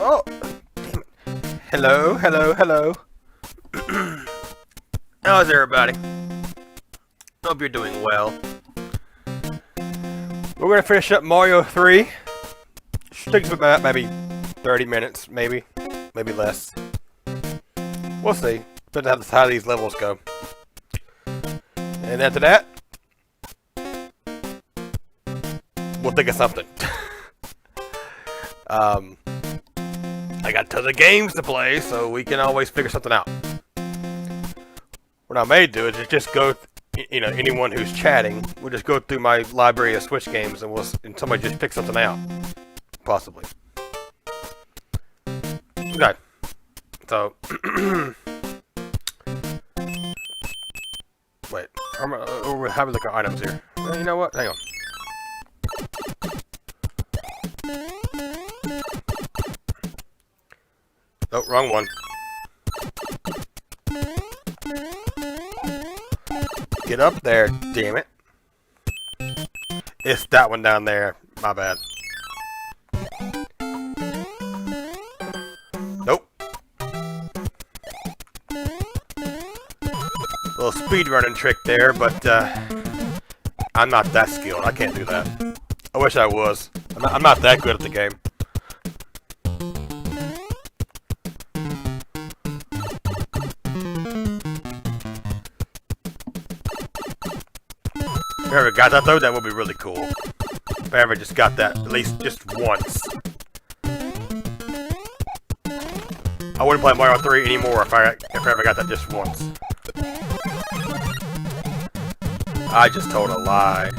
Oh, damn it. Hello, hello, hello. How's everybody? Hope you're doing well. We're gonna finish up Mario 3. Should take us about maybe 30 minutes, maybe less. We'll see. Depends how these levels go. And after that, we'll think of something. I got tons of games to play, so we can always figure something out. What I may do is just go, anyone who's chatting, we'll just go through my library of Switch games, and somebody just pick something out, possibly. Okay. So, wait, how we look at items here? Well, you know what? Hang on. Oh, wrong one. Get up there, damn it. It's that one down there. My bad. Nope. Little speed running trick there, but I'm not that skilled. I can't do that. I wish I was. I'm not that good at the game. If I ever got that though, that would be really cool. If I ever just got that at least just once. I wouldn't play Mario 3 anymore if I ever got that just once. I just told a lie.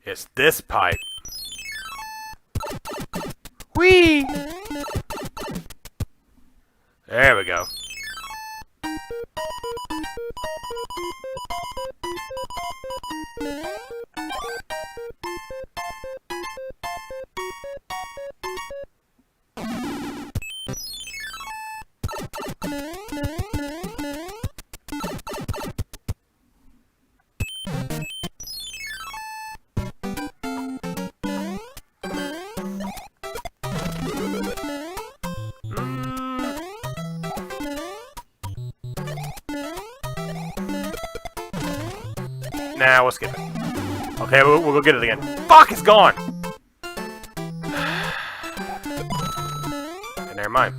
It's this pipe. Whee! There we go. Nah, we'll skip it. Okay, we'll go get it again. Fuck, it's gone! Never mind.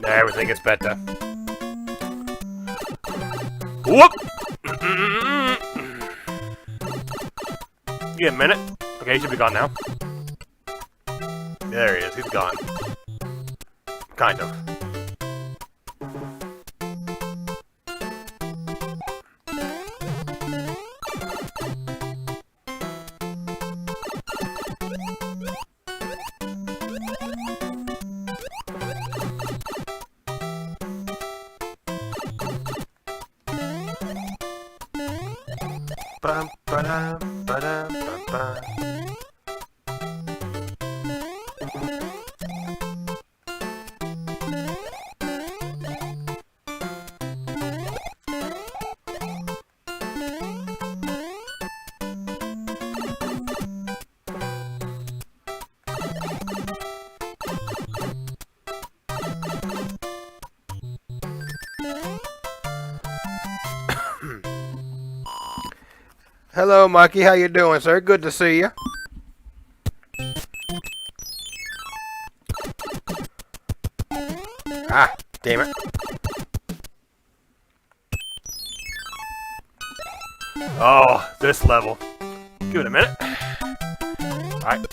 Everything gets better. Whoop! Give me a minute. Okay, he should be gone now. There he is. He's gone. Kind of. Bum, ba-dum, ba-dum, bum, Hello, Mikey. How you doing, sir? Good to see you. Ah, damn it. Oh, this level. Give it a minute. Alright.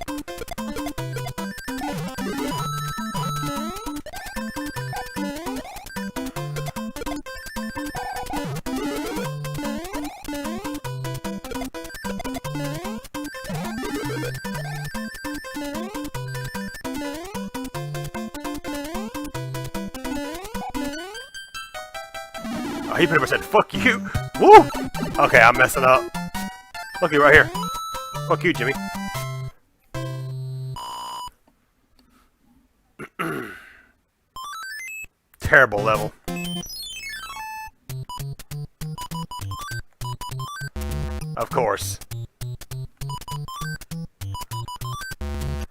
Oh, he pretty much said, fuck you. Woo! Okay, I'm messing up. Look, right here. Fuck you, Jimmy. Terrible level. Of course.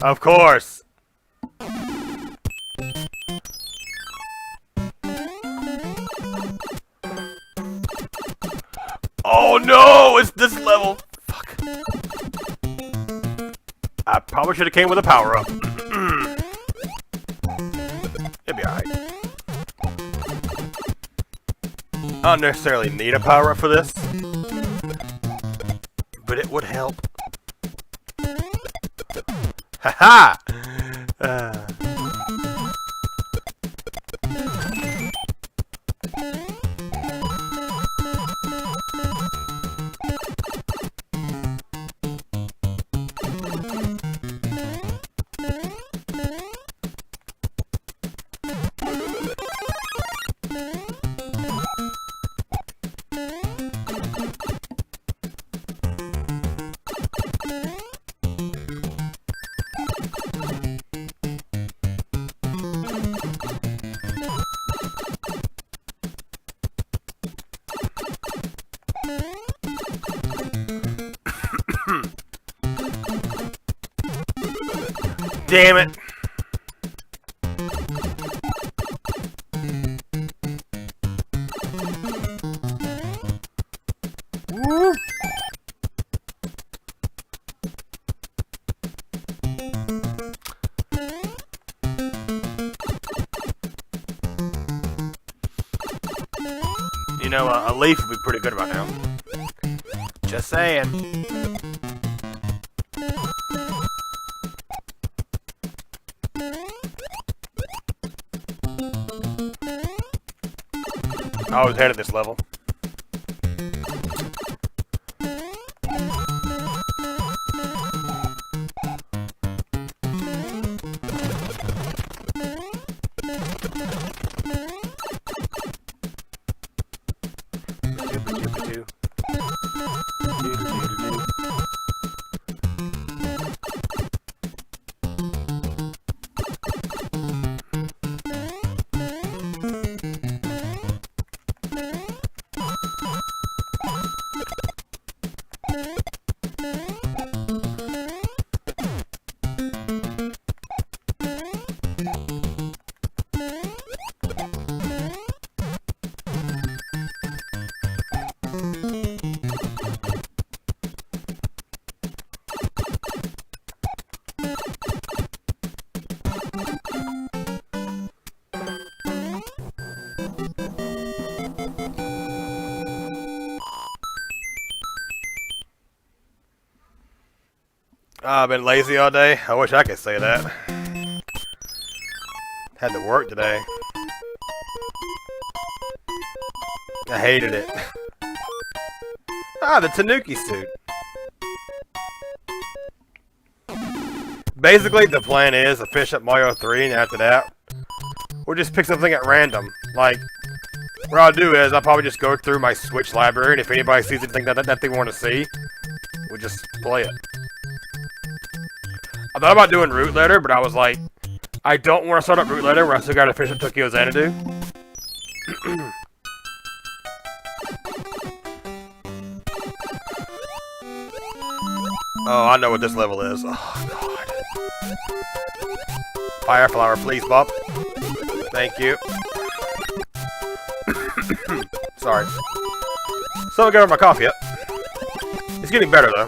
Of course. Oh no! It's this level! Fuck. I probably should have came with a power-up. It'll be alright. I don't necessarily need a power-up for this, but it would help. Haha! Damn it! Woo! You know, a leaf would be pretty good right now. Just saying. I was ahead of this level. I've been lazy all day. I wish I could say that. Had to work today. I hated it. Ah, the Tanuki suit. Basically, the plan is to finish up Mario 3, and after that, we'll just pick something at random. Like, what I'll do is, I'll probably just go through my Switch library, and if anybody sees anything that they want to see, we'll just play it. I thought about doing Root Letter, but I was like, I don't want to start up Root Letter where I still gotta finish up Tokyo Xanadu. Oh, I know what this level is. Oh, God. Fire Flower, please, Bob. Thank you. Sorry. Still haven't got my coffee yet. It's getting better though.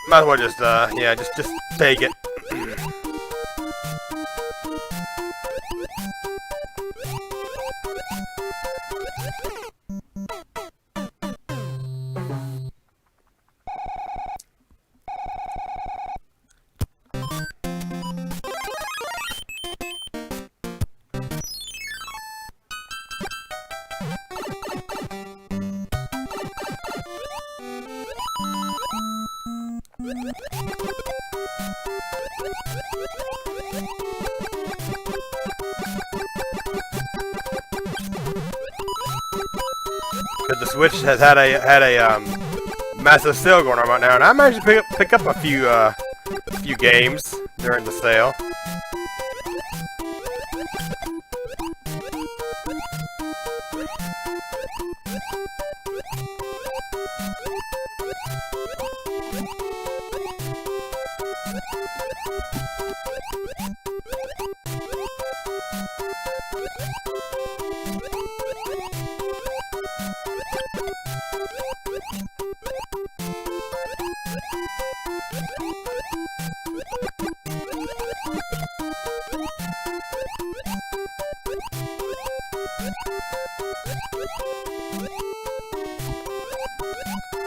Might as well just yeah, just take it. Because the Switch has had a massive sale going on right now, and I managed to pick up a few games during the sale.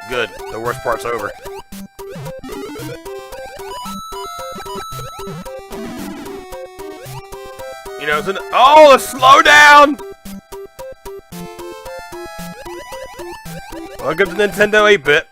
Good. The worst part's over. You know, oh, the slowdown! Welcome to Nintendo 8-bit.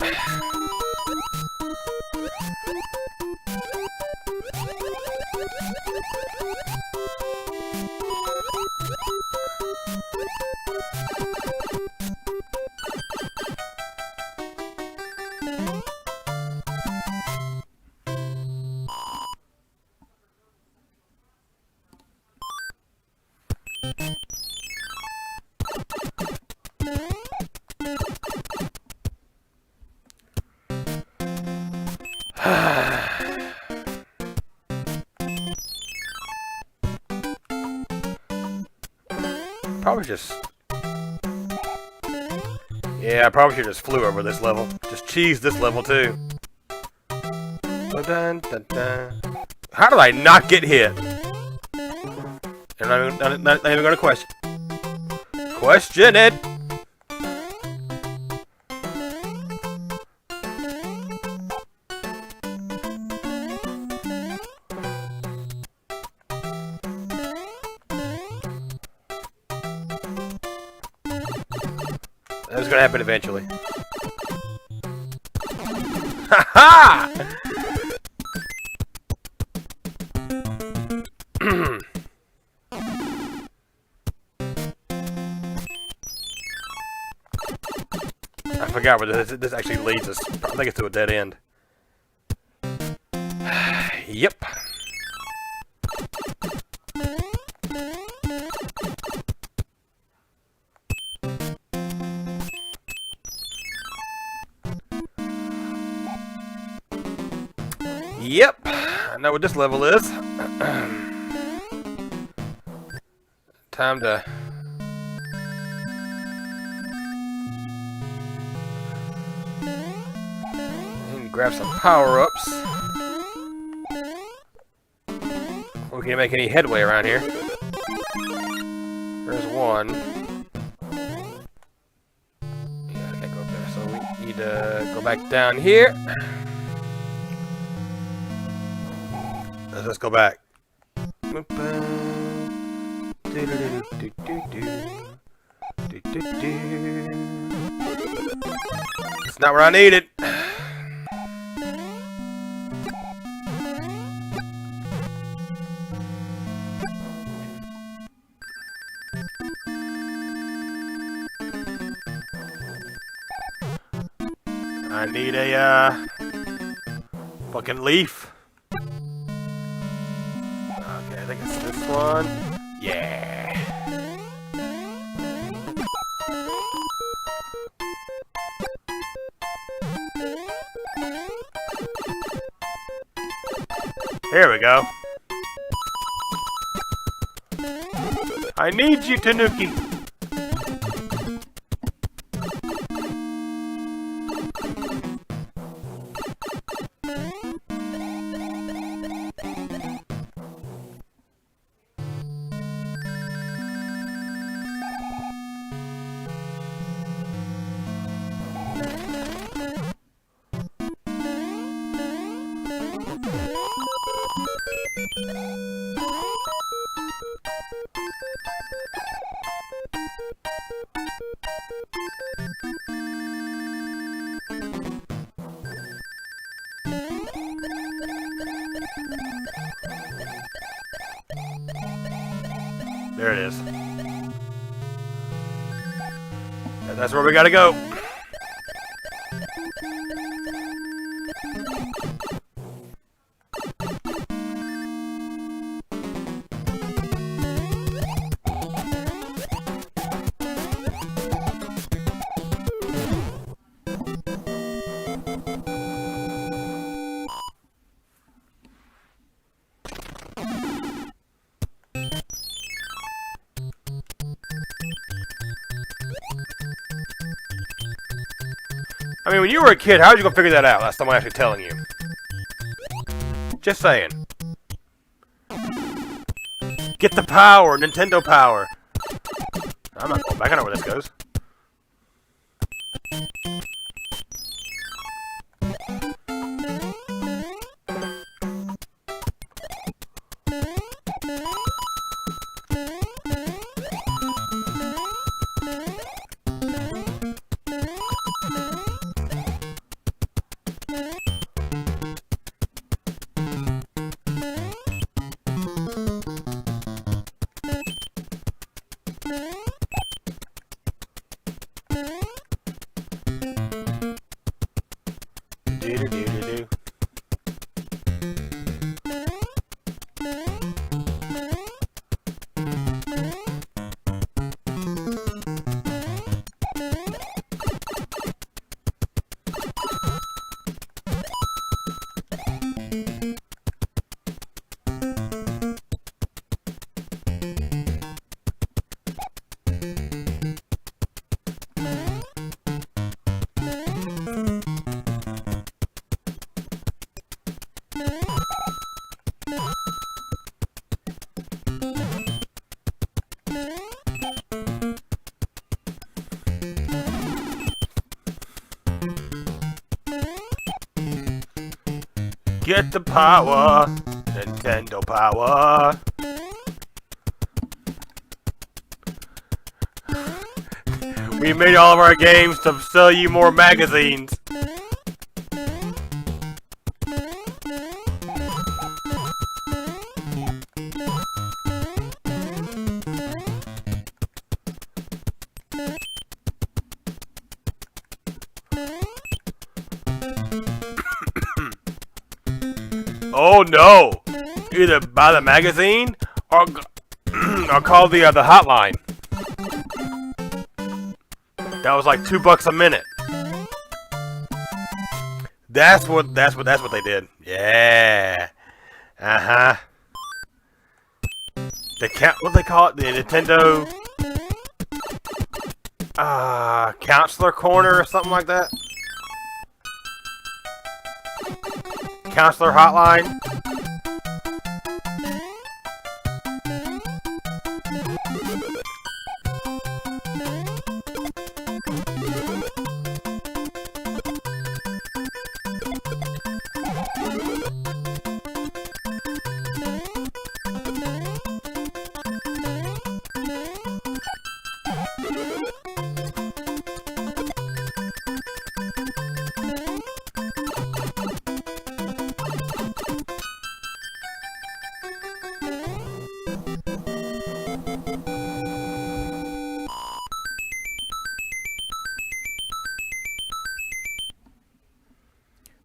Probably just... Yeah, I probably should just flew over this level. Just cheese this level too. Dun, dun, dun. How did I not get hit? I'm not even gonna question. Question it! That's gonna happen eventually. Ha ha! I forgot where this actually leads us. I think it's to a dead end. Yep. Yep, I know what this level is. Time to... grab some power-ups. We can't make any headway around here. There's one. Yeah, I can't go up there, so we need to go back down here. Let's go back. It's not where I need it. I need a fucking leaf. Okay, I think it's this one. Yeah. Here we go. I need you, Tanuki. There it is. That's where we gotta go. I mean, when you were a kid, how did you go figure that out? That's someone actually telling you. Just saying. Get the power, Nintendo power. I'm not going back. I know where this goes. Do-do-do-do-do. Get the power, Nintendo power. We made all of our games to sell you more magazines. Oh no! Either buy the magazine or or call the hotline. That was like $2 a minute. That's what they did. Yeah. Uh-huh. What do they call it? The Nintendo Counselor Corner or something like that. Counselor Hotline.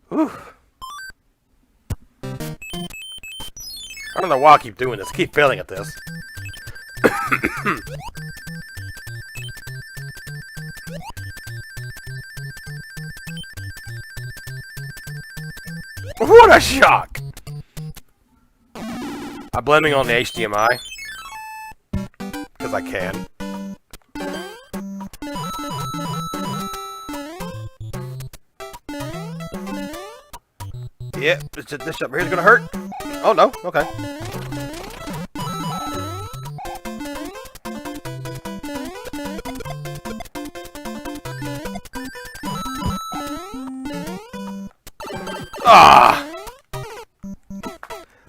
Whew. I don't know why I keep doing this. I keep failing at this. What a shock! I'm blaming on the HDMI. Because I can. Yep, this up here is gonna hurt. Oh no, okay. Ah!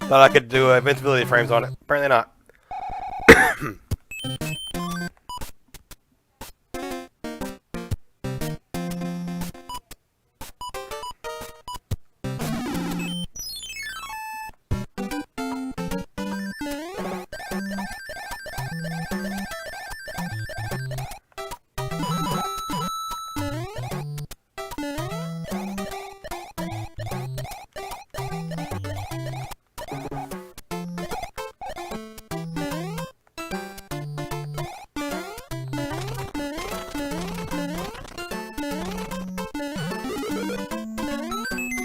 Thought I could do invincibility frames on it. Apparently not.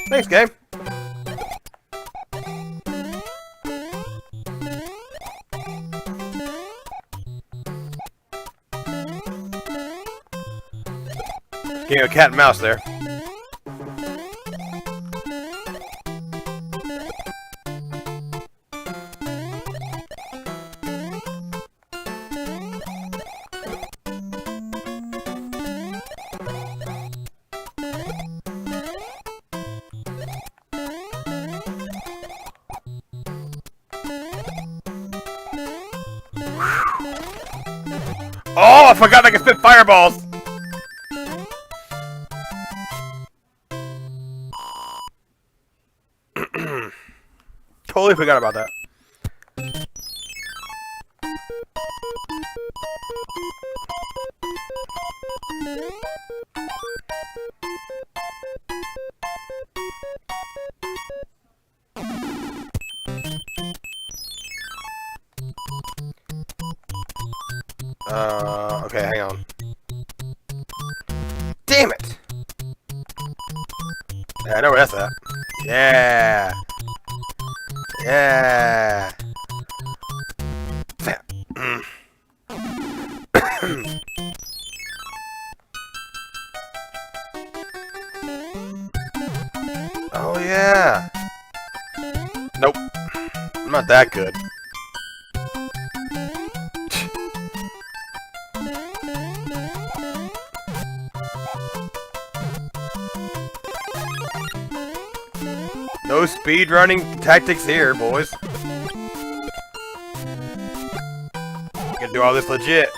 Thanks, game. Game of cat and mouse there. Oh, I forgot I could spit fireballs! Totally forgot about that. Okay, hang on. Damn it! Yeah, I know where that's at. Yeah! Yeah! Oh, yeah! Nope. I'm not that good. No speedrunning tactics here, boys. Gonna do all this legit.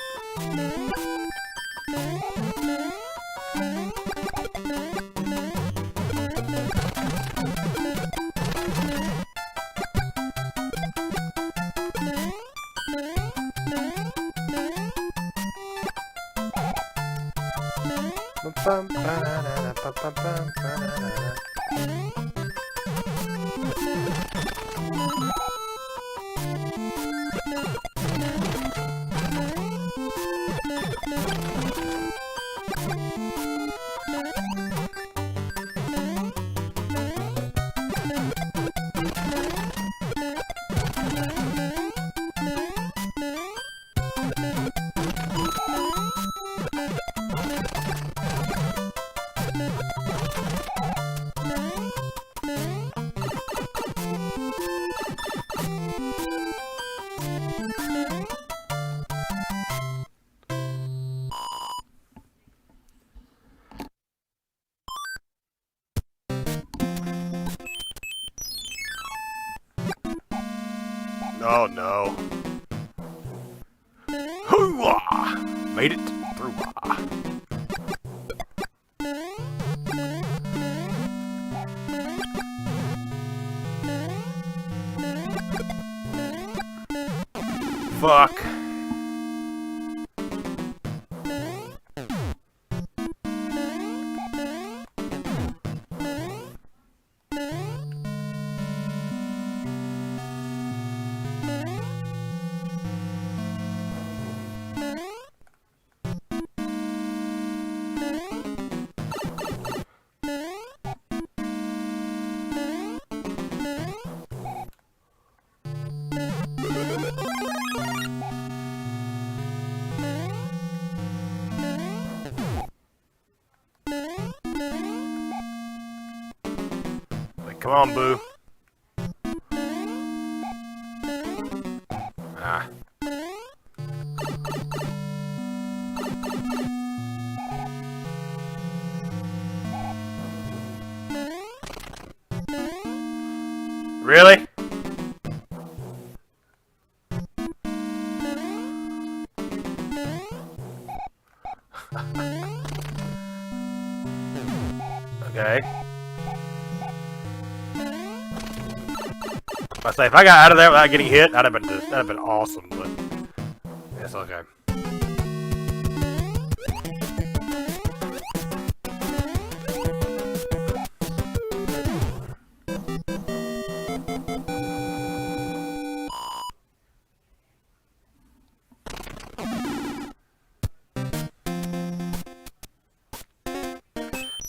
Oh no. Hoo-wah! Made it through. Fuck. Come on, boo. Ah. Really? Okay. I say if I got out of there without getting hit, that'd have been awesome. But it's okay.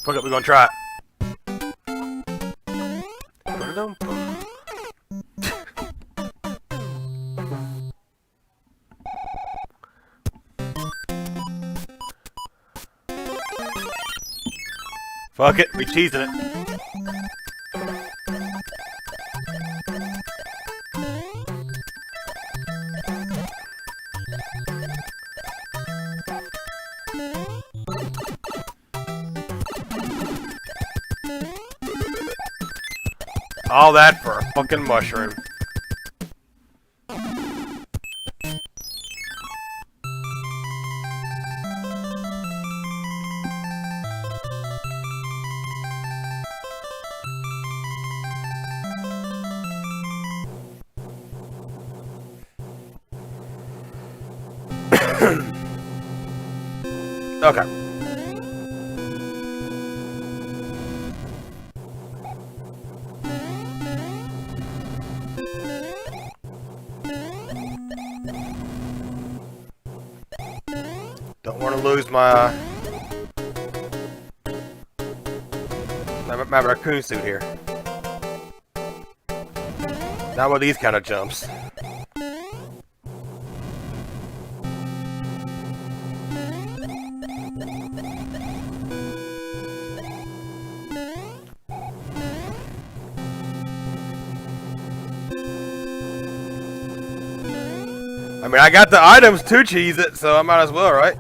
Fuck it, we're gonna try it. Dum-dum-dum. Fuck it, we cheesing it. All that for a fucking mushroom. Okay. Don't want to lose my raccoon suit here. Not with these kind of jumps. I mean, I got the items to cheese it, so I might as well, right?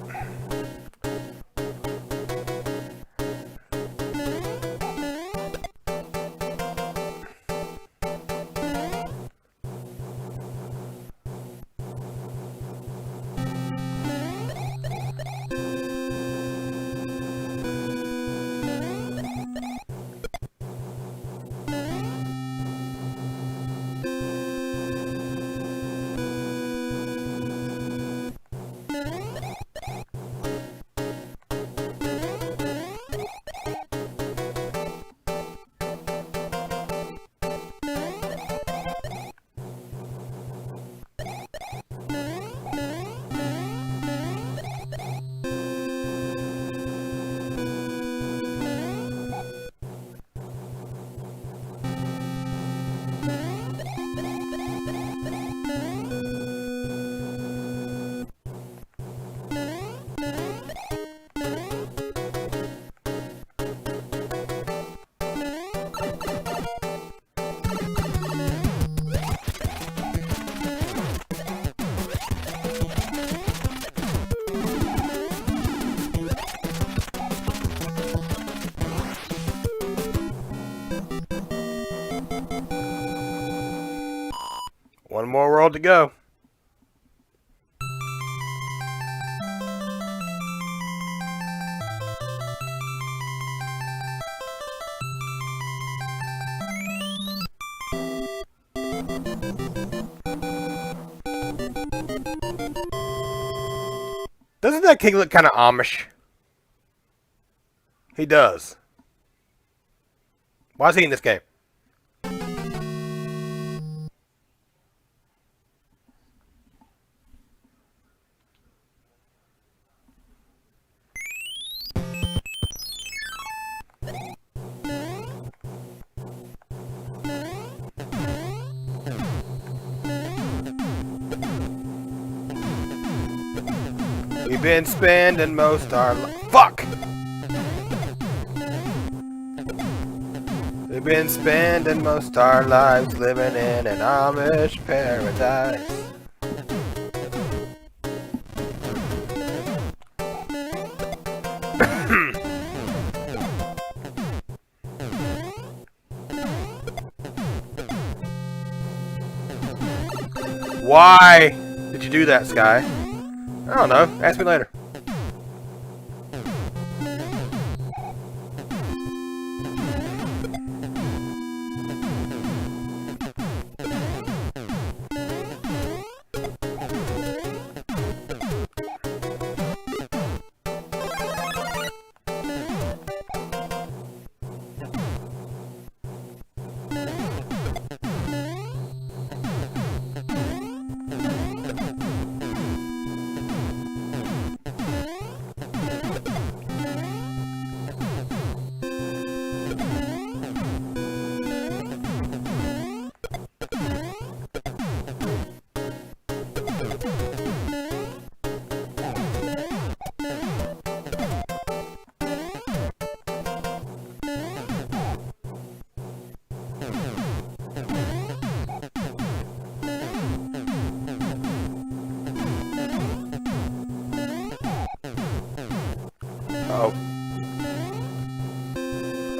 One more world to go. Doesn't that king look kind of Amish? He does. Why is he in this game? We've been spending most our fuck. We've been spending most our lives living in an Amish paradise. Why did you do that, Sky? I don't know. Ask me later.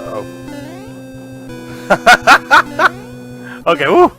Uh-oh. Okay, woo!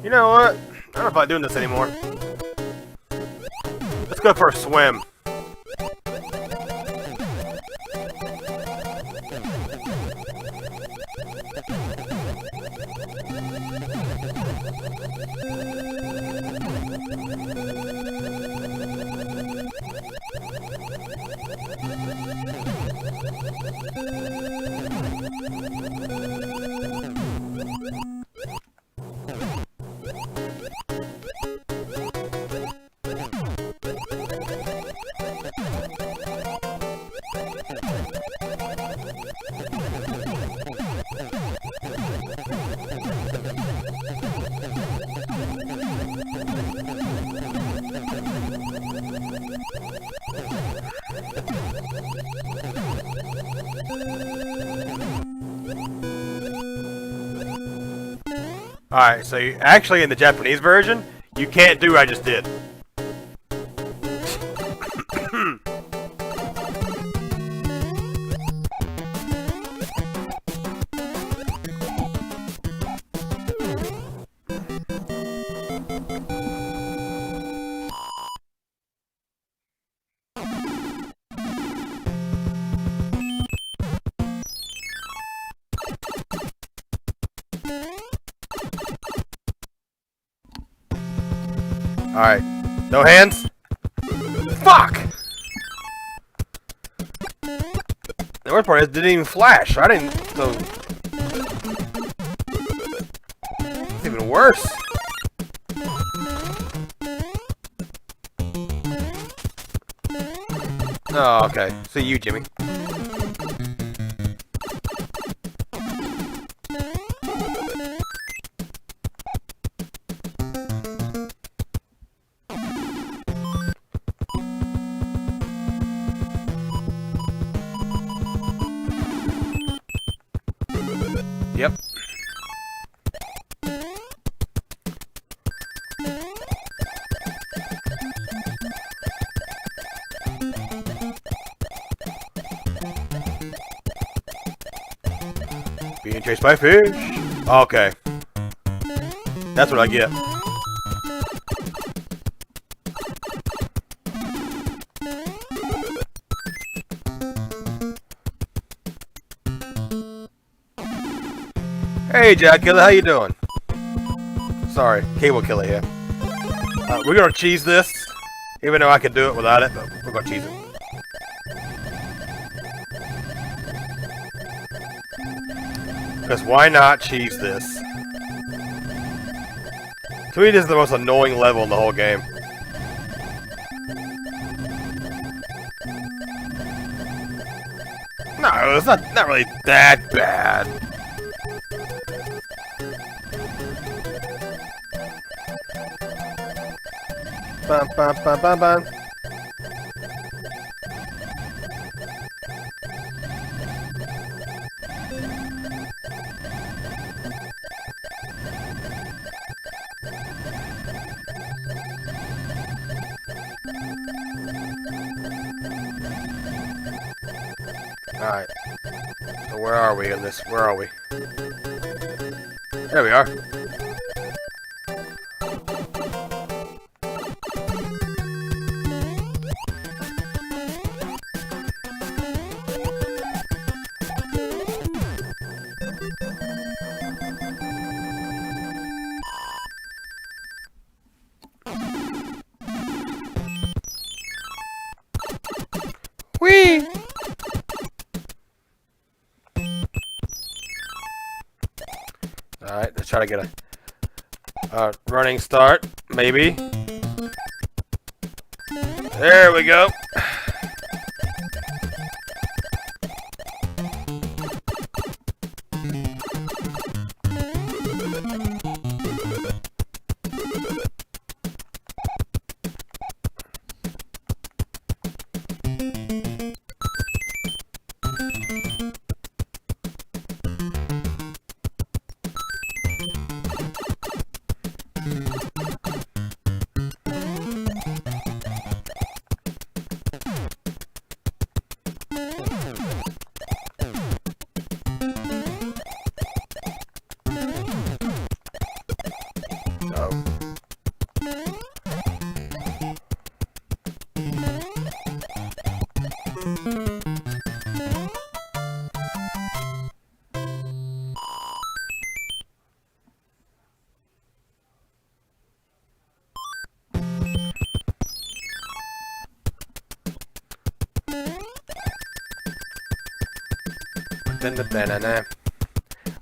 You know what? I don't know if I'm doing this anymore. Let's go for a swim. Alright, so actually in the Japanese version, you can't do what I just did. Alright. No hands? Fuck! The worst part is it didn't even flash. I didn't. So. It's even worse. Oh, okay. See you, Jimmy. Yep. Being chased by fish. Okay. That's what I get. Hey, Jack Killer, how you doing? Sorry, Cable Killer here. We're gonna cheese this, even though I could do it without it, but we're gonna cheese it. Because why not cheese this? To me, this is the most annoying level in the whole game. No, it's not really that bad. Bum, bum, bum, bum, bum. Alright. So where are we in this? Where are we? There we are. Whee! Alright, let's try to get a running start, maybe. There we go.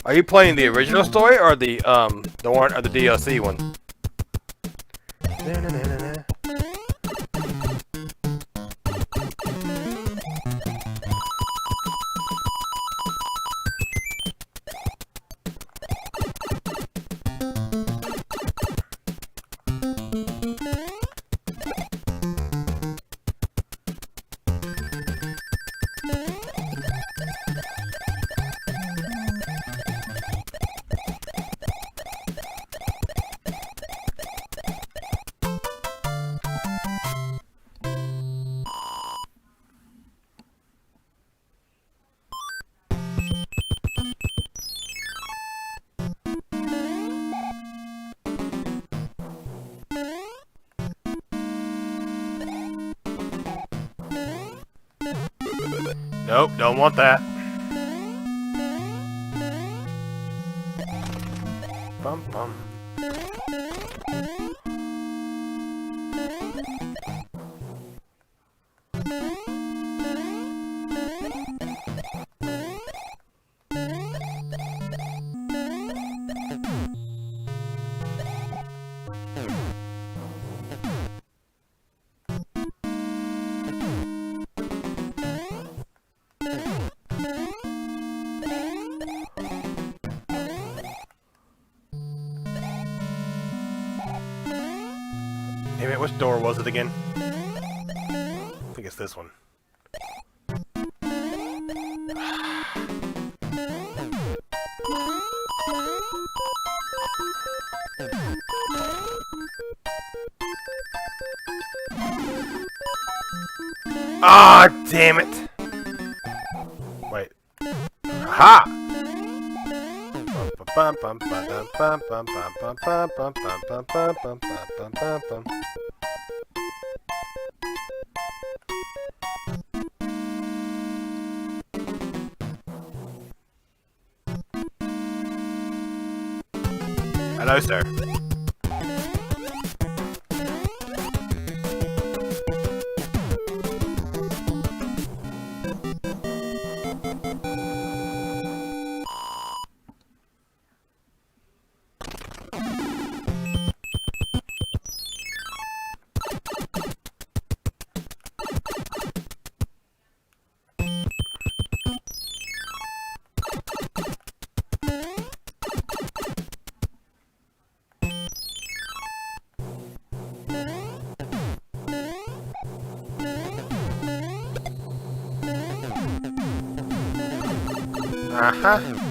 Are you playing the original story or the one or the DLC one? Nope, don't want that. Bum bum. Damn it, which door was it again? I think it's this one. Ah, damn it! Wait. Aha! Hello, sir. Uh-huh.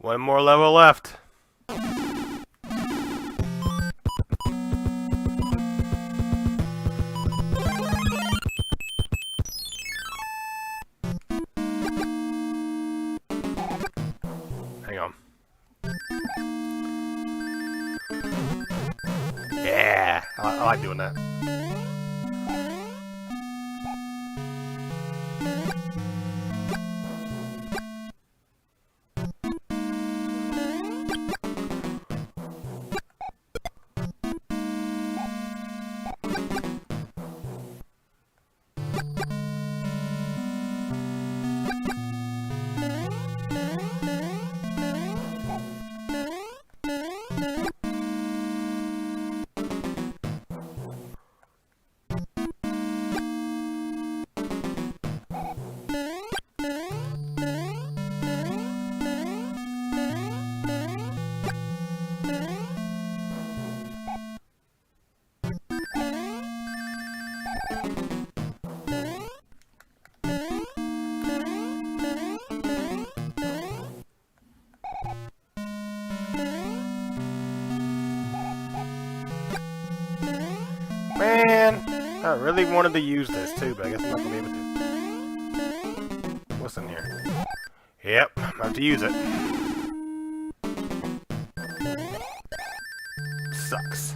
One more level left. Hang on. Yeah, I like doing that. Man, I really wanted to use this too, but I guess I'm not gonna be able to. What's in here? Yep, I have to use it. Sucks.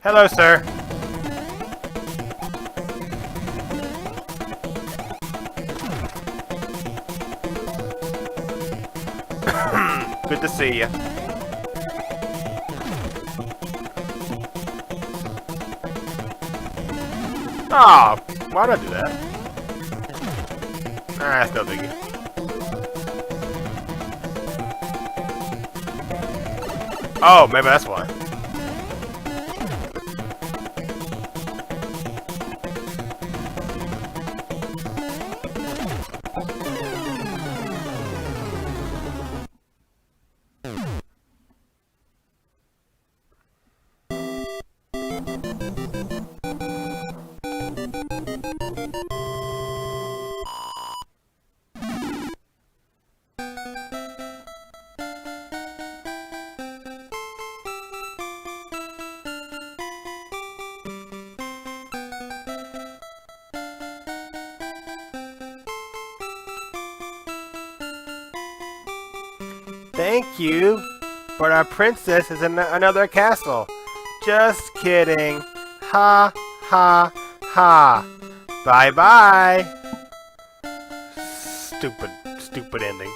Hello, sir. Good to see you. Oh, why did I do that? Ah, that's no biggie. Oh, maybe that's why. Thank you, but our princess is in another castle. Just kidding. Ha, ha, ha. Bye-bye. Stupid ending.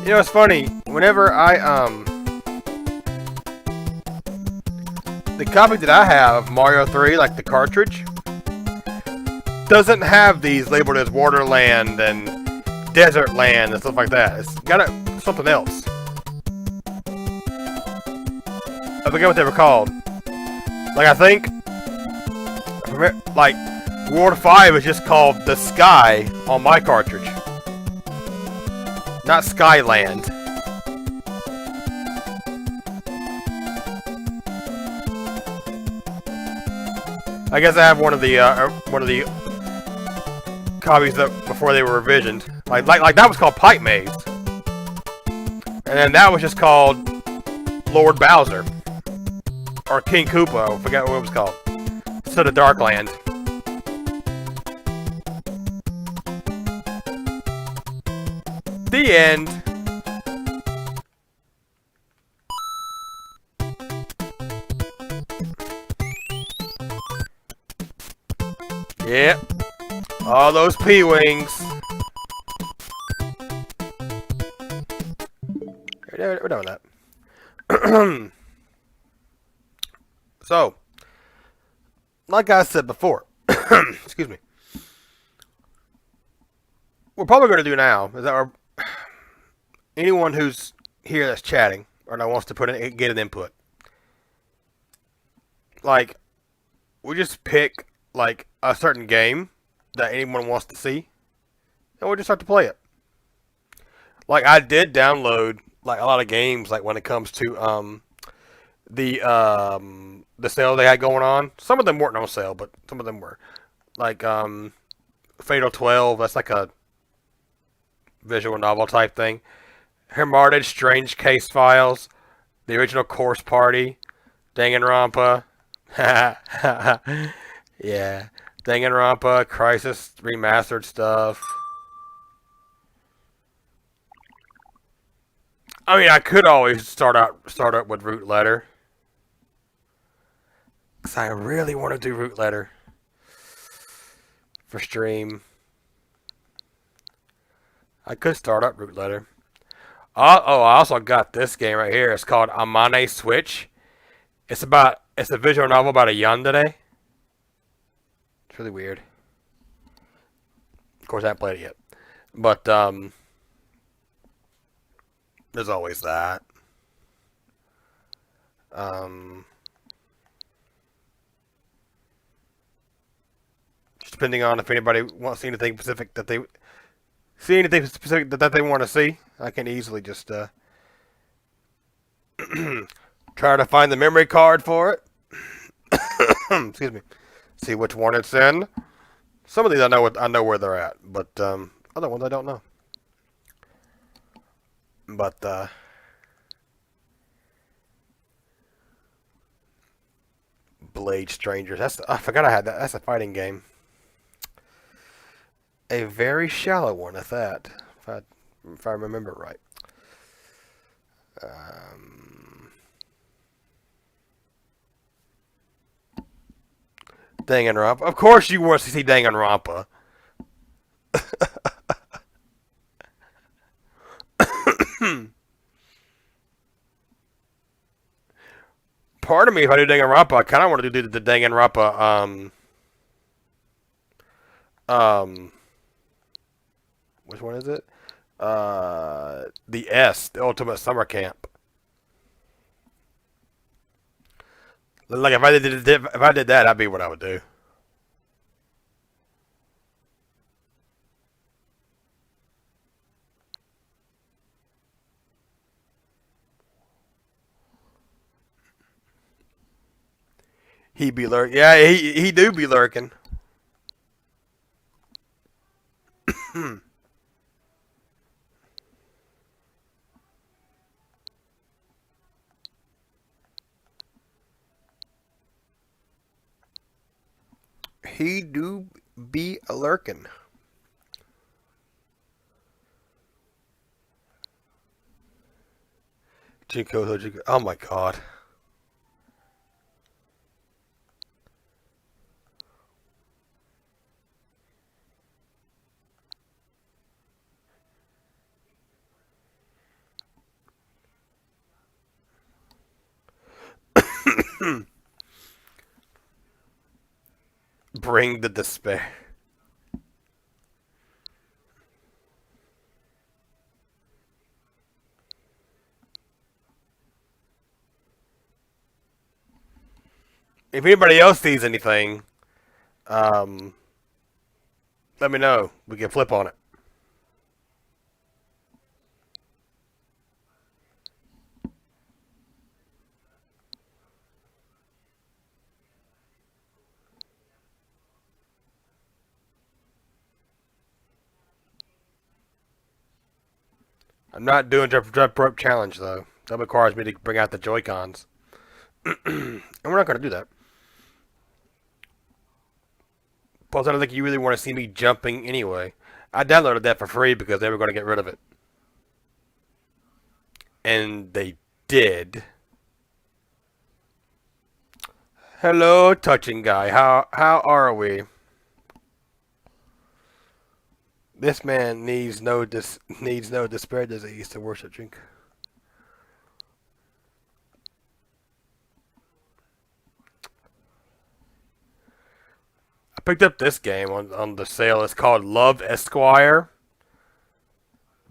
You know, it's funny. Whenever the copy that I have of Mario 3, like the cartridge, doesn't have these labeled as Waterland and Desert Land and stuff like that. It's got something else. I forget what they were called. Like, I think, like, World 5 is just called The Sky on my cartridge. Not Skyland. I guess I have one of the copies that before they were revisioned. Like that was called Pipe Maze, and then that was just called Lord Bowser or King Koopa. I forgot what it was called. So the Darkland. The end. Yep. All those P-Wings. We're done with that. So, like I said before, excuse me, we're probably going to do now is that anyone who's here that's chatting or that wants to get an input, like we just pick like a certain game that anyone wants to see, and we'll just start to play it. Like I did download like a lot of games, like when it comes to the sale they had going on. Some of them weren't on sale, but some of them were. Like Fatal 12, that's like a visual novel type thing. Hermitage, Strange Case Files, the original Course Party, Danganronpa. Yeah. Danganronpa, Crisis remastered stuff. I mean, I could always start up with Root Letter, cause I really want to do Root Letter for stream. I could start up Root Letter. Oh, I also got this game right here. It's called Amane Switch. It's a visual novel about a yandere. It's really weird. Of course, I haven't played it yet, but there's always that. Just depending on if anybody wants to see anything specific that they want to see, I can easily just try to find the memory card for it. Excuse me. See which one it's in. Some of these I know where they're at, but other ones I don't know. But Blade Strangers. I forgot I had that. That's a fighting game. A very shallow one at that, if I remember right. Danganronpa. Of course you want to see Danganronpa. Part of me, if I do Danganronpa, I kind of want to do the Danganronpa, which one is it? The Ultimate Summer Camp. Like if I did that, that'd be what I would do. He be lurking. Yeah, he do be lurking. He do be a lurking. Chico. Oh my god. Bring the despair. If anybody else sees anything, let me know. We can flip on it. I'm not doing jump rope challenge though. That requires me to bring out the Joy-Cons, and we're not going to do that. Plus, I don't think you really want to see me jumping anyway. I downloaded that for free because they were going to get rid of it, and they did. Hello, touching guy. How are we? This man needs no despair disease to worship drink. picked up this game on the sale. It's called Love Esquire.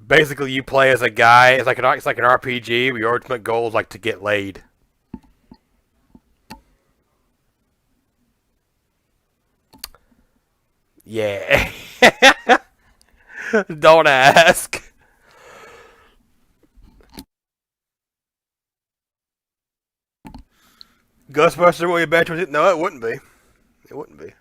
Basically, you play as a guy. It's like an RPG. Where your ultimate goal is like to get laid. Yeah. Don't ask. Ghostbuster will you bet with it? No, it wouldn't be. It wouldn't be.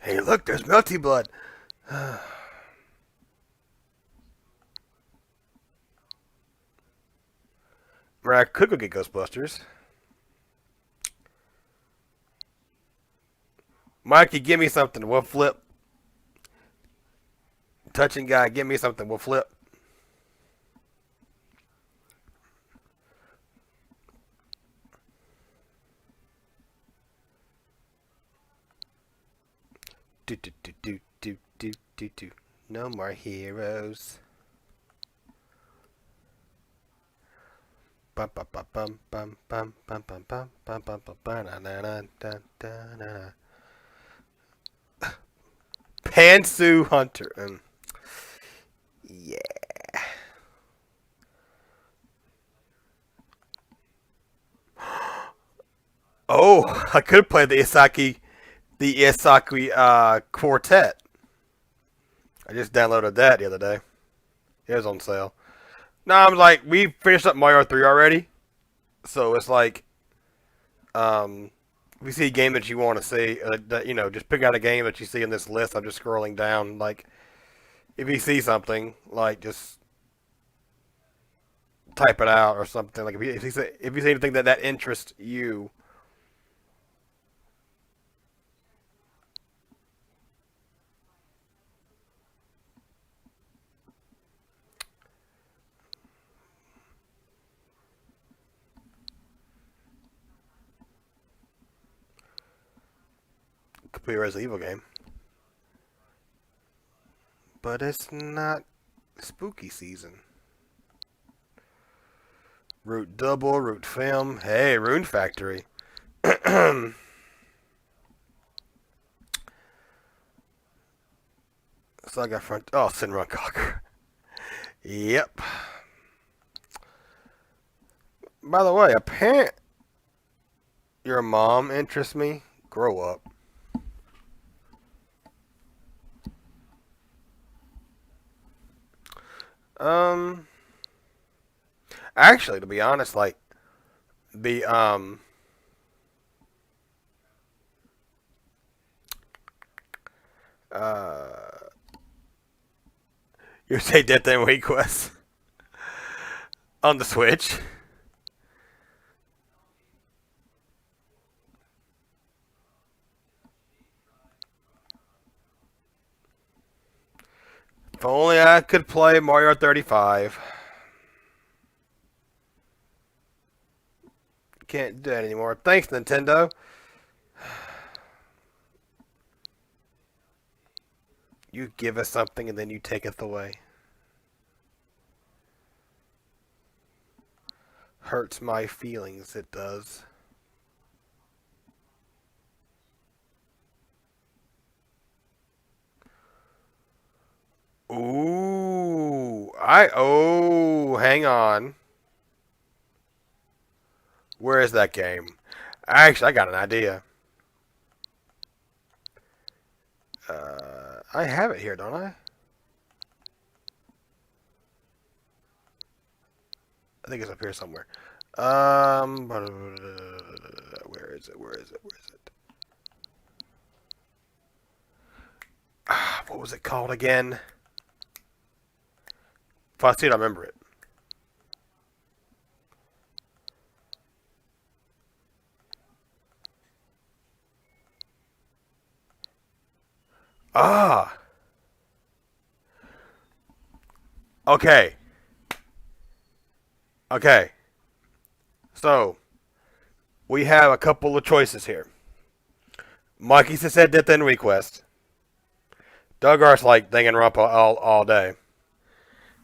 Hey, look, there's Melty Blood. I could go get Ghostbusters. Mikey, give me something. We'll flip. Touching guy, give me something. We'll flip. Do do do do do do do do. No more heroes. Bum bum bum bum bum bum bum bum bum bum bum bum bum na na na na na na. Pantsu Hunter. Yeah. Oh, I could play the Isaki Quartet. I just downloaded that the other day. It was on sale. No, I'm like, we finished up Mario 3 already. So it's like, if you see a game that you want to see, just pick out a game that you see in this list. I'm just scrolling down. Like, if you see something, like, just type it out or something. Like, if you see anything that interests you. Could be a Resident Evil game. But it's not spooky season. Root Double, Root Film. Hey, Rune Factory. So I got front. Oh, Sinrun Cocker. Yep. By the way, a parent. Your mom interests me. Grow up. Actually, to be honest, like the you say Death and Request on the Switch. If only I could play Mario 35. Can't do that anymore. Thanks, Nintendo. You give us something and then you take it away. Hurts my feelings, it does. Ooh, hang on. Where is that game? Actually, I got an idea. I have it here, don't I? I think it's up here somewhere. Where is it? Where is it? Where is it? What was it called again? If I see it, I remember it. Ah. Okay. Okay. So, we have a couple of choices here. Mikey said Death and Request. Doug Art's like Danganronpa all day.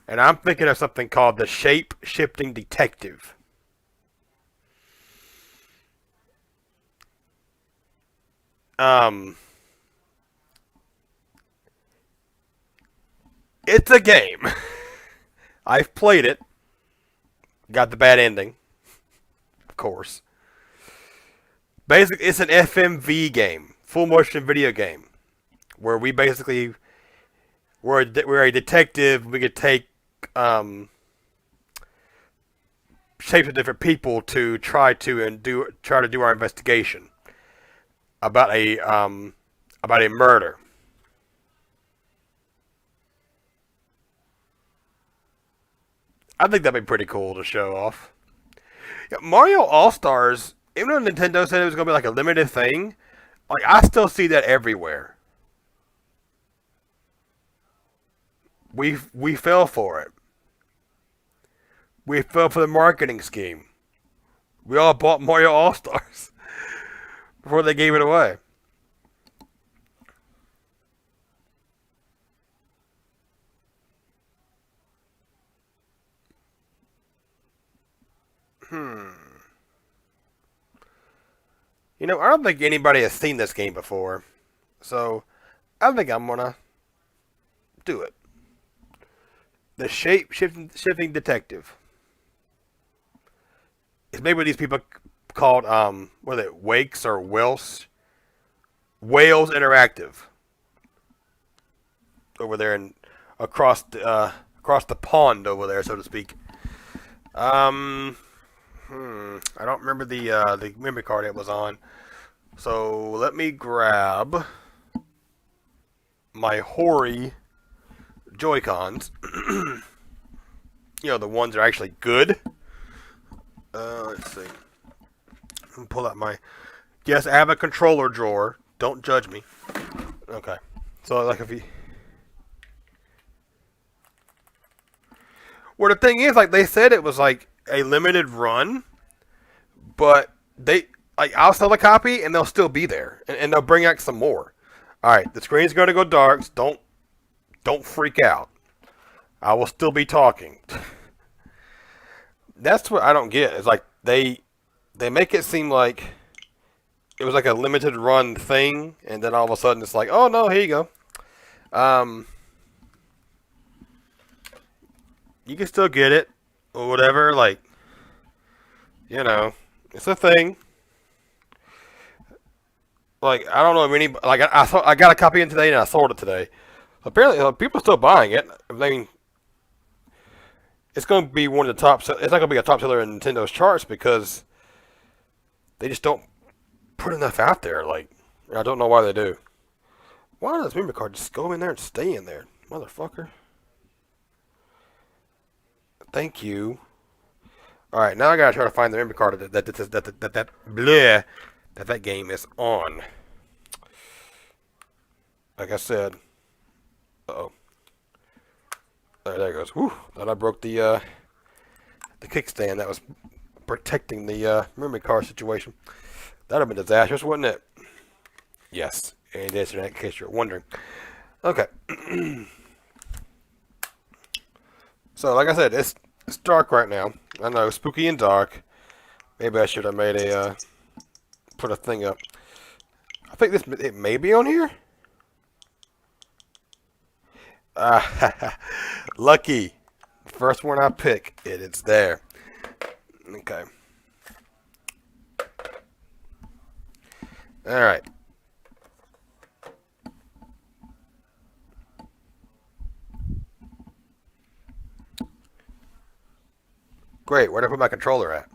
And I'm thinking of something called the Shape Shifting Detective. Um, it's a game. I've played it. Got the bad ending, of course. Basically, it's an FMV game, full motion video game, where we basically we're a detective. We could take shapes of different people to try to do our investigation about a murder. I think that'd be pretty cool to show off. Yeah, Mario All Stars, even though Nintendo said it was gonna be like a limited thing, like I still see that everywhere. We fell for it. We fell for the marketing scheme. We all bought Mario All Stars before they gave it away. Hmm. You know, I don't think anybody has seen this game before, so I think I'm gonna do it. The Shape Shifting Detective. It's made by these people called what are they, Wakes or Welsh Wales Interactive over there in across the pond over there, so to speak. Um, I don't remember the memory card it was on. So let me grab my Hori Joy Cons. You know, the ones that are actually good. Let's see. Let me pull out my. Yes, I have a controller drawer. Don't judge me. Okay. So like if you. Well, the thing is, like they said, it was like a limited run, but they like I'll sell a copy and they'll still be there, and they'll bring out some more. All right, the screen's going to go dark. So don't freak out. I will still be talking. That's what I don't get. It's like they make it seem like it was like a limited run thing, and then all of a sudden it's like, oh no, here you go. Um, you can still get it or whatever. Like you know, it's a thing. Like I don't know if any like I got a copy in today and I sold it today. Apparently, people are still buying it. I mean, it's going to be one of the top. It's not going to be a top seller in Nintendo's charts because they just don't put enough out there. Like I don't know why they do. Why does memory card just go in there and stay in there, motherfucker? Thank you. All right, now I gotta try to find the memory card bleh, that game is on. Like I said, oh, there it goes. Whew, thought I broke the kickstand that was protecting the memory card situation. That'd have been disastrous, wouldn't it? Yes, it is. In case you're wondering. Okay. So, like I said, it's dark right now. I know, spooky and dark. Maybe I should have made a put a thing up. I think it may be on here. Lucky. First one I pick, it's there. Okay. All right. Great. Where did I put my controller at?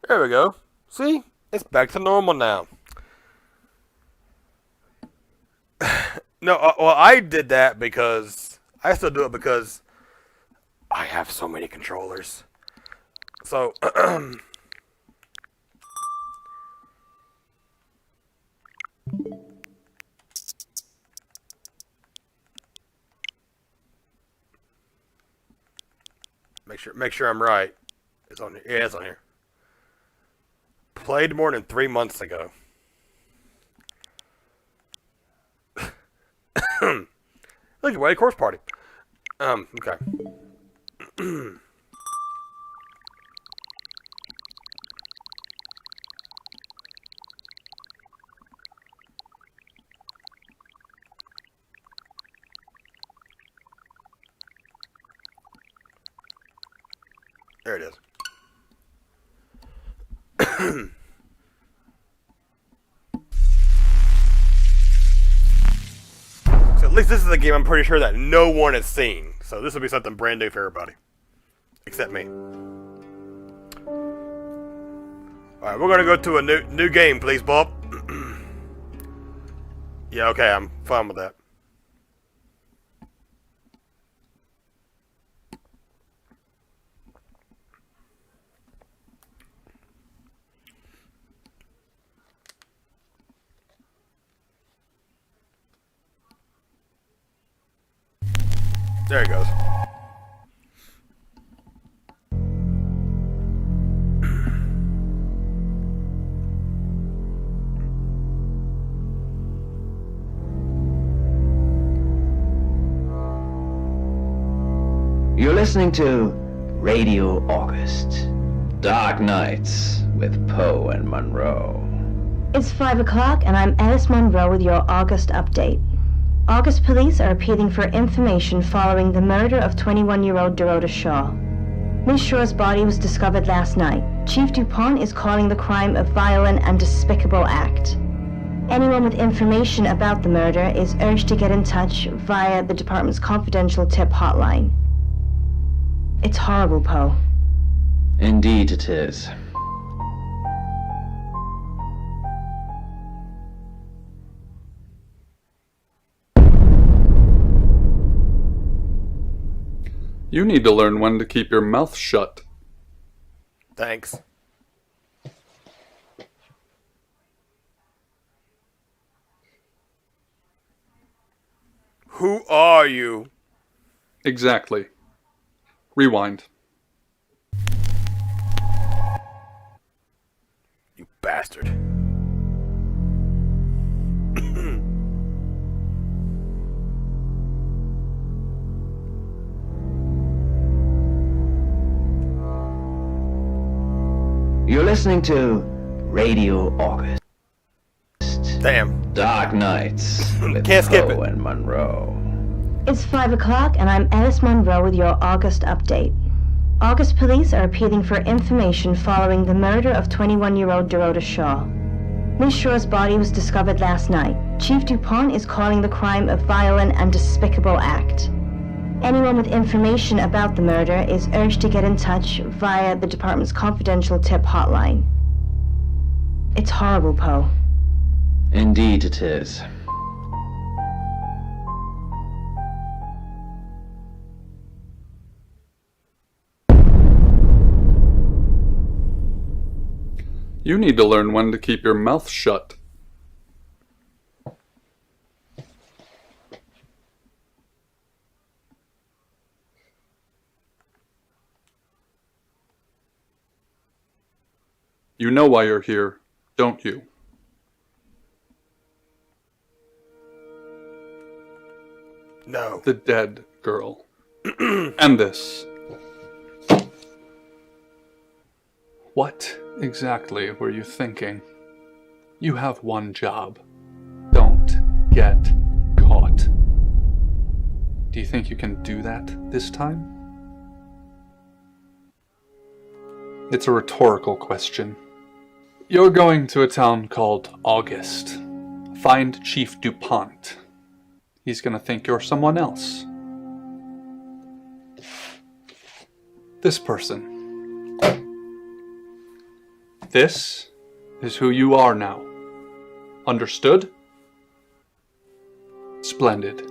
There we go. See? It's back to normal now. No, well, I did that because I still do it because I have so many controllers. So, Make sure I'm right. It's on here. Yeah, it's on here. Played more than 3 months ago. Look at White Course Party. Okay. There it is. So at least this is a game I'm pretty sure that no one has seen. So this will be something brand new for everybody. Except me. Alright, we're gonna go to a new game, please, Bob. Yeah, okay, I'm fine with that. There it goes. You're listening to Radio August. Dark Nights with Poe and Monroe. It's 5 o'clock, and I'm Alice Monroe with your August update. August police are appealing for information following the murder of 21-year-old Dorota Shaw. Miss Shaw's body was discovered last night. Chief DuPont is calling the crime a violent and despicable act. Anyone with information about the murder is urged to get in touch via the department's confidential tip hotline. It's horrible, Poe. Indeed it is. You need to learn when to keep your mouth shut. Thanks. Who are you? Exactly. Rewind. You bastard. You're listening to Radio August. Damn. Dark Nights with Can't skip Poe it. and Monroe. It's 5 o'clock, and I'm Alice Monroe with your August update. August police are appealing for information following the murder of 21-year-old Dorota Shaw. Miss Shaw's body was discovered last night. Chief DuPont is calling the crime a violent and despicable act. Anyone with information about the murder is urged to get in touch via the department's confidential tip hotline. It's horrible, Poe. Indeed it is. You need to learn when to keep your mouth shut. You know why you're here, don't you? No. The dead girl. And this. What exactly were you thinking? You have one job. Don't get caught. Do you think you can do that this time? It's a rhetorical question. You're going to a town called August. Find Chief DuPont. He's gonna think you're someone else. This person. This is who you are now. Understood? Splendid.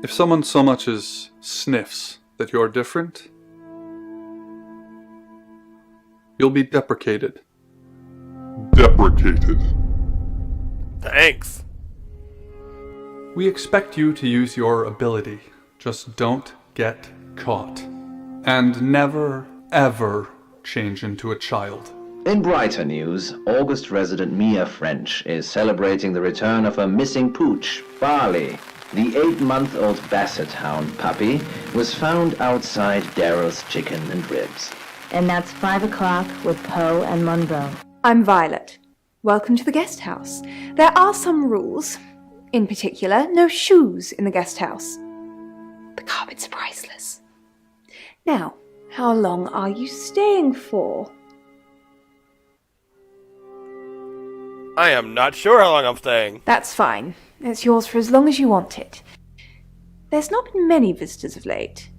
If someone so much as sniffs that you're different, you'll be deprecated. Deprecated. Thanks. We expect you to use your ability. Just don't get caught. And never, ever change into a child. In brighter news, August resident Mia French is celebrating the return of her missing pooch, Barley. The 8-month-old Basset Hound puppy was found outside Daryl's Chicken and Ribs. And that's 5 o'clock with Poe and Monroe. I'm Violet. Welcome to the guest house. There are some rules. In particular, no shoes in the guest house. The carpets are priceless. Now, how long are you staying for? I am not sure how long I'm staying. That's fine. It's yours for as long as you want it. There's not been many visitors of late.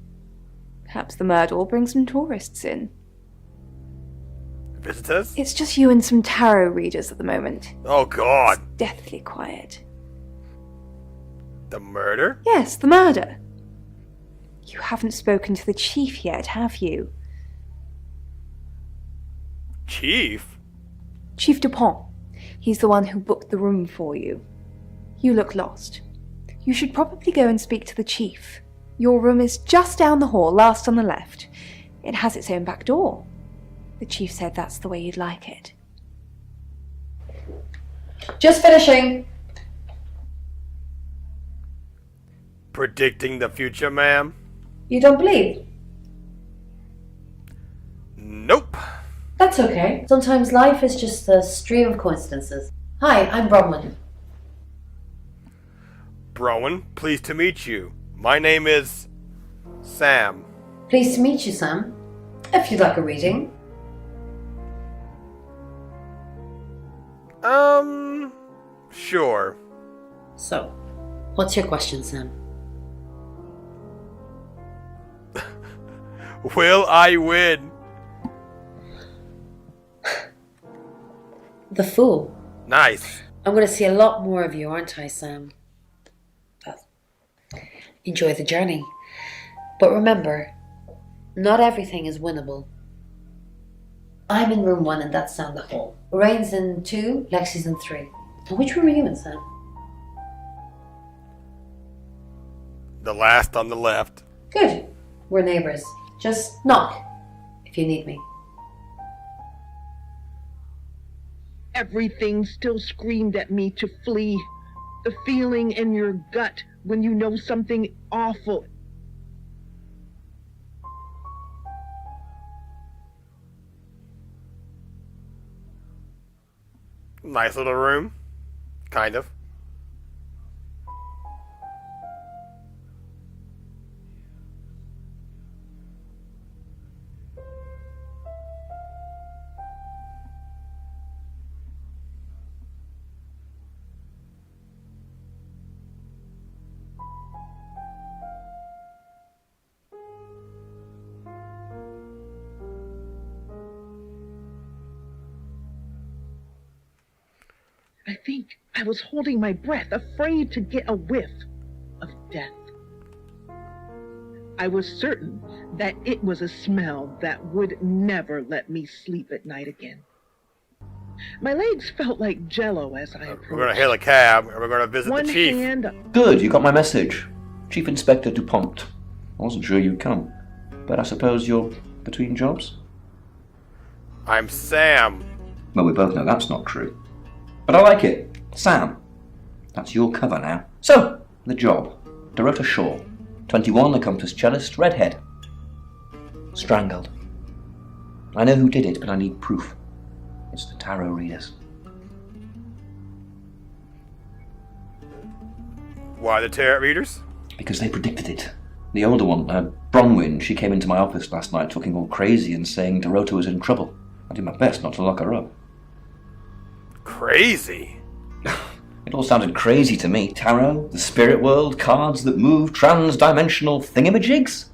Perhaps the murder will bring some tourists in. Visitors? It's just you and some tarot readers at the moment. Oh God. It's deathly quiet. The murder? Yes, the murder. You haven't spoken to the chief yet, have you? Chief? Chief Dupont. He's the one who booked the room for you. You look lost. You should probably go and speak to the chief. Your room is just down the hall, last on the left. It has its own back door. The chief said that's the way you'd like it. Just finishing. Predicting the future, ma'am? You don't believe? Nope. That's okay. Sometimes life is just a stream of coincidences. Hi, I'm Bronwyn. Browan, pleased to meet you. My name is Sam. Pleased to meet you, Sam. If you'd like a reading. Sure. So, what's your question, Sam? Will I win? The Fool. Nice. I'm going to see a lot more of you, aren't I, Sam? Well, enjoy the journey. But remember, not everything is winnable. I'm in room 1 and that's down the hall. Lorraine's in 2, Lexi's in 3. And which room are you in, Sam? The last on the left. Good. We're neighbours. Just knock if you need me. Everything still screamed at me to flee. The feeling in your gut when you know something awful. Nice little room. Kind of. I think I was holding my breath, afraid to get a whiff of death. I was certain that it was a smell that would never let me sleep at night again. My legs felt like jello as I approached. We're gonna hail a cab and we're gonna visit One the chief. hand Good, you got my message. Chief Inspector Dupont. I wasn't sure you'd come, but I suppose you're between jobs? I'm Sam. Well, we both know that's not true. But I like it. Sam. That's your cover now. So, the job. Dorota Shaw. 21, accomplished cellist, redhead. Strangled. I know who did it, but I need proof. It's the tarot readers. Why the tarot readers? Because they predicted it. The older one, Bronwyn, she came into my office last night talking all crazy and saying Dorota was in trouble. I did my best not to lock her up. Crazy. It all sounded crazy to me. Tarot, the spirit world, cards that move, trans-dimensional thingamajigs.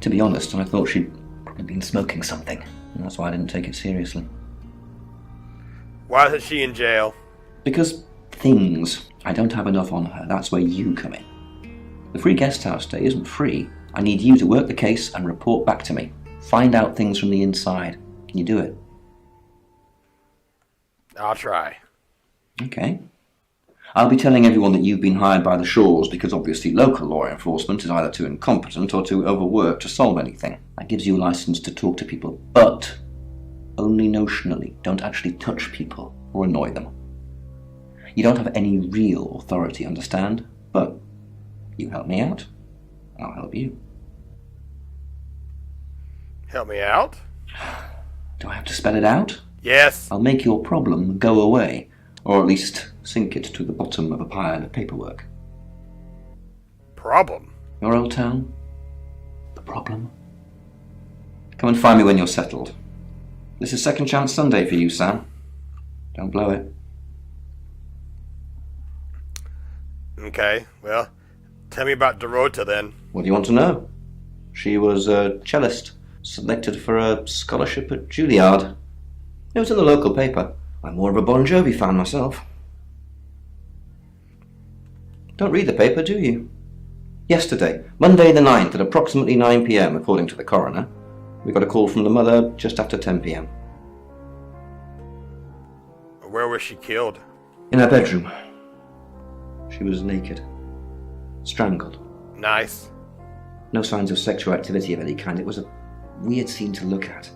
To be honest, I thought she'd probably been smoking something, and that's why I didn't take it seriously. Why isn't she in jail? Because things. I don't have enough on her. That's where you come in. The free guest house stay isn't free. I need you to work the case and report back to me. Find out things from the inside. Can you do it? I'll try. Okay. I'll be telling everyone that you've been hired by the Shaws because obviously local law enforcement is either too incompetent or too overworked to solve anything. That gives you a license to talk to people, but only notionally. Don't actually touch people or annoy them. You don't have any real authority, understand? But you help me out, I'll help you. Help me out? Do I have to spell it out? Yes. I'll make your problem go away, or at least sink it to the bottom of a pile of paperwork. Problem? Your old town? The problem? Come and find me when you're settled. This is Second Chance Sunday for you, Sam. Don't blow it. Okay, well, tell me about Dorota then. What do you want to know? She was a cellist, selected for a scholarship at Juilliard. It was in the local paper. I'm more of a Bon Jovi fan myself. Don't read the paper, do you? Yesterday, Monday the 9th at approximately 9 p.m, according to the coroner, we got a call from the mother just after 10 p.m. Where was she killed? In her bedroom. She was naked. Strangled. Nice. No signs of sexual activity of any kind. It was a weird scene to look at.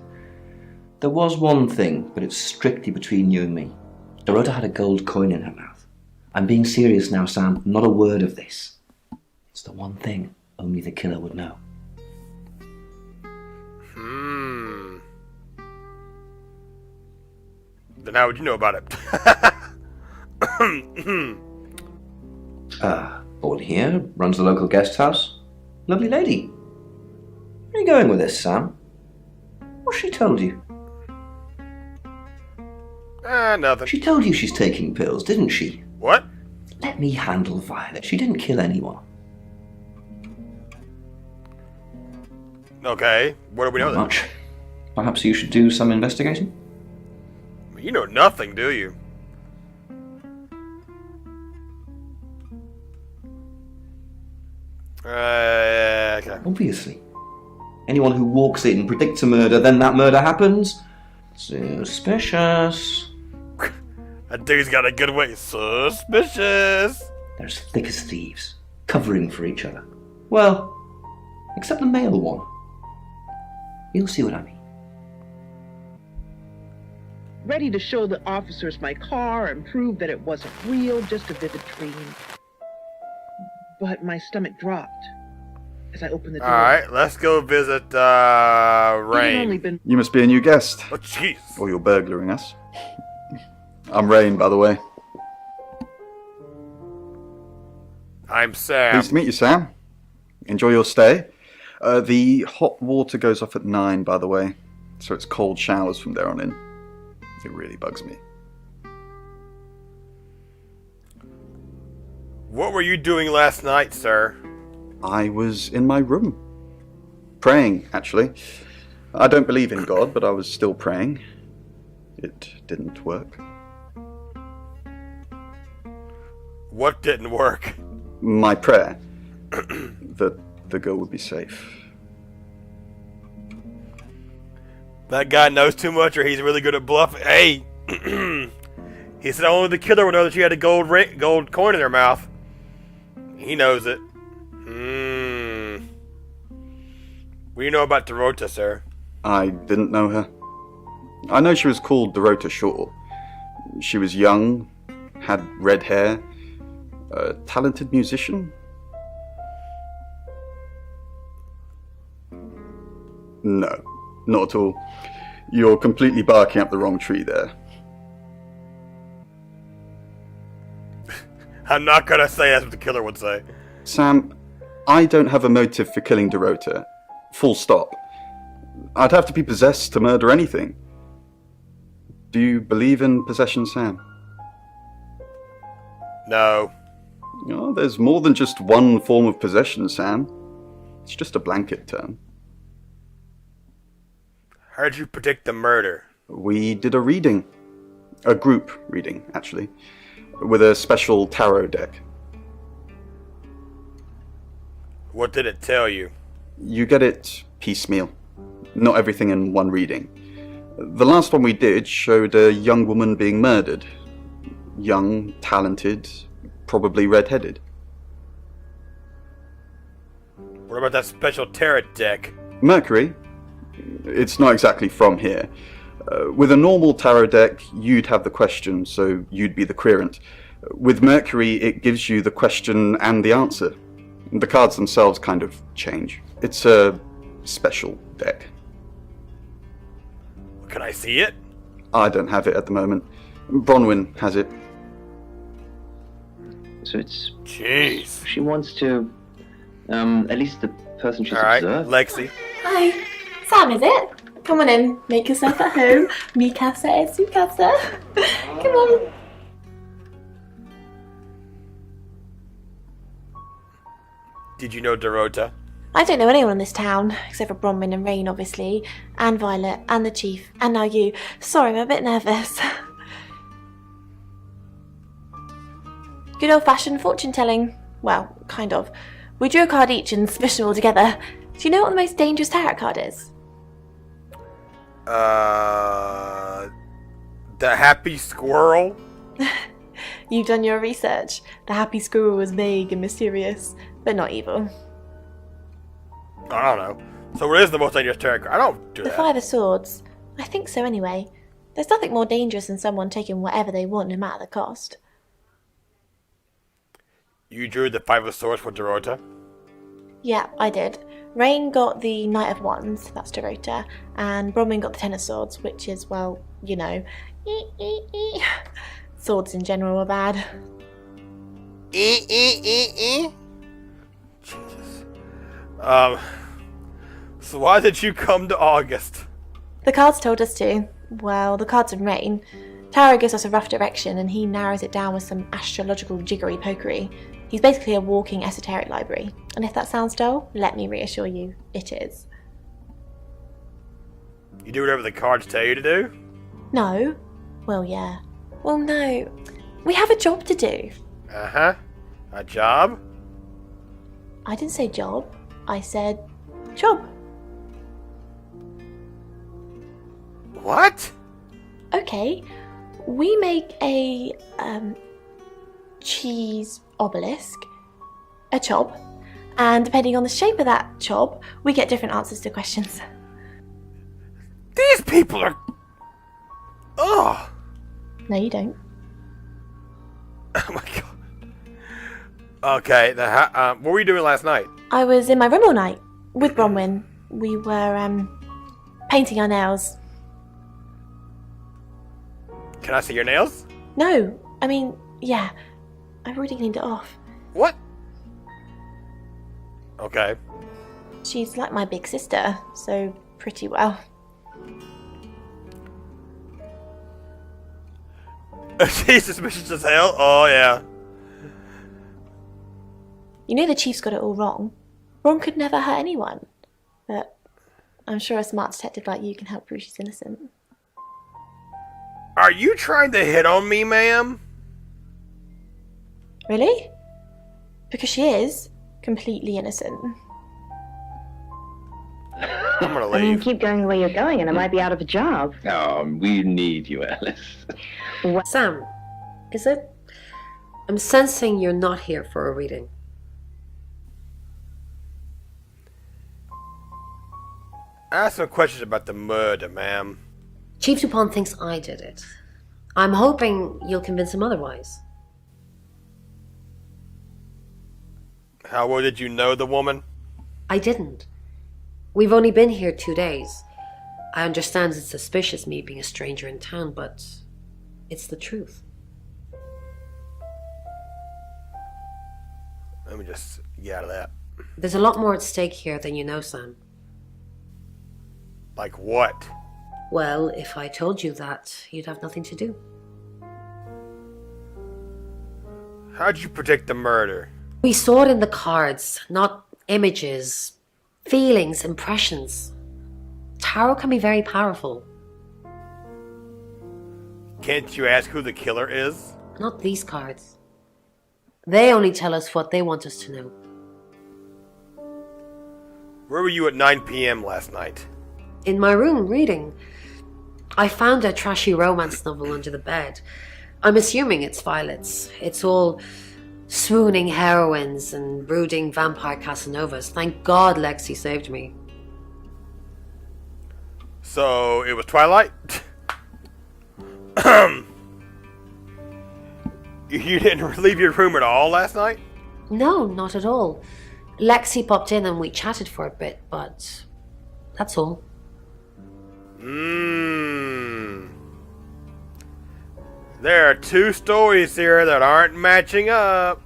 There was one thing, but it's strictly between you and me. Dorota had a gold coin in her mouth. I'm being serious now, Sam. Not a word of this. It's the one thing only the killer would know. Then how would you know about it? Born here, runs the local guest house. Lovely lady. Where are you going with this, Sam? What's she told you? Nothing. She told you she's taking pills, didn't she? What? Let me handle Violet. She didn't kill anyone. Okay, what do we know Not then? much. Perhaps you should do some investigating? You know nothing, do you? Okay. Obviously. Anyone who walks in, predicts a murder, then that murder happens? Suspicious. That dude's got a good way. Suspicious. They're as thick as thieves, covering for each other. Well, except the male one. You'll see what I mean. Ready to show the officers my car and prove that it wasn't real, just a vivid dream. But my stomach dropped as I opened the door. Alright, let's go visit, It had only Rain. been You must be a new guest, Oh, jeez. or you're burglaring us. I'm Rain, by the way. I'm Sam. Pleased to meet you, Sam. Enjoy your stay. The hot water goes off at 9, by the way, so it's cold showers from there on in. It really bugs me. What were you doing last night, sir? I was in my room. Praying, actually. I don't believe in God, but I was still praying. It didn't work. What didn't work? My prayer that the girl would be safe. That guy knows too much, or he's really good at bluffing. Hey! He said only the killer would know that she had a gold coin in her mouth. He knows it. What do you know about Dorota, sir? I didn't know her. I know she was called Dorota Shaw. She was young, had red hair, a talented musician. No, not at all. You're completely barking up the wrong tree there. I'm not gonna say that's what the killer would say. Sam, I don't have a motive for killing Dorota. Full stop. I'd have to be possessed to murder anything. Do you believe in possession, Sam? No. Oh, there's more than just one form of possession, Sam. It's just a blanket term. How'd you predict the murder? We did a reading. A group reading, actually. With a special tarot deck. What did it tell you? You get it piecemeal. Not everything in one reading. The last one we did showed a young woman being murdered. Young, talented, probably red-headed. What about that special tarot deck? Mercury? It's not exactly from here. With a normal tarot deck, you'd have the question, so you'd be the querent. With Mercury, it gives you the question and the answer. The cards themselves kind of change. It's a special deck. Can I see it? I don't have it at the moment. Bronwyn has it. So it's... Jeez. She wants to... at least the person she's Alright, observed. Lexi. Hi, Sam, is it? Come on in, make yourself at home. Mi casa es su casa. Come on. Did you know Dorota? I don't know anyone in this town, except for Bronwyn and Rain, obviously, and Violet, and the Chief, and now you. Sorry, I'm a bit nervous. Good old-fashioned fortune-telling. Well, kind of. We drew a card each and smushed them all together. Do you know what the most dangerous tarot card is? The Happy Squirrel? You've done your research. The happy squirrel was vague and mysterious, but not evil. I don't know. So what is the most dangerous tarot card? I don't do The that. Five of Swords. I think so anyway. There's nothing more dangerous than someone taking whatever they want, no matter the cost. You drew the Five of Swords for Dorota? Yeah, I did. Rain got the Knight of Wands, that's Dorota, and Bronwyn got the Ten of Swords, which is, well, you know, swords in general are bad. Jesus. So why did you come to August? The cards told us to. Well, the cards of Rain. Tarot gives us a rough direction, and he narrows it down with some astrological jiggery-pokery. He's basically a walking esoteric library. And if that sounds dull, let me reassure you, it is. You do whatever the cards tell you to do? No. Well, yeah. Well, no. We have a job to do. Uh-huh. A job? I didn't say job. I said job. What? Okay. We make a, cheese obelisk. A chob. And depending on the shape of that chob, we get different answers to questions. These people are... Oh! No, you don't. Oh my god. Okay, what were you doing last night? I was in my room all night with Bronwyn. We were, painting our nails. Can I see your nails? No, I mean, yeah. I've already cleaned it off. What? Okay. She's like my big sister, so pretty well. She's suspicious as hell? Oh, yeah. You know the Chief's got it all wrong. Ron could never hurt anyone. But I'm sure a smart detective like you can help prove she's innocent. Are you trying to hit on me, ma'am? Really? Because she is completely innocent. I'm gonna I mean, leave. keep going the way you're going and I might be out of a job. Oh, we need you, Alice. Sam, is it? I'm sensing you're not here for a reading. Ask some questions about the murder, ma'am. Chief Dupont thinks I did it. I'm hoping you'll convince him otherwise. How well did you know the woman? I didn't. We've only been here 2 days. I understand it's suspicious me being a stranger in town, but it's the truth. Let me just get out of that. There's a lot more at stake here than you know, Sam. Like what? Well, if I told you that, you'd have nothing to do. How'd you predict the murder? We saw it in the cards, not images, feelings, impressions. Tarot can be very powerful. Can't you ask who the killer is? Not these cards. They only tell us what they want us to know. Where were you at 9 p.m. last night? In my room, reading. I found a trashy romance novel under the bed. I'm assuming it's Violet's. It's all swooning heroines and brooding vampire Casanovas. Thank God Lexi saved me. So, it was Twilight? You didn't leave your room at all last night? No, not at all. Lexi popped in and we chatted for a bit, but that's all. There are two stories here that aren't matching up.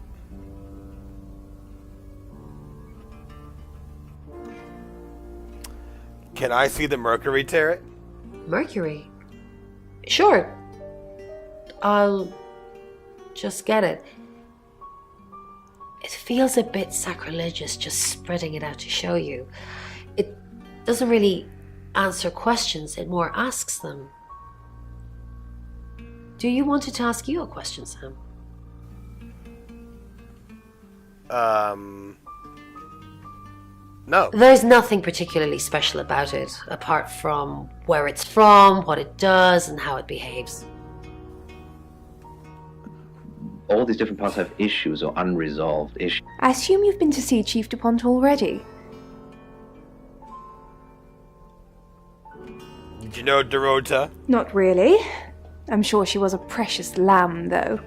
Can I see the Mercury turret? Mercury? Sure. I'll just get it. It feels a bit sacrilegious just spreading it out to show you. It doesn't really answer questions, it more asks them. Do you want it to ask you a question, Sam? No. There's nothing particularly special about it, apart from where it's from, what it does, and how it behaves. All these different parts have issues or unresolved issues. I assume you've been to see Chief DuPont already. Did you know Dorota? Not really. I'm sure she was a precious lamb, though.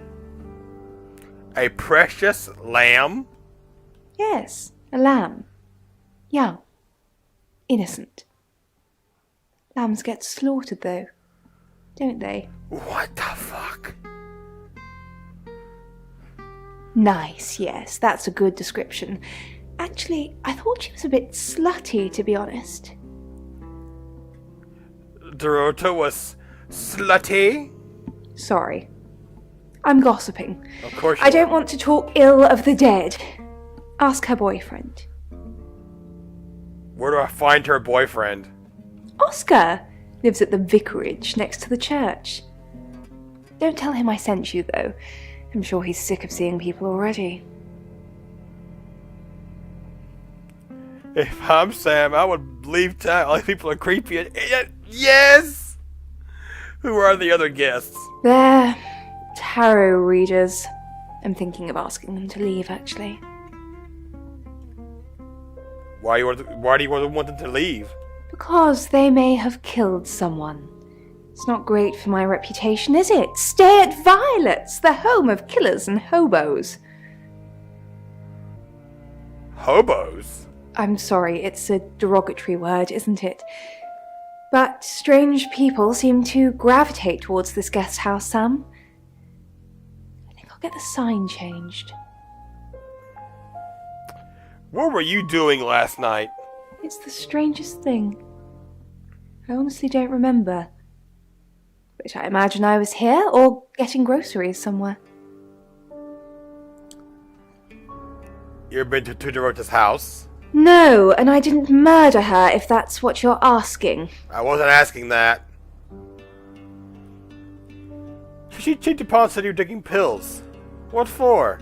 A precious lamb? Yes, a lamb. Young. Innocent. Lambs get slaughtered, though, don't they? What the fuck? Nice, yes, that's a good description. Actually, I thought she was a bit slutty, to be honest. Dorota was slutty? Sorry. I'm gossiping. Of course you I don't want to talk ill of the dead. Ask her boyfriend. Where do I find her boyfriend? Oscar lives at the vicarage next to the church. Don't tell him I sent you, though. I'm sure he's sick of seeing people already. If I'm Sam, I would leave town. All these people are creepy. Yes! Who are the other guests? They're tarot readers. I'm thinking of asking them to leave, actually. Why do you want them to leave? Because they may have killed someone. It's not great for my reputation, is it? Stay at Violet's, the home of killers and hobos. Hobos? I'm sorry, it's a derogatory word, isn't it? But strange people seem to gravitate towards this guest house, Sam. I think I'll get the sign changed. What were you doing last night? It's the strangest thing. I honestly don't remember. But I imagine I was here or getting groceries somewhere. You ever been to Dorota's house? No, and I didn't murder her, if that's what you're asking. I wasn't asking that. Chief DuPont said you're taking pills. What for?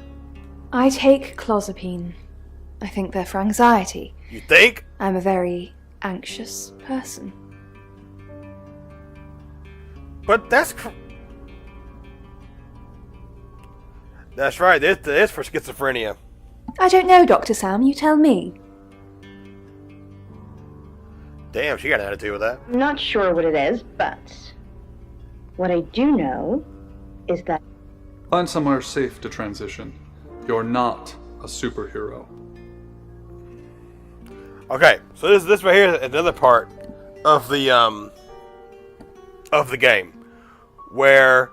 I take clozapine. I think they're for anxiety. You think? I'm a very anxious person. But that's right, this is for schizophrenia. I don't know, Dr. Sam, you tell me. Damn, she got an attitude with that. I'm not sure what it is, but what I do know is that Find somewhere safe to transition. You're not a superhero. Okay, so this right here is another part of the game where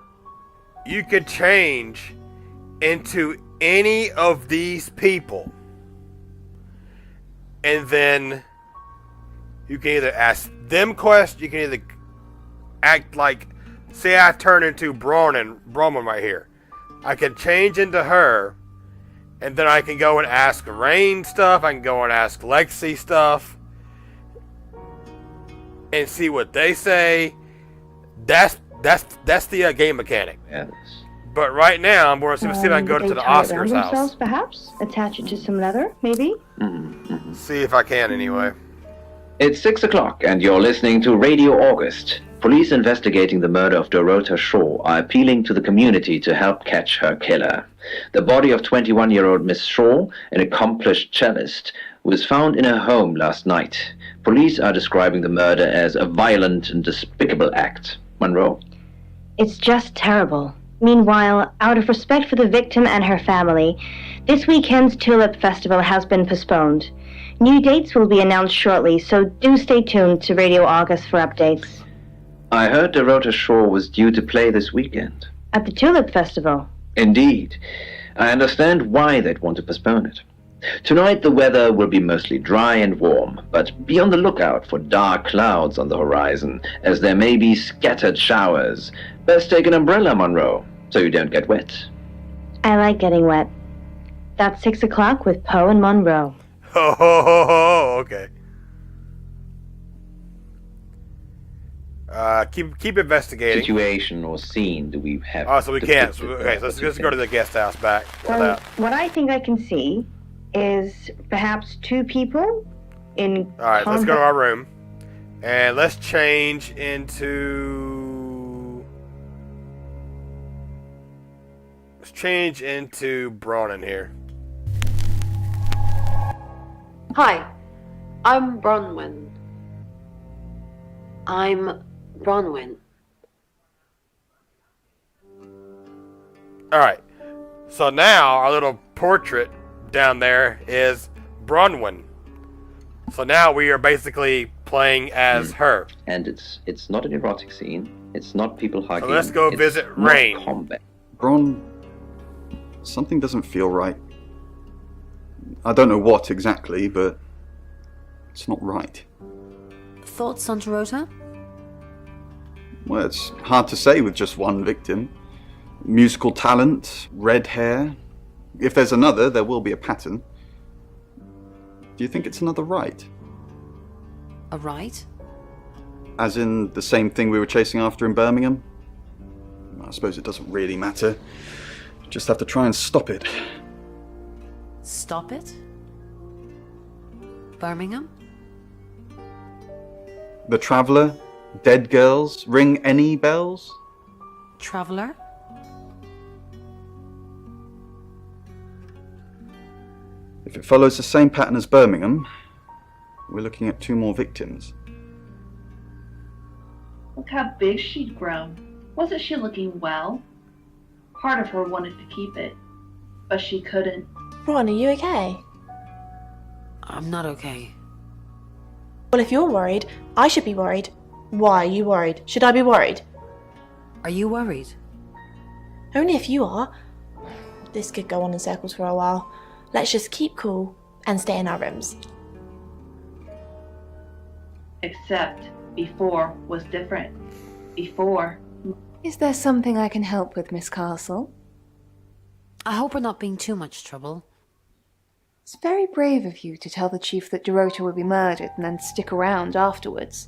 you could change into any of these people, and then you can either ask them questions. You can either act like, say, I turn into Bronwyn right here. I can change into her. And then I can go and ask Rain stuff. I can go and ask Lexi stuff. And see what they say. That's the game mechanic. Yes. But right now, I'm going to see if I can go to the Oscar's house. Perhaps attach it to some leather, maybe. See if I can anyway. It's 6 o'clock, and you're listening to Radio August. Police investigating the murder of Dorota Shaw are appealing to the community to help catch her killer. The body of 21-year-old Miss Shaw, an accomplished cellist, was found in her home last night. Police are describing the murder as a violent and despicable act. Monroe. It's just terrible. Meanwhile, out of respect for the victim and her family, this weekend's Tulip Festival has been postponed. New dates will be announced shortly, so do stay tuned to Radio August for updates. I heard Dorota Shaw was due to play this weekend. At the Tulip Festival? Indeed. I understand why they'd want to postpone it. Tonight the weather will be mostly dry and warm, but be on the lookout for dark clouds on the horizon, as there may be scattered showers. Best take an umbrella, Monroe, so you don't get wet. I like getting wet. That's 6 o'clock with Poe and Monroe. Ho ho ho ho, okay. Keep investigating. Situation or scene do we have? Oh, so we can't. So, okay, so let's go to the guest house back. What I think I can see is perhaps 2 people in. All right, let's go to our room, and let's change into. Let's change into Bronwyn here. Hi, I'm Bronwyn. I'm Bronwyn. Alright, so now our little portrait down there is Bronwyn. So now we are basically playing as her. And it's not an erotic scene. It's not people hugging. So let's go it's visit not Rain. combat. Bron, something doesn't feel right. I don't know what exactly, but it's not right. Thoughts on Dorota? Well, it's hard to say with just one victim. Musical talent, red hair. If there's another, there will be a pattern. Do you think it's another right? A right? As in the same thing we were chasing after in Birmingham? I suppose it doesn't really matter. Just have to try and stop it. Stop it? Birmingham? The Traveller? Dead Girls? Ring any bells? Traveller? If it follows the same pattern as Birmingham, we're looking at 2 more victims. Look how big she'd grown. Wasn't she looking well? Part of her wanted to keep it, but she couldn't. Ron, are you okay? I'm not okay. Well, if you're worried, I should be worried. Why are you worried? Should I be worried? Are you worried? Only if you are. This could go on in circles for a while. Let's just keep cool and stay in our rooms. Except before was different. Before. Is there something I can help with, Miss Castle? I hope we're not being too much trouble. It's very brave of you to tell the chief that Dorota will be murdered and then stick around afterwards.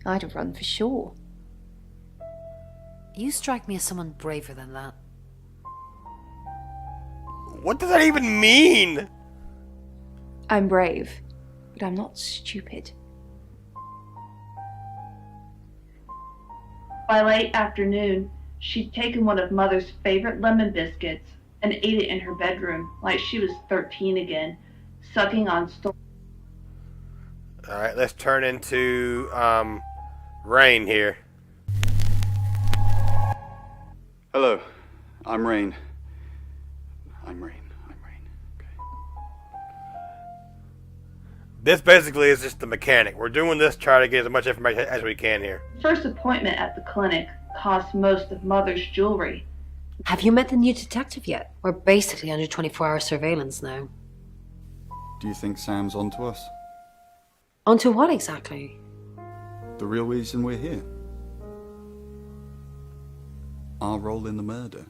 I'd have run for sure. You strike me as someone braver than that. What does that even mean? I'm brave, but I'm not stupid. By late afternoon, she'd taken one of Mother's favorite lemon biscuits and ate it in her bedroom like she was 13 again, sucking on Alright, let's turn into Rain here. Hello, I'm Rain. I'm Rain. Okay. This basically is just the mechanic. We're doing this to try to get as much information as we can here. First appointment at the clinic cost most of Mother's jewelry. Have you met the new detective yet? We're basically under 24-hour surveillance now. Do you think Sam's onto us? Onto what exactly? The real reason we're here? Our role in the murder?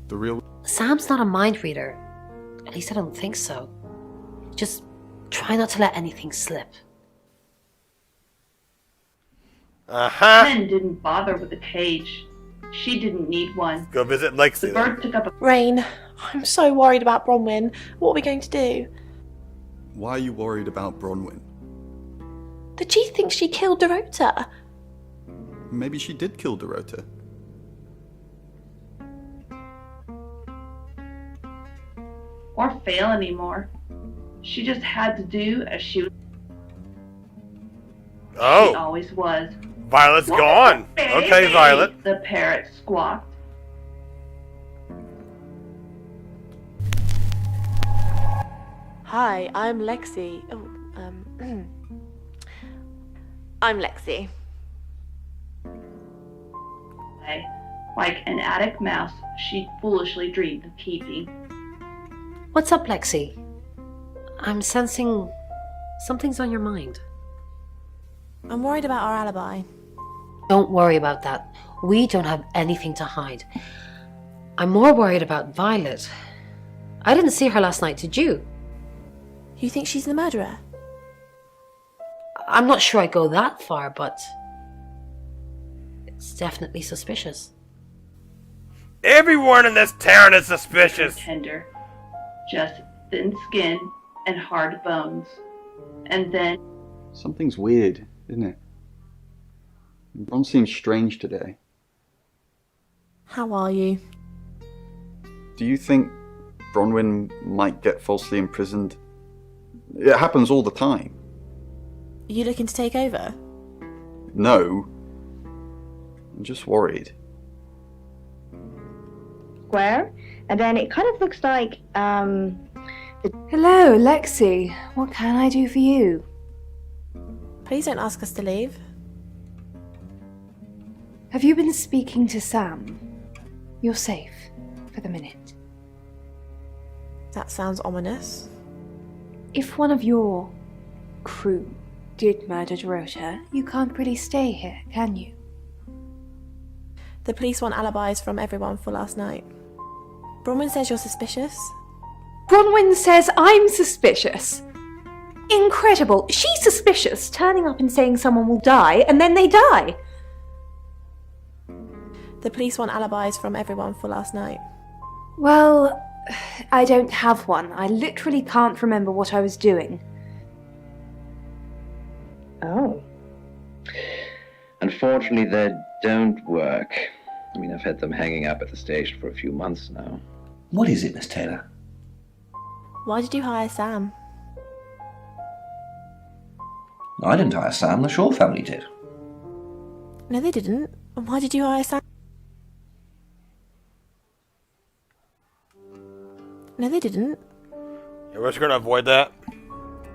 The real... Sam's not a mind reader. At least I don't think so. Just try not to let anything slip. Pen didn't bother with a cage. She didn't need one. Go visit Lexi. The bird took up a... Rain, I'm so worried about Bronwyn. What are we going to do? Why are you worried about Bronwyn? The chief thinks she killed Dorota. Maybe she did kill Dorota. Or fail anymore. She just had to do as she Oh, always was. Violet's gone. Okay, Violet. The parrot squawked. Hi, I'm Lexi. Oh, I'm Lexi. Like an attic mouse she foolishly dreamed of keeping. What's up, Lexi? I'm sensing something's on your mind. I'm worried about our alibi. Don't worry about that. We don't have anything to hide. I'm more worried about Violet. I didn't see her last night, did you? You think she's the murderer? I'm not sure I'd go that far, but it's definitely suspicious. Everyone in this town is suspicious. Tender, just thin skin and hard bones. And then Something's weird, isn't it? Bron seems strange today. How are you? Do you think Bronwyn might get falsely imprisoned? It happens all the time. Are you looking to take over? No. I'm just worried. Square, and then it kind of looks like, Hello, Lexi. What can I do for you? Please don't ask us to leave. Have you been speaking to Sam? You're safe for the minute. That sounds ominous. If one of your crew did murder Dorota, you can't really stay here, can you? The police want alibis from everyone for last night. Bronwyn says you're suspicious. Bronwyn says I'm suspicious. Incredible. She's suspicious, turning up and saying someone will die, and then they die. The police want alibis from everyone for last night. Well, I don't have one. I literally can't remember what I was doing. oh. Unfortunately, they don't work. I mean, I've had them hanging up at the station for a few months now. What is it, Miss Taylor? Why did you hire Sam? I didn't hire Sam, the Shaw family did. No, they didn't. Why did you hire Sam? No, they didn't. Yeah, we're just gonna avoid that.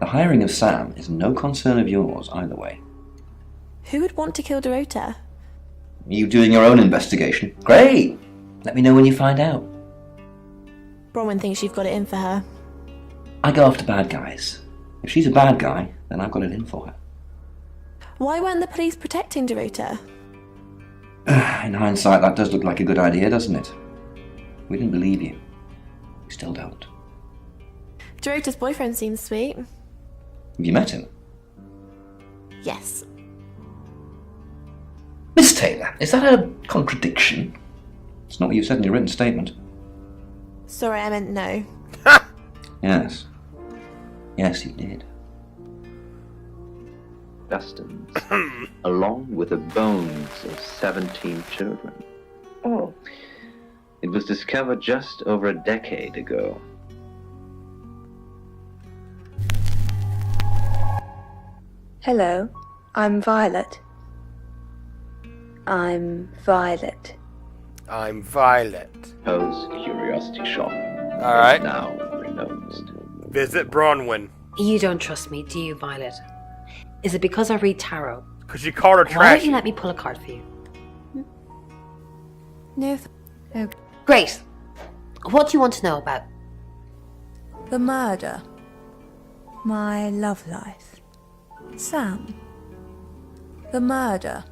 The hiring of Sam is no concern of yours either way. Who would want to kill Dorota? You doing your own investigation? Great! Let me know when you find out. Bronwyn thinks you've got it in for her. I go after bad guys. If she's a bad guy, then I've got it in for her. Why weren't the police protecting Dorota? In hindsight, that does look like a good idea, doesn't it? We didn't believe you. We still don't. Dorota's boyfriend seems sweet. Have you met him? Yes. Miss Taylor, is that a contradiction? It's not what you said in your written statement. Sorry, I meant no. Yes. Yes, you did. Dustins, along with the bones of 17 children. Oh. It was discovered just over a decade ago. Hello, I'm Violet. I'm Violet. I'm Violet. Poe's Curiosity Shop. Alright. Now renounced. Visit Bronwyn. You don't trust me, do you, Violet? Is it because I read tarot? Because you called her Why trash. don't you let me pull a card for you? No, Great. What do you want to know about? the murder. My love life. Sam. The murder.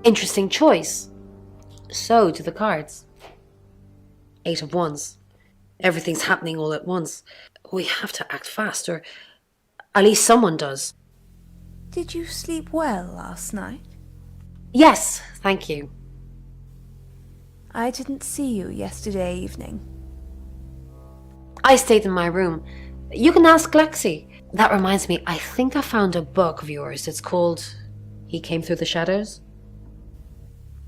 Interesting choice. So do the cards. 8 of Wands. Everything's happening all at once. We have to act fast, or at least someone does. Did you sleep well last night? Yes, thank you. I didn't see you yesterday evening. I stayed in my room. You can ask Lexi. That reminds me, I think I found a book of yours. It's called He Came Through the Shadows.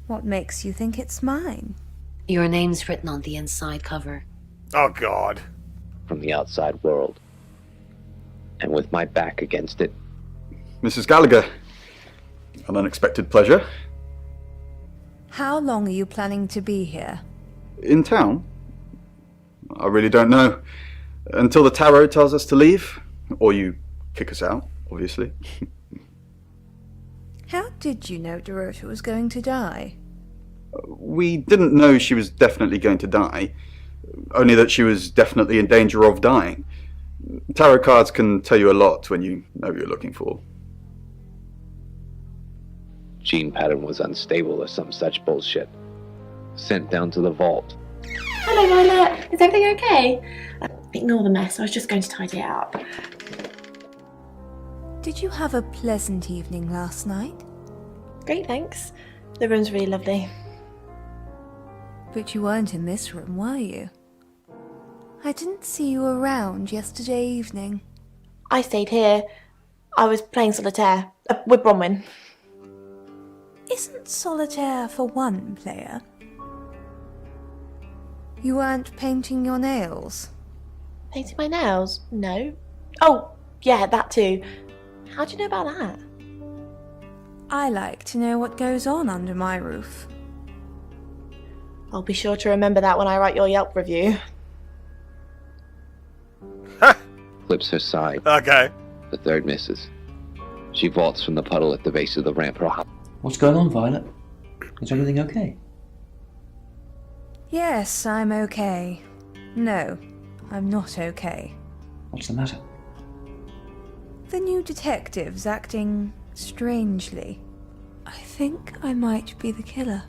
What makes you think it's mine? Your name's written on the inside cover. Oh, God. From the outside world. And with my back against it. Mrs. Gallagher, an unexpected pleasure. How long are you planning to be here? In town? I really don't know. Until the tarot tells us to leave. Or you kick us out, obviously. How did you know Dorota was going to die? We didn't know she was definitely going to die. Only that she was definitely in danger of dying. Tarot cards can tell you a lot when you know what you're looking for. Gene pattern was unstable or some such bullshit. Sent down to the vault. Hello, Violet. Is everything okay? Ignore the mess. I was just going to tidy it up. Did you have a pleasant evening last night? Great, thanks. The room's really lovely. But you weren't in this room, were you? I didn't see you around yesterday evening. I stayed here. I was playing solitaire with Bronwyn. Isn't solitaire for one player? You weren't painting your nails? Painting my nails? No. Oh, yeah, that too. How do you know about that? I like to know what goes on under my roof. I'll be sure to remember that when I write your Yelp review. Flips her side. Okay. The third misses. She vaults from the puddle at the base of the ramp. What's going on, Violet? Is everything okay? Yes, I'm okay. No, I'm not okay. What's the matter? The new detective's acting strangely. I think I might be the killer.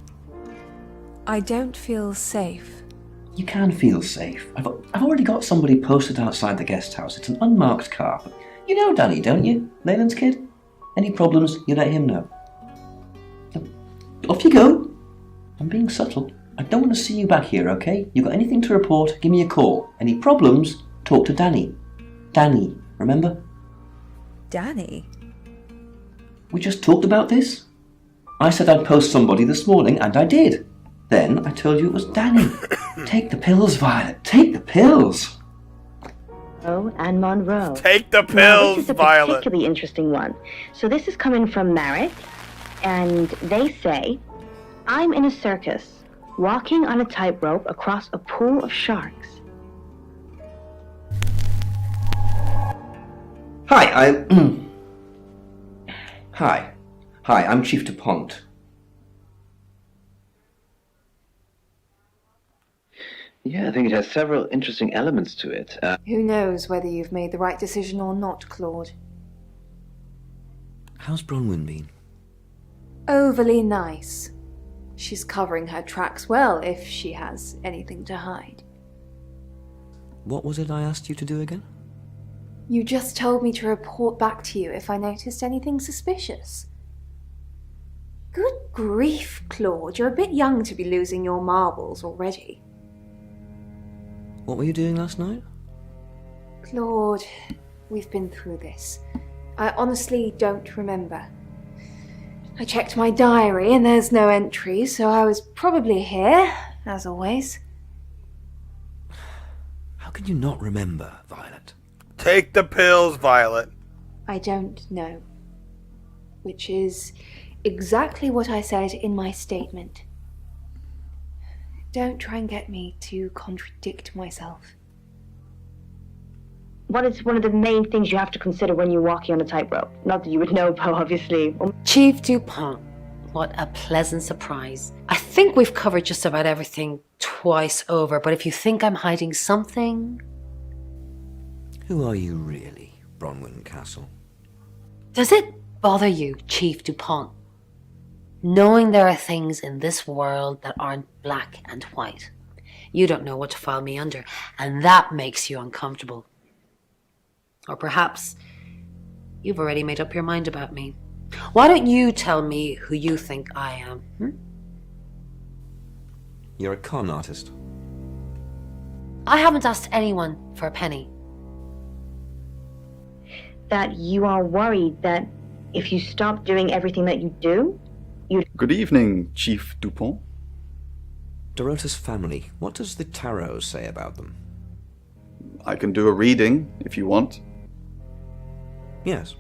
I don't feel safe. You can feel safe. I've already got somebody posted outside the guest house. It's an unmarked car. You know Danny, don't you? Leyland's kid? Any problems, you let him know. Off you go. I'm being subtle. I don't want to see you back here, okay? You got anything to report, give me a call. Any problems, talk to Danny. Danny, remember? Danny? We just talked about this. I said I'd post somebody this morning, and I did. Then I told you it was Danny. Take the pills, Violet. Take the pills. Oh, and Monroe. Take the Now, pills, this is a Violet. particularly interesting one. So this is coming from Marek, and they say, I'm in a circus, walking on a tightrope across a pool of sharks. Hi, Hi, I'm Chief DuPont. Yeah, I think it has several interesting elements to it. Who knows whether you've made the right decision or not, Claude? How's Bronwyn been? Overly nice. She's covering her tracks well if she has anything to hide. What was it I asked you to do again? You just told me to report back to you if I noticed anything suspicious. Good grief, Claude, you're a bit young to be losing your marbles already. What were you doing last night? Claude, we've been through this. I honestly don't remember. I checked my diary and there's no entry, so I was probably here, as always. How can you not remember, Violet? Take the pills, Violet. I don't know. Which is exactly what I said in my statement. Don't try and get me to contradict myself. What is one of the main things you have to consider when you're walking on a tightrope? Not that you would know, Poe, obviously. Chief DuPont, what a pleasant surprise. I think we've covered just about everything twice over, but if you think I'm hiding something... Who are you really, Bronwyn Castle? Does it bother you, Chief DuPont, knowing there are things in this world that aren't black and white? You don't know what to file me under, and that makes you uncomfortable. Or perhaps you've already made up your mind about me. Why don't you tell me who you think I am? You're a con artist. I haven't asked anyone for a penny. that you are worried that if you stop doing everything that you do, Good evening, Chief Dupont. Dorota's family, what does the tarot say about them? I can do a reading if you want. Yes.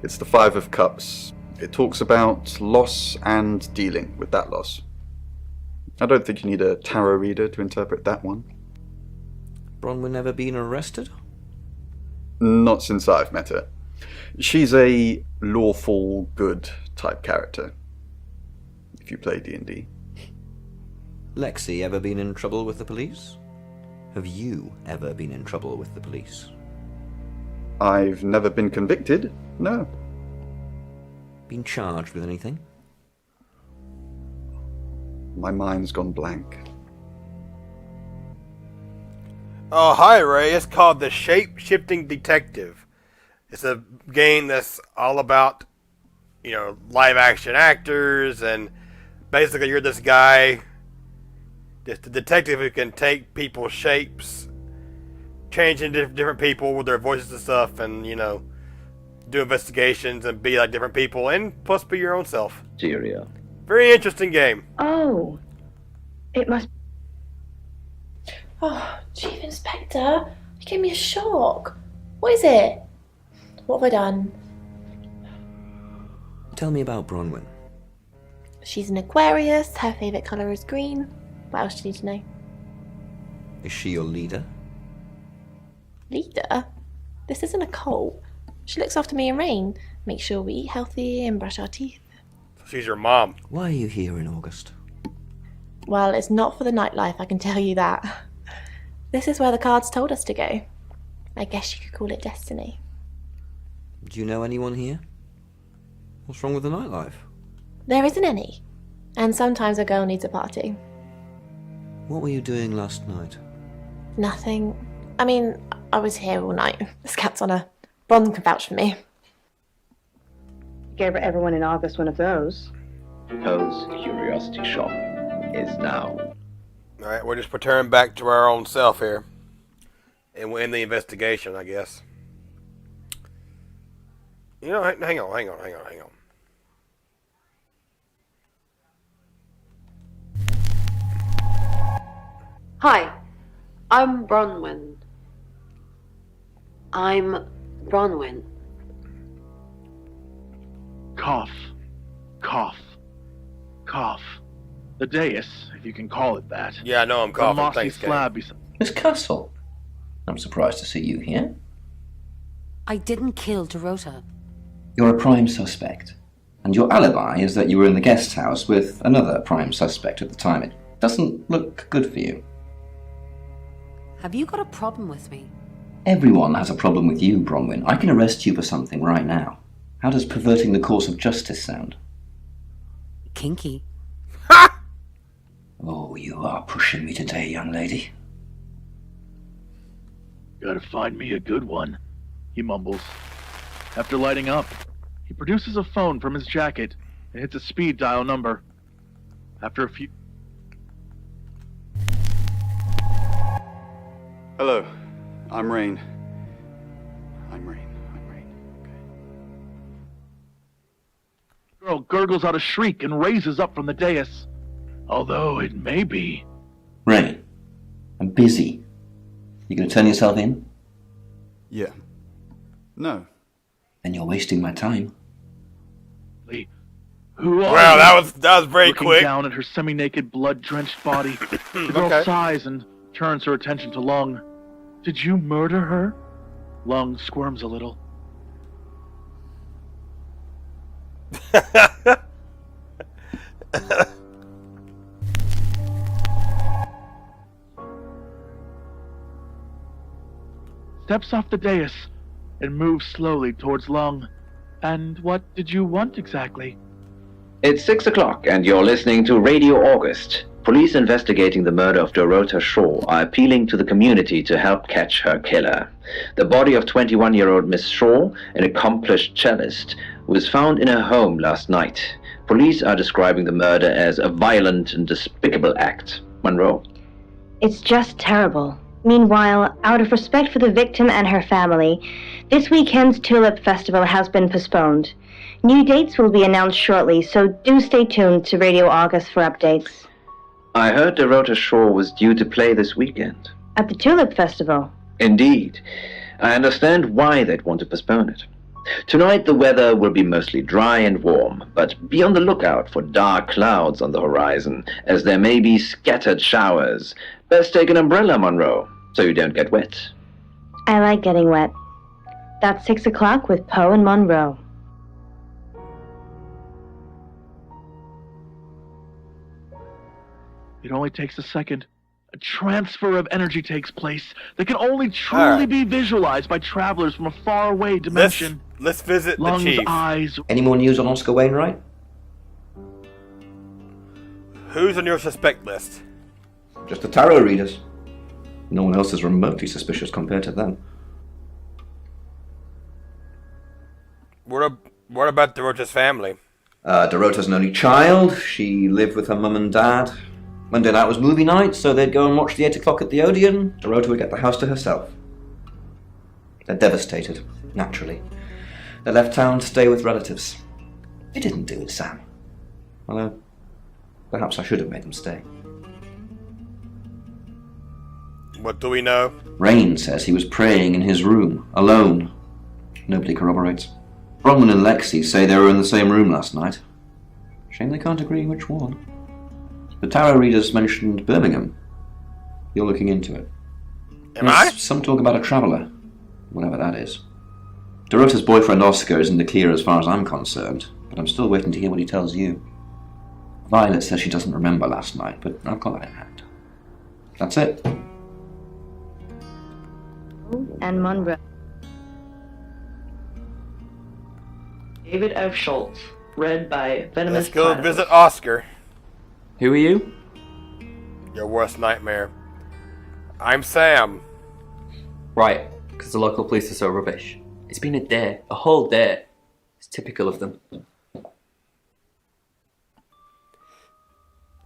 It's the Five of Cups. It talks about loss and dealing with that loss. I don't think you need a tarot reader to interpret that one. Bronwyn never been arrested? Not since I've met her. She's a lawful good type character, if you play D&D. Lexi ever been in trouble with the police? Have you ever been in trouble with the police? I've never been convicted, no. Been charged with anything? My mind's gone blank. Oh, hi, Ray. It's called The Shape-Shifting Detective. It's a game that's all about, live-action actors, and basically you're this guy, this detective who can take people's shapes, change into different people with their voices and stuff, and, do investigations and be like different people, and plus be your own self. Cheerio. Very interesting game. Oh, it must. Oh, Chief Inspector, you gave me a shock. What is it? What have I done? Tell me about Bronwyn. She's an Aquarius, her favourite colour is green. What else do you need to know? Is she your leader? Leader? This isn't a cult. She looks after me and Rain, makes sure we eat healthy and brush our teeth. She's your mom. Why are you here in August? Well, it's not for the nightlife, I can tell you that. This is where the cards told us to go. I guess you could call it destiny. Do you know anyone here? What's wrong with the nightlife? There isn't any. And sometimes a girl needs a party. What were you doing last night? Nothing. I mean, I was here all night. This cat's on her. Bron can vouch for me. Gave everyone in August one of those. Poe's Curiosity Shop is now. Alright, we're just returning back to our own self here. And we're in the investigation, I guess. Hang on. Hi, I'm Bronwyn. Cough. Cough. Cough. The dais, if you can call it that. Yeah, I know I'm coughing. The mossy Thanks, Kenny. slab Miss Castle, I'm surprised to see you here. I didn't kill Dorota. You're a prime suspect, and your alibi is that you were in the guest house with another prime suspect at the time. It doesn't look good for you. Have you got a problem with me? Everyone has a problem with you, Bronwyn. I can arrest you for something right now. How does perverting the course of justice sound? Kinky. Oh, you are pushing me today, young lady. Gotta find me a good one, he mumbles. After lighting up, he produces a phone from his jacket and hits a speed dial number. After a few... Hello, I'm Rain. Girl gurgles out a shriek and raises up from the dais. Although it may be... Rain, I'm busy. You gonna turn yourself in? Yeah. No. Then you're wasting my time. Who are Wow, you? that was very Looking quick. down at her semi-naked, blood-drenched body, the girl Okay. sighs and turns her attention to Lung. Did you murder her? Lung squirms a little. Steps off the dais and moves slowly towards Lung. And what did you want exactly? It's 6 o'clock, and you're listening to Radio August. Police investigating the murder of Dorota Shaw are appealing to the community to help catch her killer. The body of 21-year-old Miss Shaw, an accomplished cellist, was found in her home last night. Police are describing the murder as a violent and despicable act. Monroe. It's just terrible. Meanwhile, out of respect for the victim and her family, this weekend's Tulip Festival has been postponed. New dates will be announced shortly, so do stay tuned to Radio August for updates. I heard Dorota Shaw was due to play this weekend. At the Tulip Festival? Indeed. I understand why they'd want to postpone it. Tonight the weather will be mostly dry and warm, but be on the lookout for dark clouds on the horizon, as there may be scattered showers. Best take an umbrella, Monroe, so you don't get wet. I like getting wet. That's 6 o'clock with Poe and Monroe. It only takes a second. A transfer of energy takes place that can only truly be visualized by travelers from a faraway dimension. Let's visit Lungs, the chief. eyes. Any more news on Oscar Wainwright? Who's on your suspect list? Just the tarot readers. No one else is remotely suspicious compared to them. What about Dorota's family? Dorota's an only child. She lived with her mum and dad. Monday night was movie night, so they'd go and watch the 8 o'clock at the Odeon. Dorota would get the house to herself. They're devastated, naturally. They left town to stay with relatives. They didn't do it, Sam. Although, perhaps I should have made them stay. What do we know? Rain says he was praying in his room, alone. Nobody corroborates. Bronwyn and Lexi say they were in the same room last night. Shame they can't agree which one. The tarot readers mentioned Birmingham. You're looking into it. Am I? Some talk about a traveller, whatever that is. Dorota's boyfriend Oscar is in the clear as far as I'm concerned, but I'm still waiting to hear what he tells you. Violet says she doesn't remember last night, but I've got that in hand. That's it. And Monroe. David F. Schultz, read by Venomous Let's go Platypus. visit Oscar. Who are you? Your worst nightmare. I'm Sam. Right, because the local police are so rubbish. It's been a day, a whole day. It's typical of them.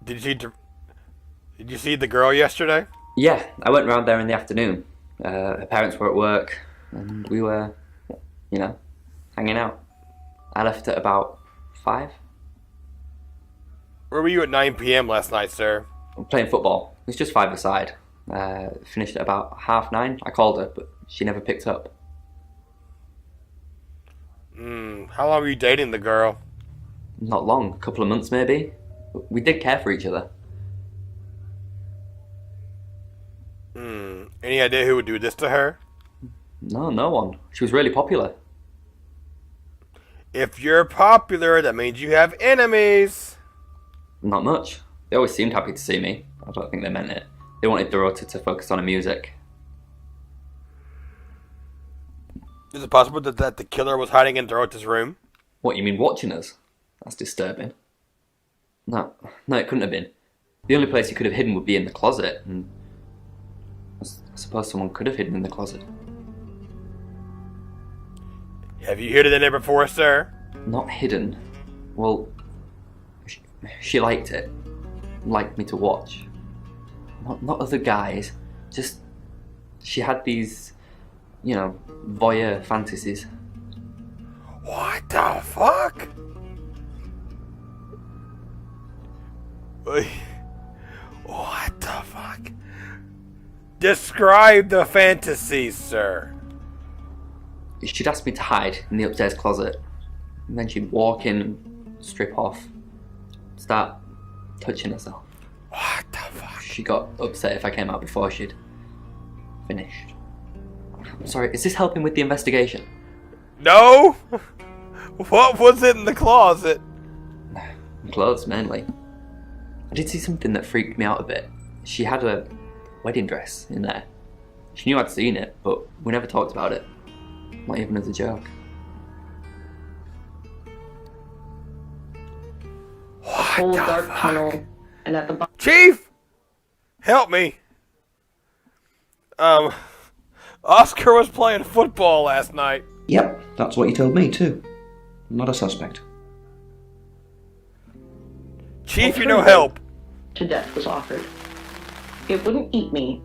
Did you see the girl yesterday? Yeah, I went round there in the afternoon. Her parents were at work, and we were, hanging out. I left at about 5. Where were you at 9 p.m. last night, sir? Playing football. It was just 5-a-side. Finished at about 9:30. I called her, but she never picked up. How long were you dating the girl? Not long, a couple of months maybe. But we did care for each other. Any idea who would do this to her? No, no one. She was really popular. If you're popular, that means you have enemies. Not much. They always seemed happy to see me. I don't think they meant it. They wanted Dorota to focus on her music. Is it possible that the killer was hiding in Dorota's room? What, you mean watching us? That's disturbing. No, it couldn't have been. The only place he could have hidden would be in the closet, and I suppose someone could have hidden in the closet. Have you hidden in there before, sir? Not hidden. Well, she liked it. Liked me to watch. Not other guys. Just, she had these, voyeur fantasies. What the fuck? What the fuck? Describe the fantasies, sir. She'd ask me to hide in the upstairs closet, and then she'd walk in, strip off, start touching herself. What the fuck? She got upset if I came out before she'd finished. I'm sorry, is this helping with the investigation? No! What was in the closet? Clothes, mainly. I did see something that freaked me out a bit. She had a wedding dress in there. She knew I'd seen it, but we never talked about it. Not even as a joke. Whole dark tunnel, and at the bottom. Chief! Help me! Oscar was playing football last night. Yep, that's what you told me too. Not a suspect. Chief, you no help. To death was offered. It wouldn't eat me,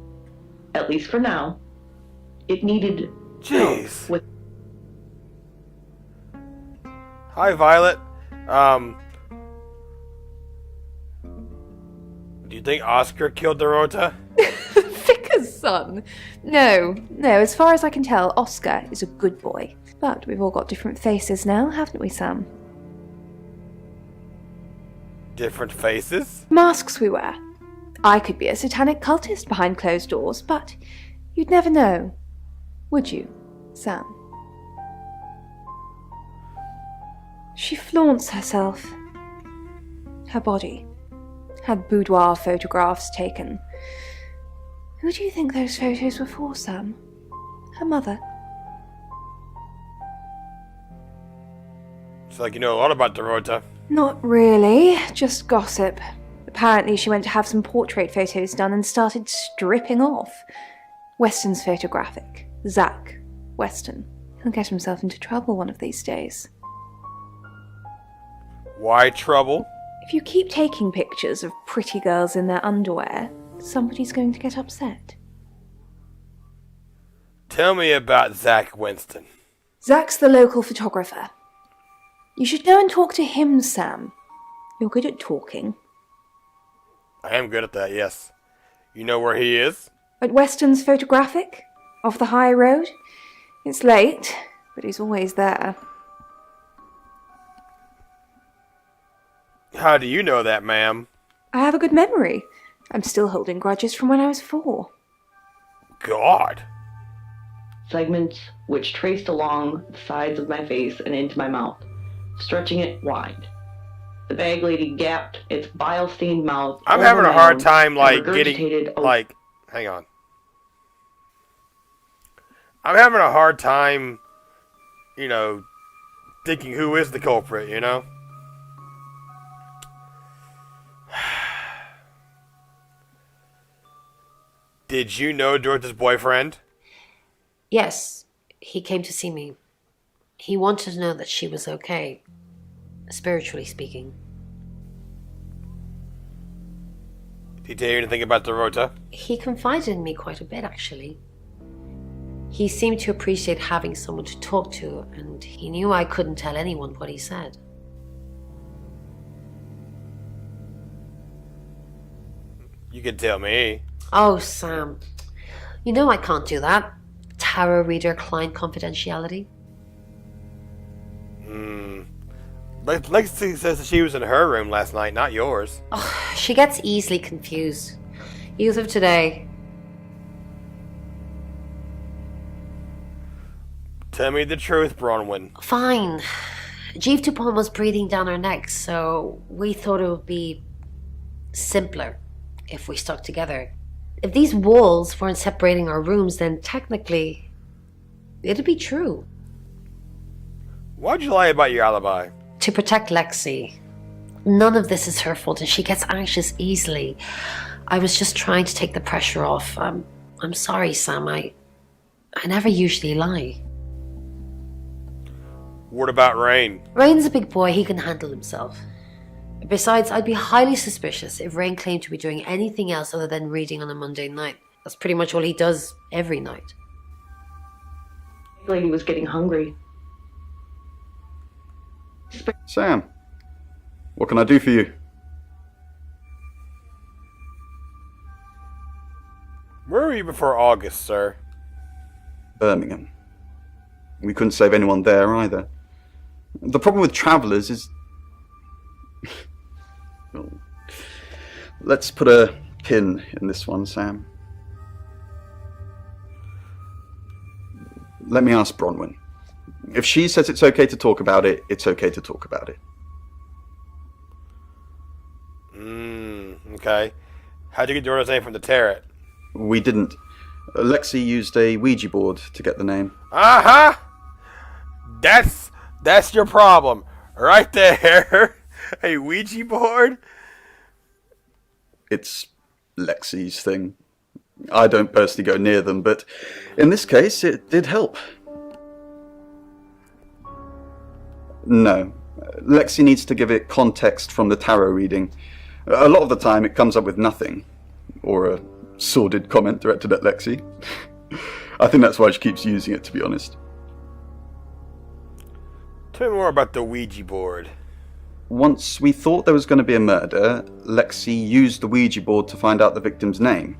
at least for now. It needed Jeez. help with Hi, Violet. Do you think Oscar killed Dorota? Vicar's son? No, as far as I can tell, Oscar is a good boy. But we've all got different faces now, haven't we, Sam? Different faces? Masks we wear. I could be a satanic cultist behind closed doors, but you'd never know. Would you, Sam? She flaunts herself. Her body. Had boudoir photographs taken. Who do you think those photos were for, Sam? Her mother? It's like you know a lot about Dorota. Not really, just gossip. Apparently she went to have some portrait photos done and started stripping off. Weston's photographic. Zach Weston. He'll get himself into trouble one of these days. Why trouble? If you keep taking pictures of pretty girls in their underwear, somebody's going to get upset. Tell me about Zach Winston. Zach's the local photographer. You should go and talk to him, Sam. You're good at talking. I am good at that, yes. You know where he is? At Weston's photographic? Off the high road? It's late, but he's always there. How do you know that, ma'am? I have a good memory. I'm still holding grudges from when I was 4. God. segments which traced along the sides of my face and into my mouth, stretching it wide. The bag lady gapped its bile-stained mouth. I'm over having a my hard own time, like, and regurgitated getting, like, hang on. I'm having a hard time, you know, thinking who is the culprit, you know? Did you know Dorothea's boyfriend? Yes, he came to see me. He wanted to know that she was okay, spiritually speaking. Did he tell you anything about Dorota? He confided in me quite a bit, actually. He seemed to appreciate having someone to talk to, and he knew I couldn't tell anyone what he said. You can tell me. Oh, Sam. You know I can't do that. Tarot reader client confidentiality. Lexi says that she was in her room last night, not yours. Oh, she gets easily confused. Youth of today. Tell me the truth, Bronwyn. Fine. Jeeve Dupont was breathing down our necks, so we thought it would be simpler if we stuck together. If these walls weren't separating our rooms, then technically it'd be true. Why'd you lie about your alibi? To protect Lexi. None of this is her fault, and she gets anxious easily. I was just trying to take the pressure off. I'm sorry, Sam. I never usually lie. What about Rain? Rain's a big boy. He can handle himself. Besides, I'd be highly suspicious if Rain claimed to be doing anything else other than reading on a Monday night. That's pretty much all he does every night. The lady was getting hungry. Sam, what can I do for you? Where were you before August, sir? Birmingham. We couldn't save anyone there either. The problem with travellers is... Well, let's put a pin in this one, Sam. Let me ask Bronwyn. If she says it's okay to talk about it, it's okay to talk about it. Okay. How'd you get Dorota's name from the tarot? We didn't. Lexi used a Ouija board to get the name. Uh-huh! That's your problem. Right there. A Ouija board? It's Lexi's thing. I don't personally go near them, but in this case, it did help. No. Lexi needs to give it context from the tarot reading. A lot of the time, it comes up with nothing. Or a sordid comment directed at Lexi. I think that's why she keeps using it, to be honest. Tell me more about the Ouija board. Once we thought there was going to be a murder, Lexi used the Ouija board to find out the victim's name.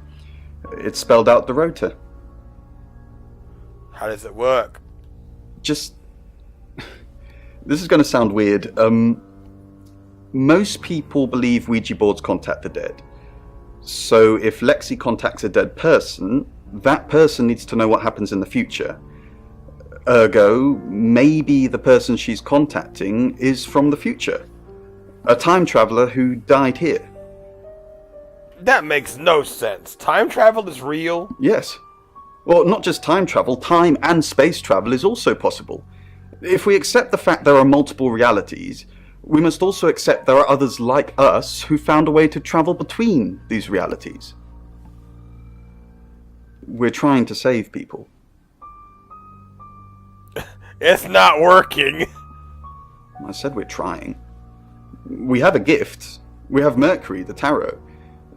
It spelled out Dorota. How does it work? Just... This is going to sound weird. Most people believe Ouija boards contact the dead. So if Lexi contacts a dead person, that person needs to know what happens in the future. Ergo, maybe the person she's contacting is from the future. A time traveler who died here. That makes no sense. Time travel is real? Yes. Well, not just time travel, time and space travel is also possible. If we accept the fact there are multiple realities, we must also accept there are others like us who found a way to travel between these realities. We're trying to save people. It's not working. I said we're trying. We have a gift. We have Mercury, the tarot.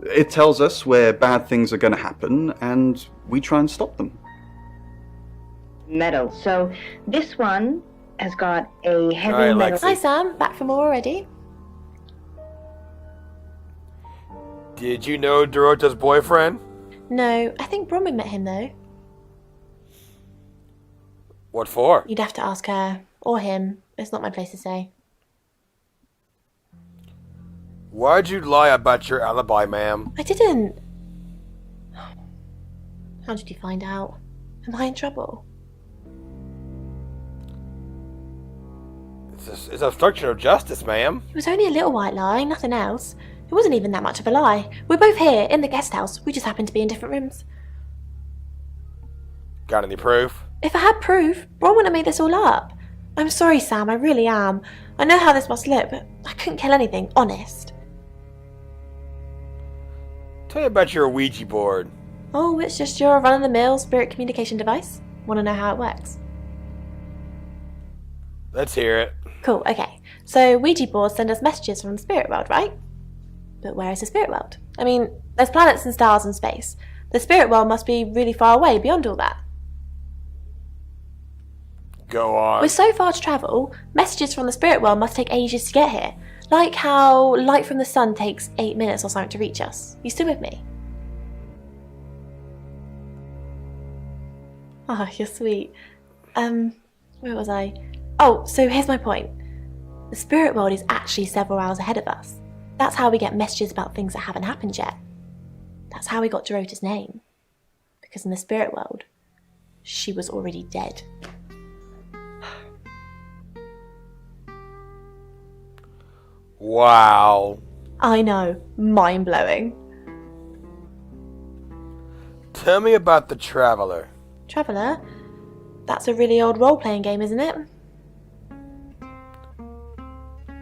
It tells us where bad things are going to happen, and we try and stop them. Metal. So this one has got a heavy Hi, metal. Lexi. Hi Sam, back for more already? Did you know Dorota's boyfriend? No, I think Bronwyn met him though. What for? You'd have to ask her, or him. It's not my place to say. Why'd you lie about your alibi, ma'am? I didn't. How did you find out? Am I in trouble? It's obstruction of justice, ma'am. It was only a little white lie, nothing else. It wasn't even that much of a lie. We're both here, in the guest house. We just happen to be in different rooms. Got any proof? If I had proof, Bron wouldn't have made this all up. I'm sorry, Sam, I really am. I know how this must look, but I couldn't kill anything, honest. Tell me about your Ouija board. Oh, it's just your run-of-the-mill spirit communication device. Want to know how it works? Let's hear it. Cool, okay. So Ouija boards send us messages from the spirit world, right? But where is the spirit world? I mean, there's planets and stars and space. The spirit world must be really far away beyond all that. Go on. With so far to travel, messages from the spirit world must take ages to get here. Like how light from the sun takes 8 minutes or something to reach us. You still with me? Oh, you're sweet. Where was I? Oh, so here's my point. The spirit world is actually several hours ahead of us. That's how we get messages about things that haven't happened yet. That's how we got Dorota's name. Because in the spirit world, she was already dead. Wow. I know, mind-blowing. Tell me about the Traveler. Traveller? That's a really old role-playing game, isn't it?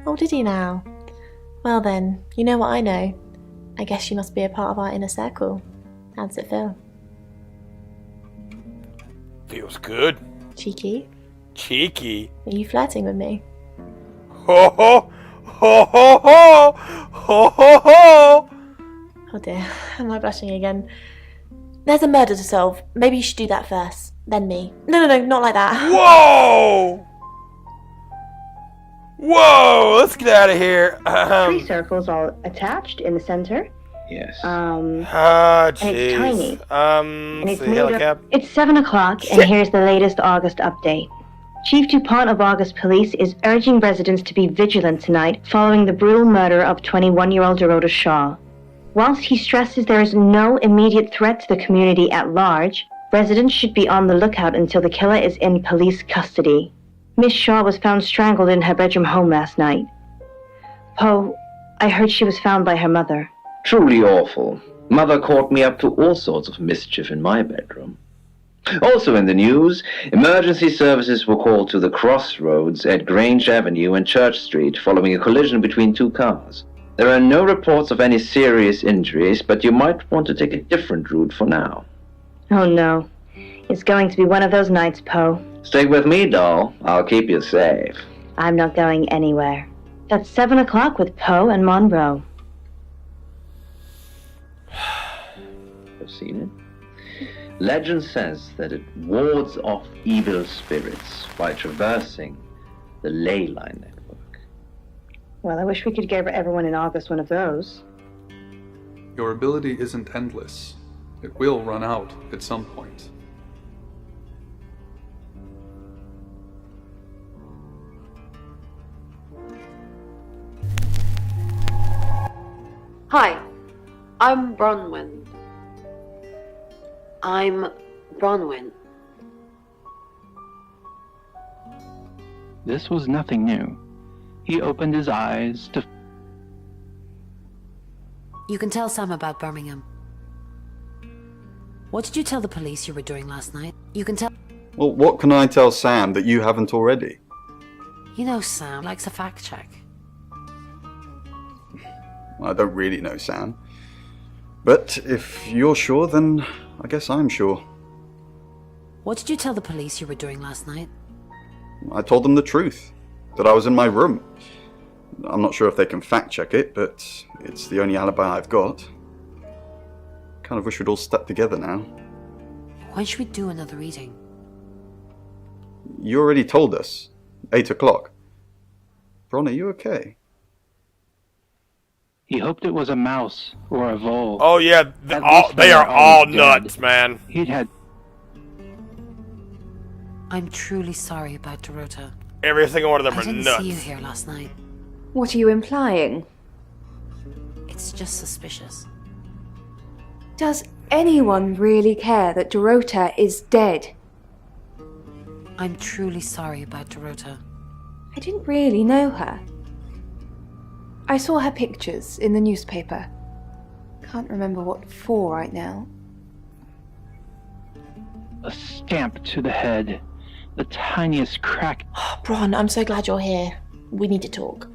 Oh, did he now? Well then, you know what I know. I guess you must be a part of our inner circle. How does it feel? Feels good. Cheeky? Cheeky. Are you flirting with me? Ho ho! Ho ho ho! Ho ho ho! Oh dear, am I blushing again? There's a murder to solve. Maybe you should do that first, then me. No, not like that. Whoa! Whoa! Let's get out of here. 3 circles all attached in the center. Yes. Ah, and it's jeez. tiny. And it's see, made up. helicap. It's 7 o'clock, and here's the latest August update. Chief DuPont of August Police is urging residents to be vigilant tonight following the brutal murder of 21-year-old Dorota Shaw. Whilst he stresses there is no immediate threat to the community at large, residents should be on the lookout until the killer is in police custody. Miss Shaw was found strangled in her bedroom home last night. Poe, I heard she was found by her mother. Truly awful. Mother caught me up to all sorts of mischief in my bedroom. Also in the news, emergency services were called to the crossroads at Grange Avenue and Church Street following a collision between 2 cars. There are no reports of any serious injuries, but you might want to take a different route for now. Oh no. It's going to be one of those nights, Poe. Stay with me, doll. I'll keep you safe. I'm not going anywhere. That's 7 o'clock with Poe and Monroe. never seen it. Legend says that it wards off evil spirits by traversing the ley line network. Well, I wish we could give everyone in August one of those. Your ability isn't endless. It will run out at some point. Hi, I'm Bronwyn. This was nothing new. He opened his eyes to... You can tell Sam about Birmingham. What did you tell the police you were doing last night? You can tell... Well, what can I tell Sam that you haven't already? You know Sam likes a fact check. I don't really know Sam. But if you're sure, then I guess I'm sure. What did you tell the police you were doing last night? I told them the truth. That I was in my room. I'm not sure if they can fact check it, but it's the only alibi I've got. Kind of wish we'd all stuck together now. When should we do another reading? You already told us. 8 o'clock. Bron, are you okay? He hoped it was a mouse or a vole. Oh yeah, they are all nuts, man. He'd had... I'm truly sorry about Dorota. Every single one of them I are didn't nuts. see you here last night. What are you implying? It's just suspicious. Does anyone really care that Dorota is dead? I'm truly sorry about Dorota. I didn't really know her. I saw her pictures in the newspaper. Can't remember what for right now. A stamp to the head. The tiniest crack. Bron, I'm so glad you're here. We need to talk.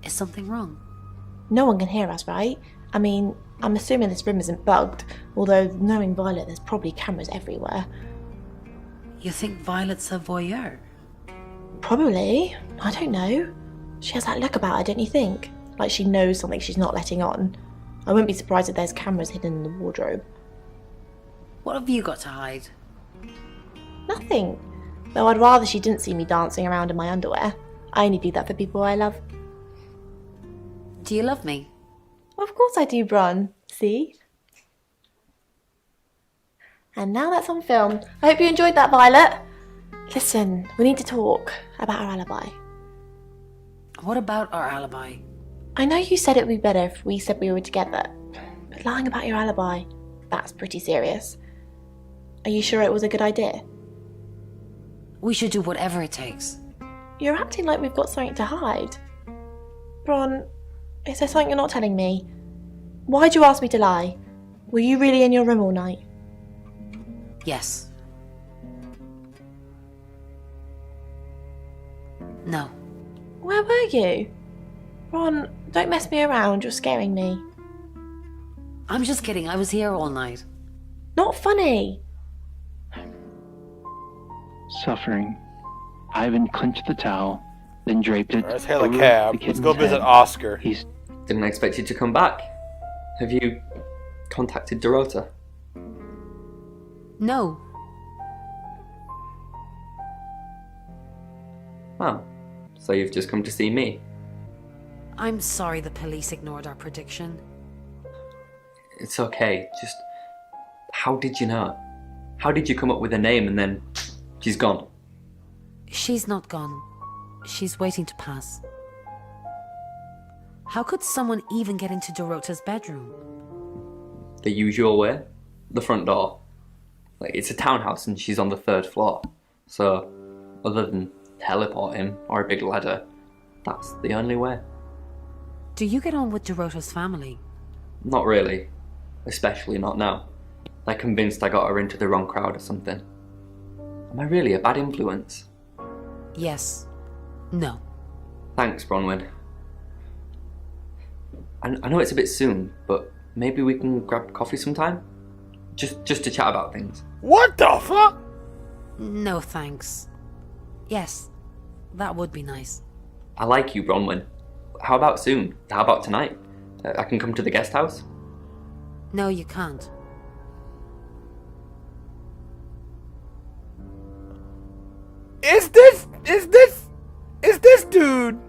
Is something wrong? No one can hear us, right? I mean, I'm assuming this room isn't bugged, although knowing Violet, there's probably cameras everywhere. You think Violet's a voyeur? Probably. I don't know. She has that look about her, don't you think? Like she knows something she's not letting on. I wouldn't be surprised if there's cameras hidden in the wardrobe. What have you got to hide? Nothing. Though I'd rather she didn't see me dancing around in my underwear. I only do that for people I love. Do you love me? Of course I do, Bron. See? And now that's on film. I hope you enjoyed that, Violet. Listen, we need to talk about our alibi. What about our alibi? I know you said it would be better if we said we were together, but lying about your alibi, that's pretty serious. Are you sure it was a good idea? We should do whatever it takes. You're acting like we've got something to hide. Bron, is there something you're not telling me? Why'd you ask me to lie? Were you really in your room all night? Yes. No. Where were you? Ron, don't mess me around, you're scaring me. I'm just kidding, I was here all night. Not funny. Suffering. Ivan clinched the towel, then draped it. Let's hail a over cab. the Let's go kitten's visit head. Oscar. Didn't expect you to come back. Have you contacted Dorota? No. Oh, so you've just come to see me? I'm sorry the police ignored our prediction. It's okay, just... How did you know? How did you come up with a name and then she's gone? She's not gone. She's waiting to pass. How could someone even get into Dorota's bedroom? The usual way? The front door. Like, it's a townhouse and she's on the 3rd floor. So, other than teleporting or a big ladder, that's the only way. Do you get on with Dorota's family? Not really. Especially not now. They're convinced I got her into the wrong crowd or something. Am I really a bad influence? Yes. No. Thanks, Bronwyn. I know it's a bit soon, but maybe we can grab coffee sometime? Just to chat about things. What the fuck? No thanks. Yes, that would be nice. I like you, Bronwyn. How about soon? How about tonight? I can come to the guest house? No, you can't. Is this dude?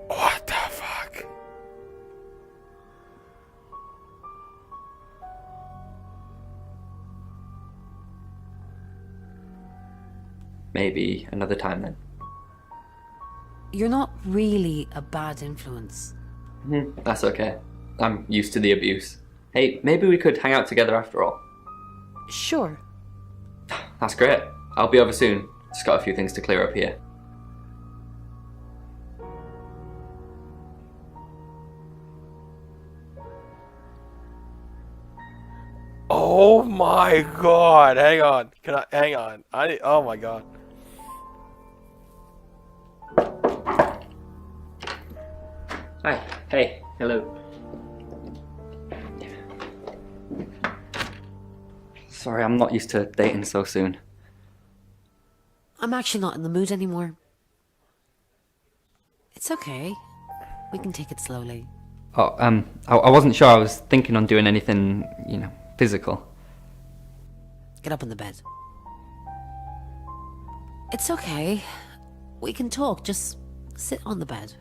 What the fuck? Maybe another time then. You're not really a bad influence. That's okay. I'm used to the abuse. Hey, maybe we could hang out together after all. Sure. That's great. I'll be over soon. Just got a few things to clear up here. Oh my god! Hang on. Hang on? Oh my god. Hi. Hey. Hello. Sorry, I'm not used to dating so soon. I'm actually not in the mood anymore. It's okay. We can take it slowly. Oh, I wasn't sure. I was thinking on doing anything, physical. Get up on the bed. It's okay. We can talk. Just sit on the bed.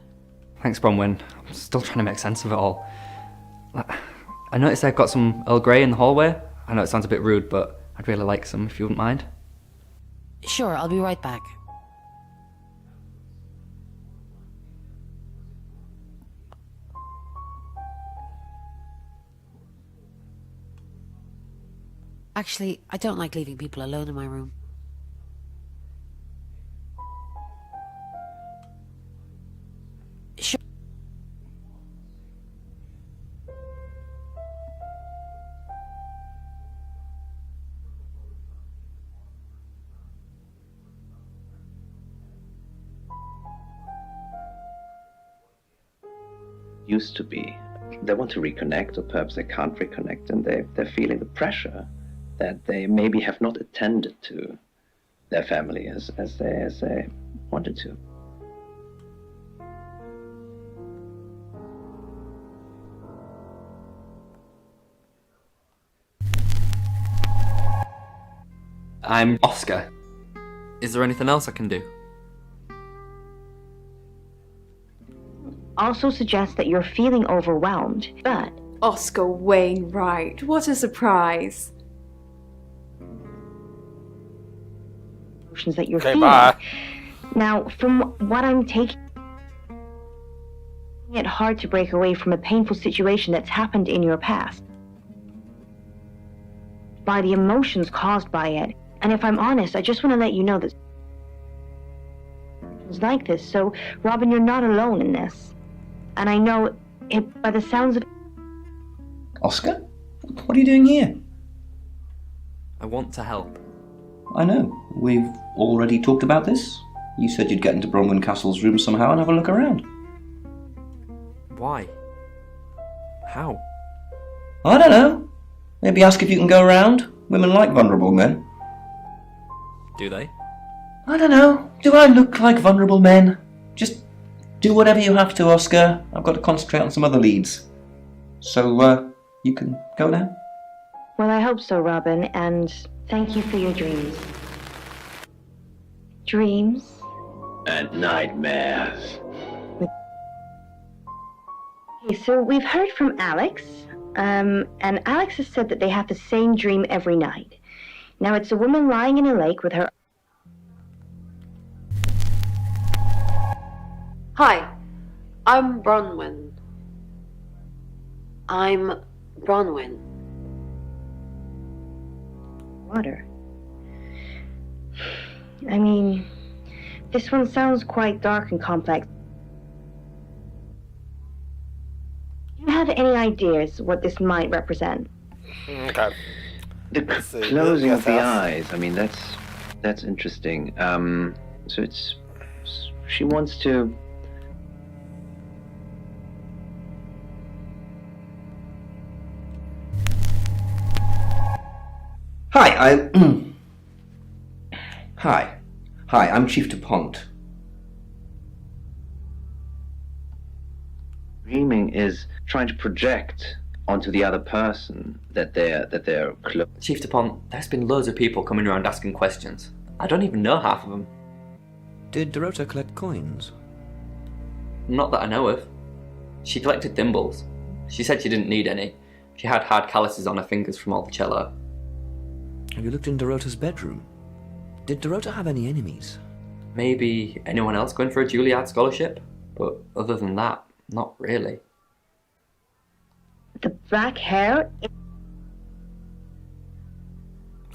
Thanks, Bronwyn. I'm still trying to make sense of it all. I noticed I've got some Earl Grey in the hallway. I know it sounds a bit rude, but I'd really like some if you wouldn't mind. Sure, I'll be right back. Actually, I don't like leaving people alone in my room. Sure. Used to be. They want to reconnect, or perhaps they can't reconnect, and they're feeling the pressure that they maybe have not attended to their family as they wanted to. I'm Oscar. Is there anything else I can do? Also suggests that you're feeling overwhelmed, but... Oscar Wainwright, what a surprise. Emotions that you're Okay, feeling. bye. Now, from what I'm taking, it's hard to break away from a painful situation that's happened in your past. By the emotions caused by it. And if I'm honest, I just want to let you know that it's like this. So, Robin, you're not alone in this. And I know it by the sounds of... Oscar? What are you doing here? I want to help. I know. We've already talked about this. You said you'd get into Bronwyn Castle's room somehow and have a look around. Why? How? I don't know. Maybe ask if you can go around. Women like vulnerable men. Do they? I don't know. Do I look like vulnerable men? Just do whatever you have to, Oscar. I've got to concentrate on some other leads. So, you can go now? Well, I hope so, Robin, and thank you for your dreams. Dreams? And nightmares. Okay, so we've heard from Alex, and Alex has said that they have the same dream every night. Now, it's a woman lying in a lake with her... Hi, I'm Bronwyn. I'm Bronwyn. Water. I mean, this one sounds quite dark and complex. Do you have any ideas what this might represent? Okay. The closing of the eyes. I mean, that's interesting. So she wants to. Hi, Hi, I'm Chief DuPont. Dreaming is trying to project onto the other person that they're close. Chief DuPont, there's been loads of people coming around asking questions. I don't even know half of them. Did Dorota collect coins? Not that I know of. She collected thimbles. She said she didn't need any. She had hard calluses on her fingers from all the cello. Have you looked in Dorota's bedroom? Did Dorota have any enemies? Maybe anyone else going for a Juilliard scholarship? But other than that, not really. The black hair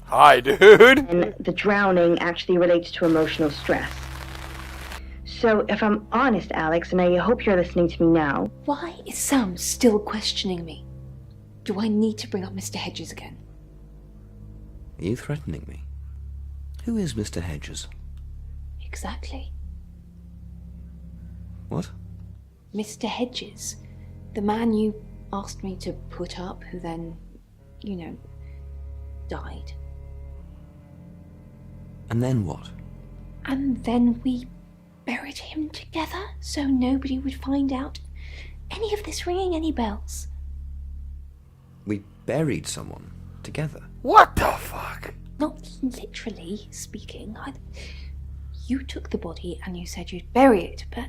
Hi, dude. and the drowning actually relates to emotional stress. So if I'm honest, Alex, and I hope you're listening to me now, Why is Sam still questioning me? Do I need to bring up Mr. Hedges again? Are you threatening me? Who is Mr. Hedges? Exactly. What? Mr. Hedges. The man you asked me to put up, who then, died. And then what? And then we buried him together so nobody would find out any of this ringing any bells. We buried someone together. What the fuck? Not literally speaking. You took the body and you said you'd bury it, but,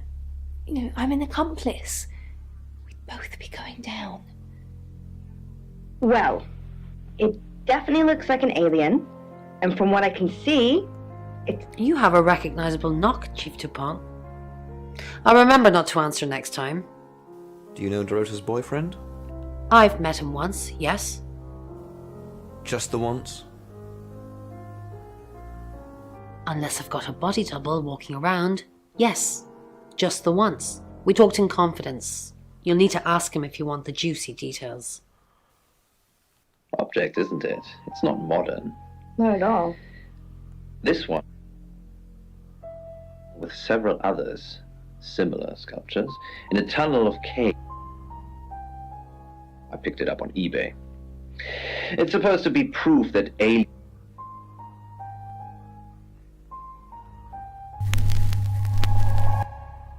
I'm an accomplice. We'd both be going down. well, it definitely looks like an alien, and from what I can see, You have a recognizable knock, Chief DuPont. I'll remember not to answer next time. Do you know Dorota's boyfriend? I've met him once, yes. Just the once? Unless I've got a body double walking around. Yes, just the once. We talked in confidence. You'll need to ask him if you want the juicy details. Object, isn't it? It's not modern. not at all. This one, with several others, similar sculptures, in a tunnel of cave. I picked it up on eBay. It's supposed to be proof that aliens.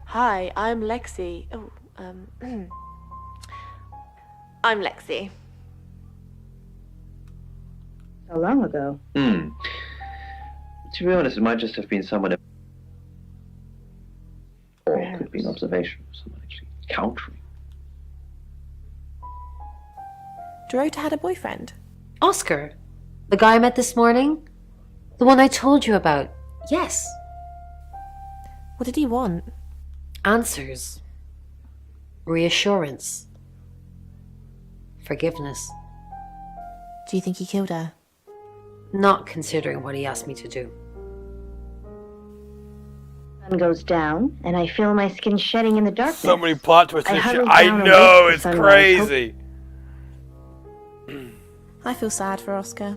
Hi, I'm Lexi. I'm Lexi. So long ago. To be honest, it might just have been someone. Or it could be an observation of someone actually countering. Dorota had a boyfriend. Oscar, the guy I met this morning? The one I told you about. Yes. What did he want? Answers. Reassurance. Forgiveness. Do you think he killed her? Not considering what he asked me to do. Sun goes down, and I feel my skin shedding in the darkness. So many plot twists I and shit. huddled I down and know, waited it's for sunrise, crazy. I feel sad for Oscar.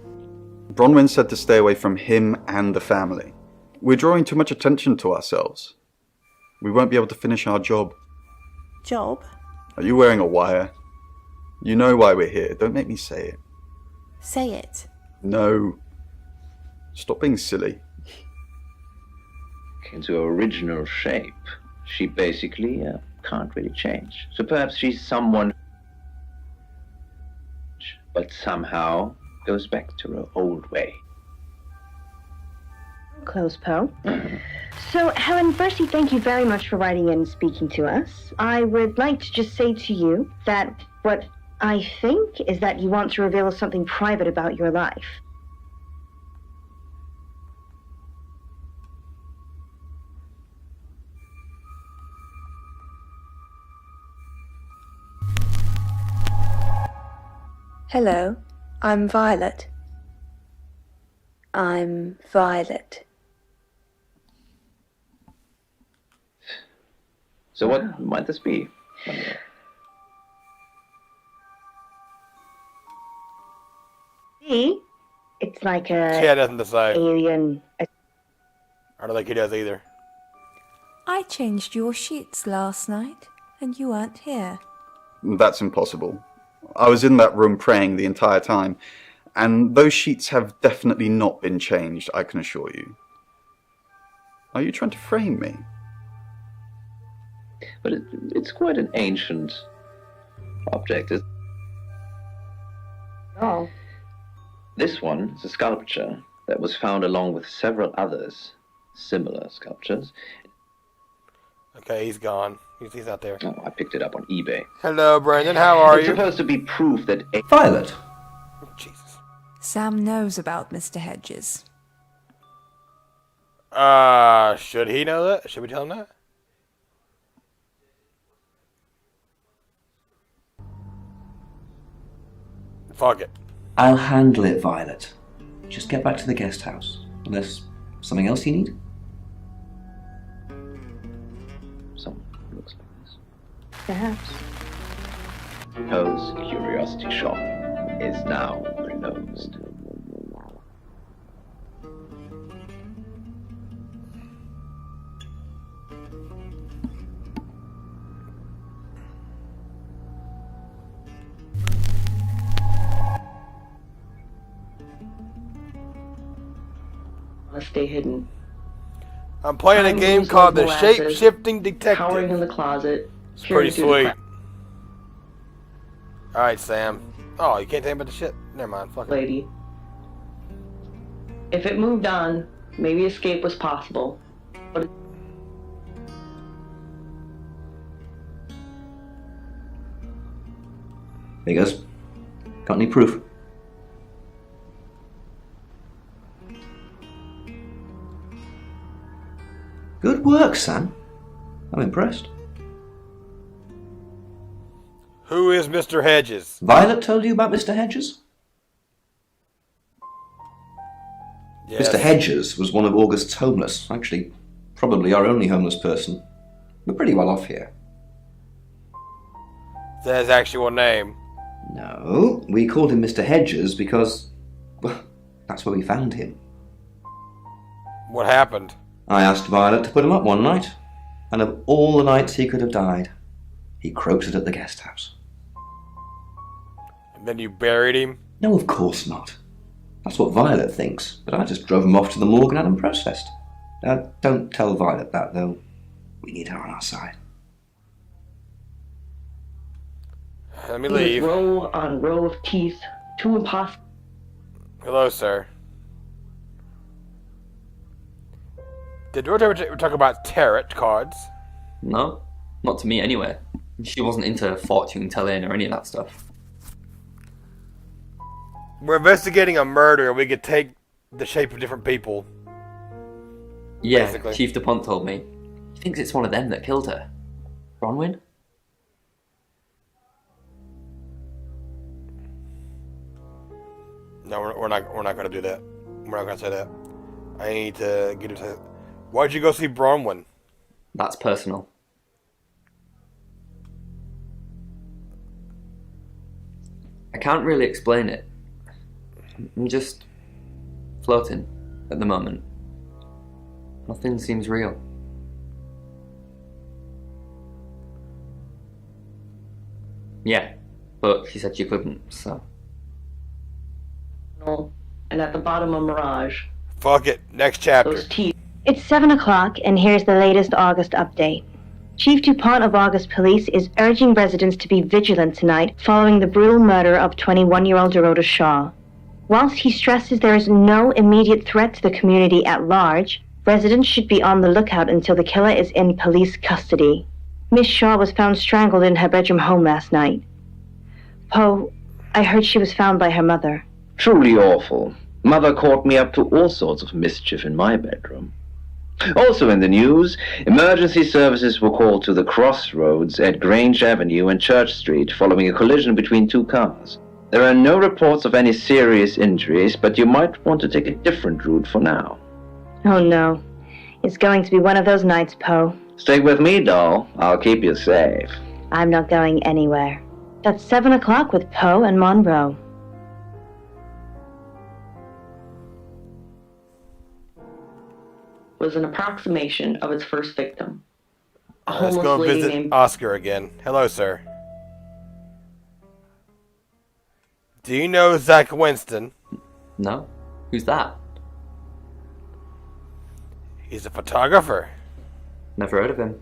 Bronwyn said to stay away from him and the family. We're drawing too much attention to ourselves. We won't be able to finish our job. Job? Are you wearing a wire? You know why we're here. Don't make me say it. Say it. No. Stop being silly. Into her original shape, she basically can't really change. So perhaps she's someone, but somehow goes back to her old way. Close, Poe. So, Helen, firstly, thank you very much for writing in and speaking to us. I would like to just say to you that what I think is that you want to reveal something private about your life. Hello, I'm Violet. I'm Violet. So what might this be? See? It's like a She had nothing to say. alien. I don't think he does either. I changed your sheets last night, and you weren't here. That's impossible. I was in that room praying the entire time, and those sheets have definitely not been changed, I can assure you. Are you trying to frame me? But it's quite an ancient object. Oh. This one is a sculpture that was found along with several others, similar sculptures. Okay, he's gone. He's out there. Oh, I picked it up on eBay. Hello, Brandon. How are It's you? supposed to be proof that Violet. Sam knows about Mr. Hedges. Should he know that? Should we tell him that? Fuck it. I'll handle it, Violet. Just get back to the guest house. Unless something else you need? Someone looks like this. Perhaps. Poe's curiosity shop is now closed. I stay hidden. I'm playing a I'm game loose called like The molasses, Shape-Shifting Detective. Cowering in the closet. It's peering pretty through the sweet. Alright, Sam. Oh, you can't tell me about the shit? Never mind. Fuck it. Lady. If it moved on, maybe escape was possible. But There he goes. Got any proof? Good work, Sam. I'm impressed. Who is Mr. Hedges? Violet told you about Mr. Hedges? Yes. Mr. Hedges was one of August's homeless. Actually, probably our only homeless person. We're pretty well off here. That's his actual name. No, we called him Mr. Hedges because, well, that's where we found him. What happened? I asked Violet to put him up one night, and of all the nights he could have died, he croaked it at the guest house. And then you buried him? No, of course not. That's what Violet thinks, but I just drove him off to the morgue and had him processed. Don't tell Violet that, though. We need her on our side. Let me it was leave. row on row of teeth. Too impossible. Hello, sir. Did George ever talk about tarot cards? No, not to me anyway. She wasn't into fortune telling or any of that stuff. We're investigating a murder. We could take the shape of different people. Yeah, Basically. Chief DuPont told me. He thinks it's one of them that killed her. Bronwyn? No, we're not going to do that. We're not going to say that. I need to get into. Why'd you go see Bronwyn? That's personal. I can't really explain it. I'm just floating at the moment. Nothing seems real. Yeah, but she said she couldn't, so. And at the bottom of Mirage. Fuck it. Next chapter. Those teeth. It's 7 o'clock, and here's the latest August update. Chief DuPont of August Police is urging residents to be vigilant tonight following the brutal murder of 21-year-old Dorota Shaw. Whilst he stresses there is no immediate threat to the community at large, residents should be on the lookout until the killer is in police custody. Miss Shaw was found strangled in her bedroom home last night. Poe, I heard she was found by her mother. Truly awful. Mother caught me up to all sorts of mischief in my bedroom. Also in the news, emergency services were called to the crossroads at Grange Avenue and Church Street following a collision between two cars. There are no reports of any serious injuries, but you might want to take a different route for now. Oh no. It's going to be one of those nights, Poe. Stay with me, doll. I'll keep you safe. I'm not going anywhere. That's 7 o'clock with Poe and Monroe. Was an approximation of its first victim. A Let's homeless go lady visit named Oscar again. Hello, sir. Do you know Zach Winston? No? Who's that? He's a photographer. Never heard of him.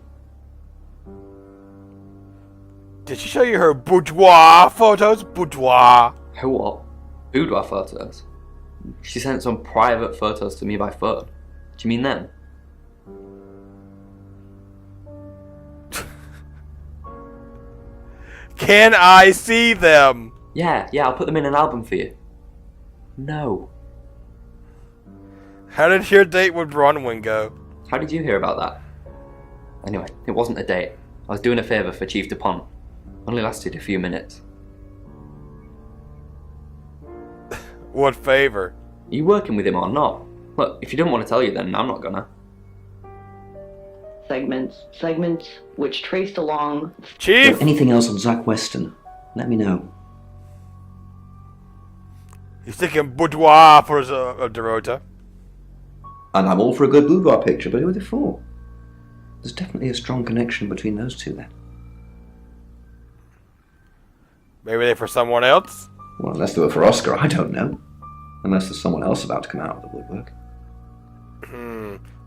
Did she show you her boudoir photos? Boudoir. Her what? Boudoir photos? She sent some private photos to me by phone. Do you mean them? Can I see them? Yeah, I'll put them in an album for you. No. How did your date with Bronwyn go? How did you hear about that? Anyway, it wasn't a date. I was doing a favour for Chief DuPont. Only lasted a few minutes. What favor? Are you working with him or not? Look, if you didn't want to tell you, then I'm not gonna. Segments which traced along. Chief! Anything else on Zach Weston? Let me know. He's thinking boudoir for Dorota. And I'm all for a good boudoir picture, but who are they for? There's definitely a strong connection between those two then. Maybe they're for someone else? Well, unless they were for Oscar, I don't know. Unless there's someone else about to come out of the woodwork.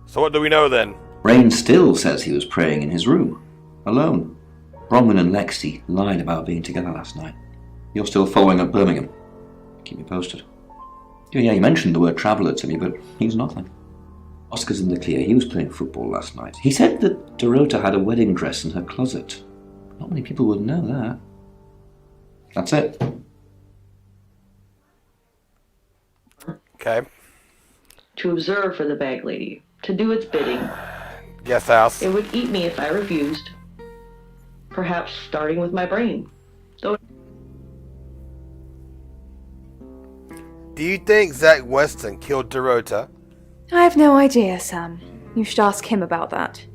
So what do we know then? Rain still says he was praying in his room, alone. Bronwyn and Lexi lied about being together last night. You're still following up Birmingham. Keep me posted. Yeah, you mentioned the word traveller to me, but he's nothing. Oscar's in the clear. He was playing football last night. He said that Dorota had a wedding dress in her closet. Not many people would know that. That's it. Okay. To observe for the bag lady, to do its bidding. Guest house. It would eat me if I refused. Perhaps starting with my brain. Though. Do you think Zach Weston killed Dorota? I have no idea, Sam. You should ask him about that.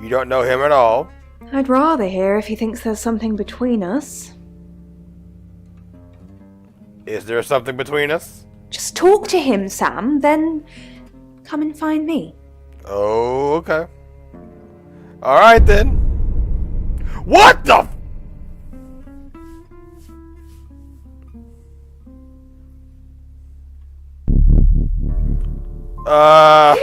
You don't know him at all? I'd rather hear if he thinks there's something between us. Is there something between us? Just talk to him, Sam, then come and find me. Oh, okay. Alright then. What the f-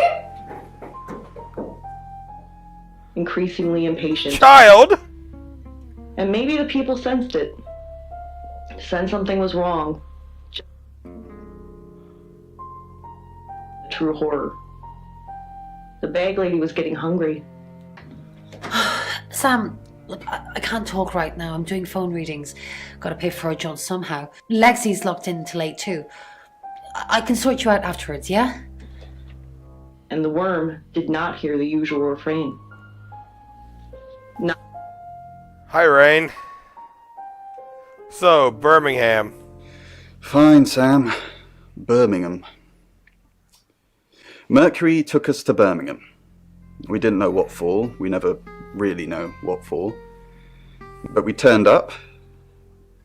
Increasingly impatient. Child! And maybe the people sensed it. Sensed something was wrong. True horror. The bag lady was getting hungry. Sam, look, I can't talk right now. I'm doing phone readings. Gotta pay for a John somehow. Lexi's locked in till 8 too. I can sort you out afterwards, yeah? And the worm did not hear the usual refrain. No. Hi, Rain. So, Birmingham. Fine, Sam. Birmingham. Mercury took us to Birmingham. We didn't know what for. We never really know what for. But we turned up.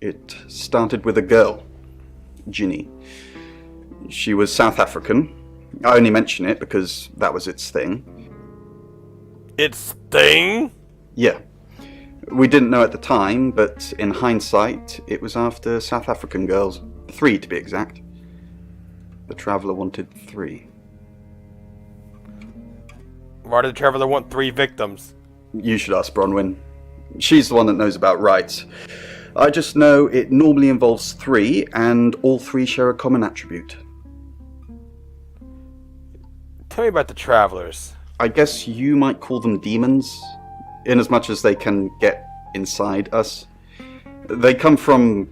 It started with a girl, Ginny. She was South African. I only mention it because that was its thing. Its thing? Yeah. We didn't know at the time, but in hindsight, it was after South African girls. 3 to be exact. The Traveller wanted 3. Why did the Traveller want 3 victims? You should ask Bronwyn. She's the one that knows about rights. I just know it normally involves 3, and all 3 share a common attribute. Tell me about the Travelers. I guess you might call them demons, in as much as they can get inside us. They come from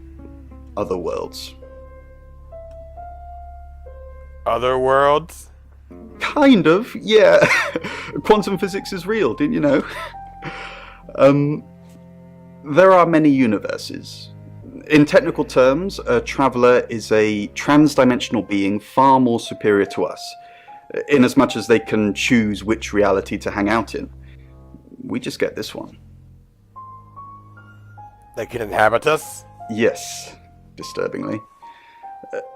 other worlds. Other worlds? Kind of, yeah. Quantum physics is real, didn't you know? There are many universes. In technical terms, a traveller is a trans-dimensional being far more superior to us, in as much as they can choose which reality to hang out in. We just get this one. They can inhabit us? Yes, disturbingly.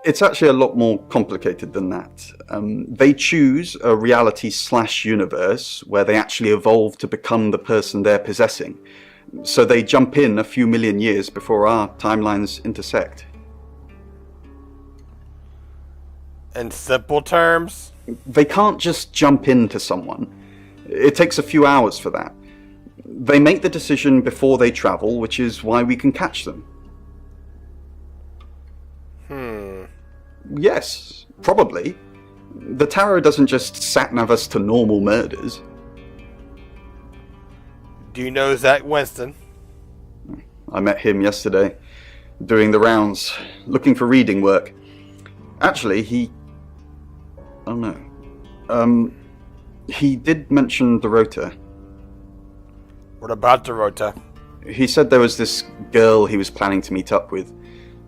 It's actually a lot more complicated than that. They choose a reality/universe where they actually evolve to become the person they're possessing. So they jump in a few million years before our timelines intersect. In simple terms? They can't just jump into someone. It takes a few hours for that. They make the decision before they travel, which is why we can catch them. Yes, probably. The Tarot doesn't just sat-nav us to normal murders. Do you know Zach Winston? I met him yesterday, doing the rounds, looking for reading work. Actually, he did mention Dorota. What about Dorota? He said there was this girl he was planning to meet up with.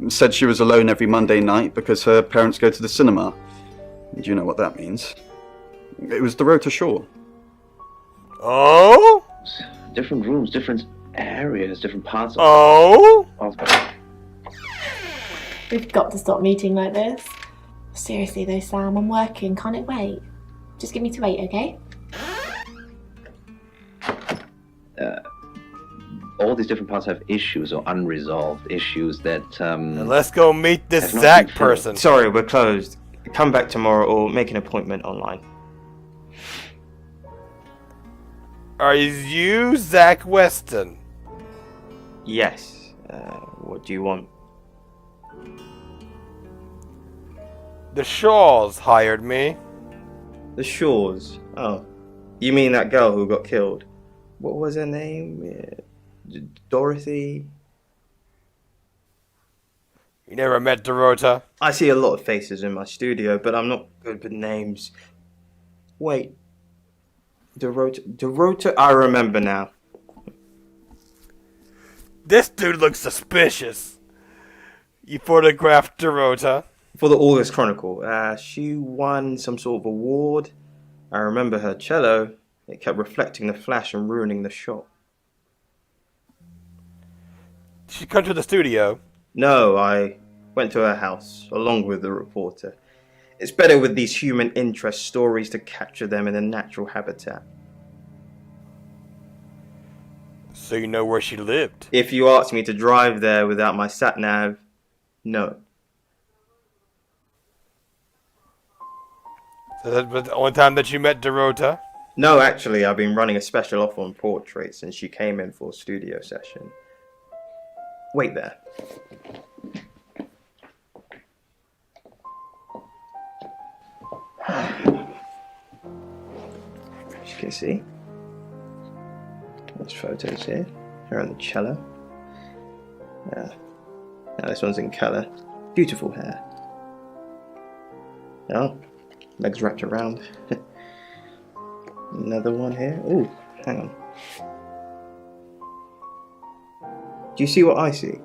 Said she was alone every Monday night because her parents go to the cinema. Do you know what that means? It was Dorota Shaw. Oh? Different rooms, different areas, different parts of... Oh? We've got to stop meeting like this. Seriously though, Sam, I'm working. Can't it wait? Just give me to 8, okay? All these different parts have issues or unresolved issues that, Let's go meet this Zach person. Sorry, we're closed. Come back tomorrow or make an appointment online. Are you Zach Weston? Yes. What do you want? The Shaws hired me. The Shaws? Oh. You mean that girl who got killed? What was her name? Dorothy? You never met Dorota? I see a lot of faces in my studio, but I'm not good with names. Wait. Dorota? I remember now. This dude looks suspicious. You photographed Dorota? For the August Chronicle. She won some sort of award. I remember her cello. It kept reflecting the flash and ruining the shot. Did she come to the studio? No, I went to her house, along with the reporter. It's better with these human interest stories to capture them in a natural habitat. So you know where she lived? If you asked me to drive there without my sat-nav, no. So that was the only time that you met Dorota? No, actually, I've been running a special offer on portraits since she came in for a studio session. Wait there. As you can see, there's photos here. Here on the cello. Now this one's in colour. Beautiful hair. Oh, legs wrapped around. Another one here. Ooh, hang on. Do you see what I see?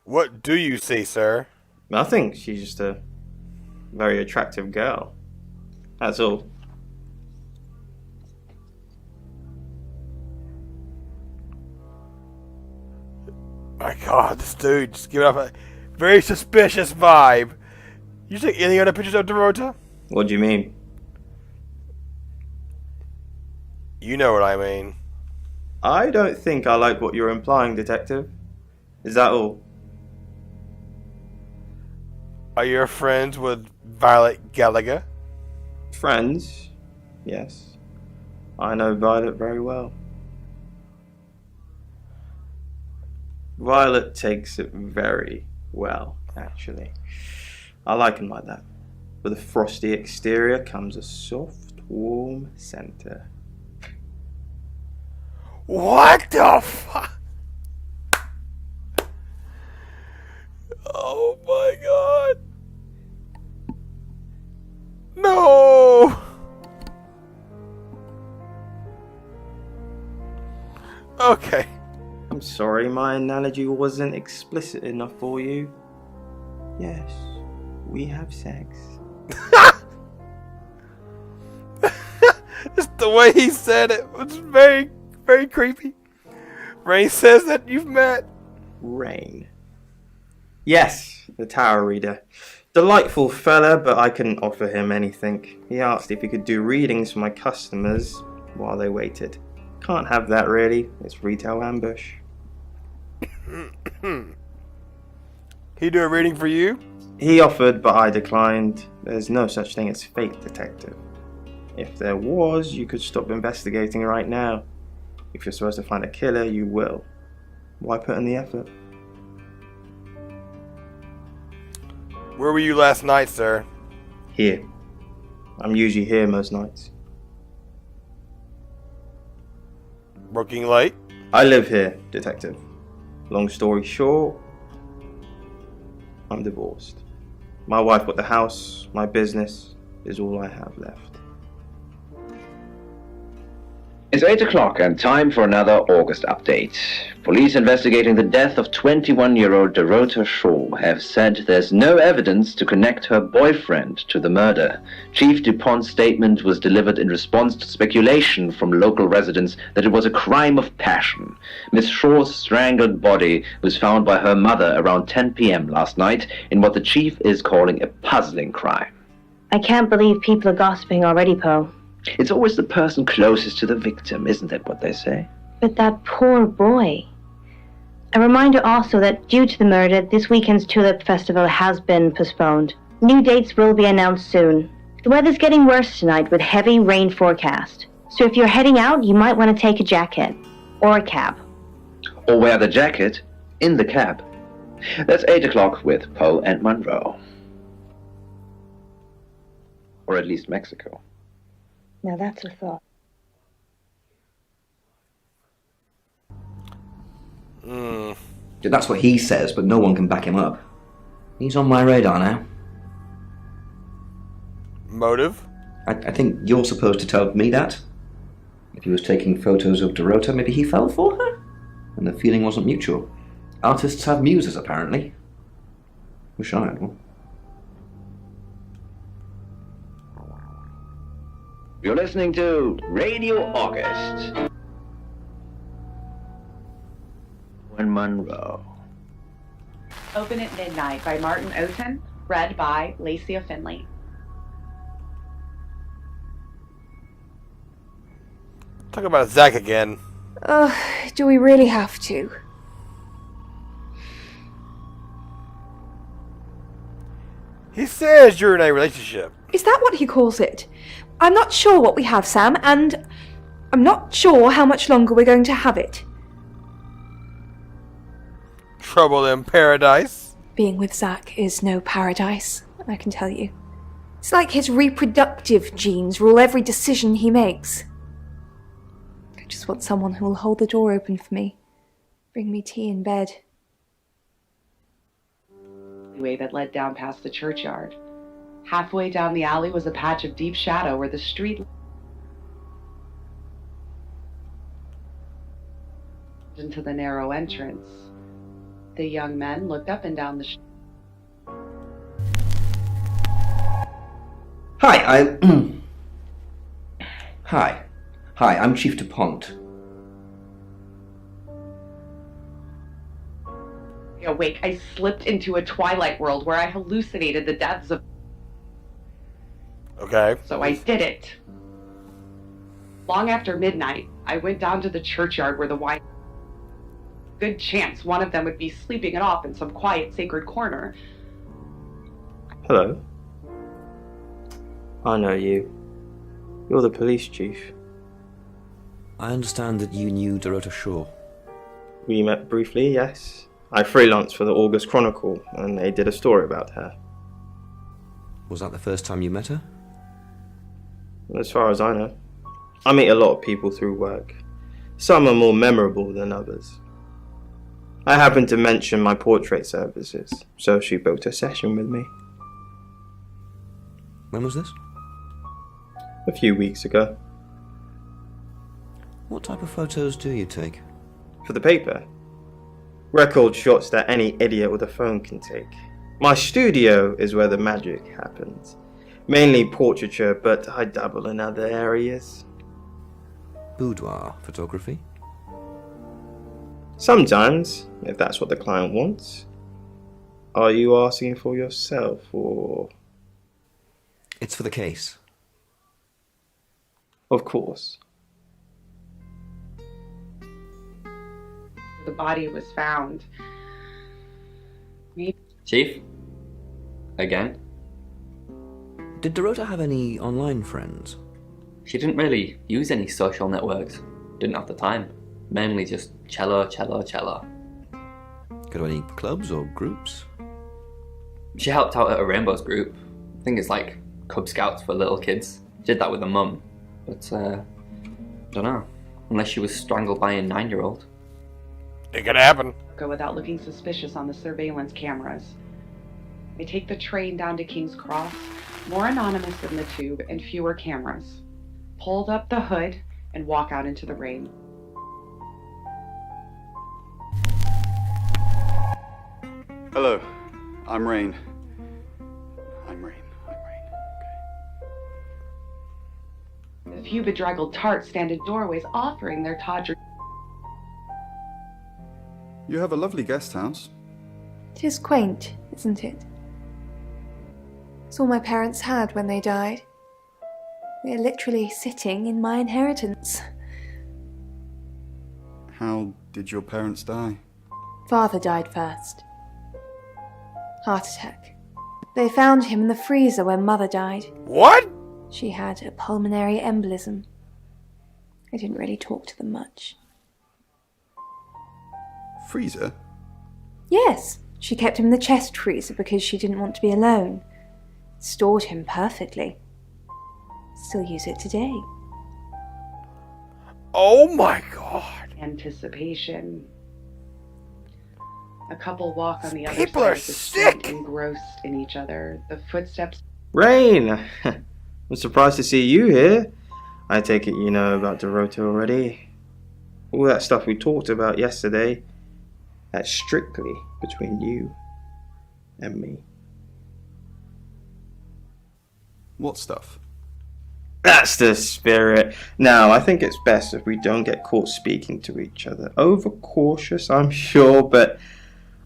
What do you see, sir? I think she's just a very attractive girl. That's all. My God, this dude just giving off a very suspicious vibe. You take any other pictures of Dorota? What do you mean? You know what I mean. I don't think I like what you're implying, Detective. Is that all? Are you friends with Violet Gallagher? Friends? Yes. I know Violet very well. Violet takes it very well, actually. I like him like that. With a frosty exterior comes a soft, warm center. What the fuck? Oh my God. No. Okay. I'm sorry my analogy wasn't explicit enough for you. Yes, we have sex. Just the way he said it was very, very creepy. Rain says that you've met. Rain. Yes, the Tower Reader. Delightful fella, but I couldn't offer him anything. He asked if he could do readings for my customers while they waited. Can't have that really. It's retail ambush. He do a reading for you? He offered, but I declined. There's no such thing as fake detective. If there was, you could stop investigating right now. If you're supposed to find a killer, you will. Why put in the effort? Where were you last night, sir? Here. I'm usually here most nights. Working late? I live here, detective. Long story short, I'm divorced. My wife bought the house, my business is all I have left. It's 8 o'clock and time for another August update. Police investigating the death of 21-year-old Dorota Shaw have said there's no evidence to connect her boyfriend to the murder. Chief DuPont's statement was delivered in response to speculation from local residents that it was a crime of passion. Miss Shaw's strangled body was found by her mother around 10 p.m. last night in what the chief is calling a puzzling crime. I can't believe people are gossiping already, Poe. It's always the person closest to the victim, isn't that what they say? But that poor boy. A reminder also that due to the murder, this weekend's Tulip Festival has been postponed. New dates will be announced soon. The weather's getting worse tonight with heavy rain forecast. So if you're heading out, you might want to take a jacket. Or a cab. Or wear the jacket in the cab. That's 8 o'clock with Poe and Monroe. Or at least Mexico. Now that's a thought. That's what he says, but no one can back him up. He's on my radar now. Motive? I think you're supposed to tell me that. If he was taking photos of Dorota, maybe he fell for her? And the feeling wasn't mutual. Artists have muses, apparently. Wish I had one. You're listening to Radio August. And Monroe. Open at Midnight by Martin Oten, read by Lacia Finley. Talk about Zach again. Do we really have to? He says you're in a relationship. Is that what he calls it? I'm not sure what we have, Sam, and I'm not sure how much longer we're going to have it. Trouble in paradise? Being with Zach is no paradise, I can tell you. It's like his reproductive genes rule every decision he makes. I just want someone who will hold the door open for me, bring me tea in bed. Way that led down past the churchyard. Halfway down the alley was a patch of deep shadow where the street into the narrow entrance. The young men looked up and down the Hi, Hi, I'm Chief DuPont. Awake, I slipped into a twilight world where I hallucinated the deaths of... Okay. So I did it. Long after midnight, I went down to the churchyard where the wine... Good chance one of them would be sleeping it off in some quiet, sacred corner. Hello. I know you. You're the police chief. I understand that you knew Dorota Shaw. We met briefly, yes. I freelanced for the August Chronicle, and they did a story about her. Was that the first time you met her? As far as I know. I meet a lot of people through work. Some are more memorable than others. I happened to mention my portrait services, so she booked a session with me. When was this? A few weeks ago. What type of photos do you take? For the paper? Record shots that any idiot with a phone can take. My studio is where the magic happens. Mainly portraiture, but I dabble in other areas. Boudoir photography? Sometimes, if that's what the client wants. Are you asking for yourself, or...? It's for the case. Of course. The body was found. Chief? Again? Did Dorota have any online friends? She didn't really use any social networks. Didn't have the time. Mainly just cello. Go to any clubs or groups? She helped out at a Rainbows group. I think it's like Cub Scouts for little kids. Did that with her mum. But, don't know. Unless she was strangled by a 9-year-old. It could happen. Go without looking suspicious on the surveillance cameras. I take the train down to King's Cross, more anonymous than the tube and fewer cameras. Pulled up the hood and walk out into the rain. Hello, I'm Rain. A few bedraggled tarts stand in doorways offering their tawdry. You have a lovely guest house. It is quaint, isn't it? It's all my parents had when they died. We're literally sitting in my inheritance. How did your parents die? Father died first. Heart attack. They found him in the freezer when Mother died. What? She had a pulmonary embolism. I didn't really talk to them much. Freezer? Yes, she kept him in the chest freezer because she didn't want to be alone. Stored him perfectly. Still use it today. Oh my god. Anticipation. A couple walk on the other People side are of the sick. street, engrossed in each other. The footsteps. Rain! I'm surprised to see you here. I take it you know about Dorota already. All that stuff we talked about yesterday, that's strictly between you and me. What stuff? That's the spirit. Now, I think it's best if we don't get caught speaking to each other. Overcautious, I'm sure, but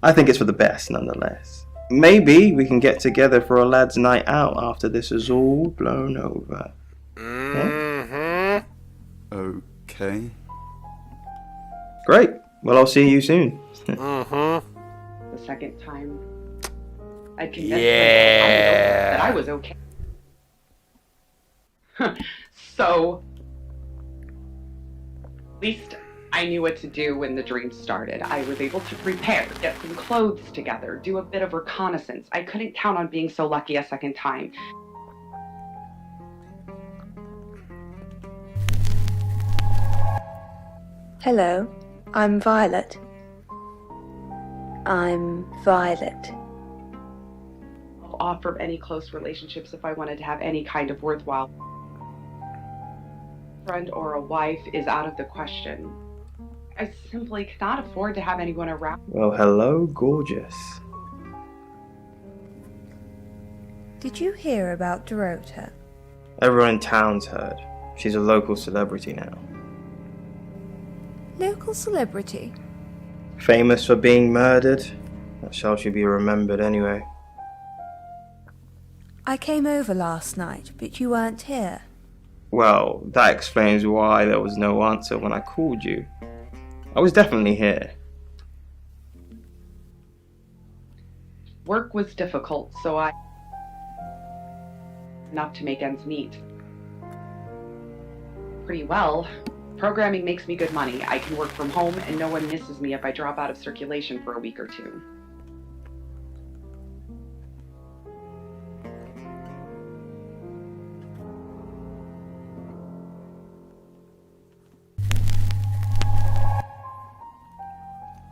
I think it's for the best nonetheless. Maybe we can get together for a lad's night out after this is all blown over. Okay. Great. Well, I'll see you soon. The second time, I convinced Yeah. myself that I was okay. So, at least I knew what to do when the dream started. I was able to prepare, get some clothes together, do a bit of reconnaissance. I couldn't count on being so lucky a second time. Hello, I'm Violet. I'm Violet. Off from any close relationships if I wanted to have any kind of worthwhile friend or a wife is out of the question. I simply cannot afford to have anyone around. Well, hello, gorgeous. Did you hear about Dorota? Everyone in town's heard. She's a local celebrity now. Local celebrity? Famous for being murdered. That's how she'll be remembered anyway. I came over last night, but you weren't here. Well, that explains why there was no answer when I called you. I was definitely here. Work was difficult, so I enough to make ends meet. Pretty well. Programming makes me good money. I can work from home and no one misses me if I drop out of circulation for a week or two.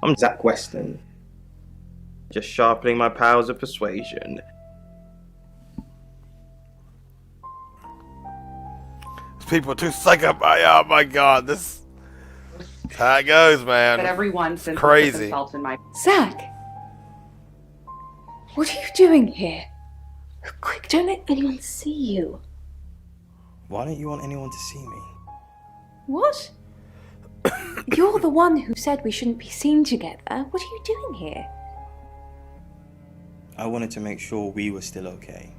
I'm Zach Weston. Just sharpening my powers of persuasion. People are too psycho. Oh my god, this is how it goes, man. But everyone since crazy. themselves in my Zach! What are you doing here? Quick, don't let anyone see you. Why don't you want anyone to see me? What? You're the one who said we shouldn't be seen together. What are you doing here? I wanted to make sure we were still okay.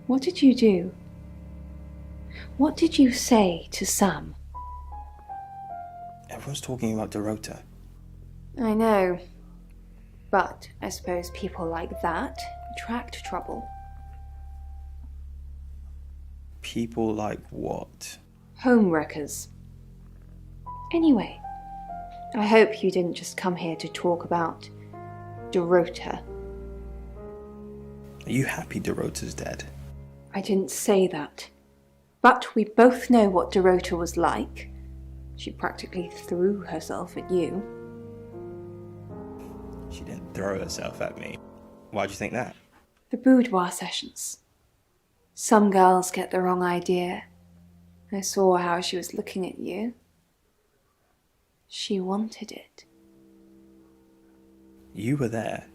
What did you do? What did you say to Sam? Everyone's talking about Dorota. I know. But I suppose people like that attract trouble. People like what? Home wreckers. Anyway, I hope you didn't just come here to talk about Dorota. Are you happy Dorota's dead? I didn't say that. But we both know what Dorota was like. She practically threw herself at you. She didn't throw herself at me. Why'd you think that? The boudoir sessions. Some girls get the wrong idea. I saw how she was looking at you. She wanted it. You were there.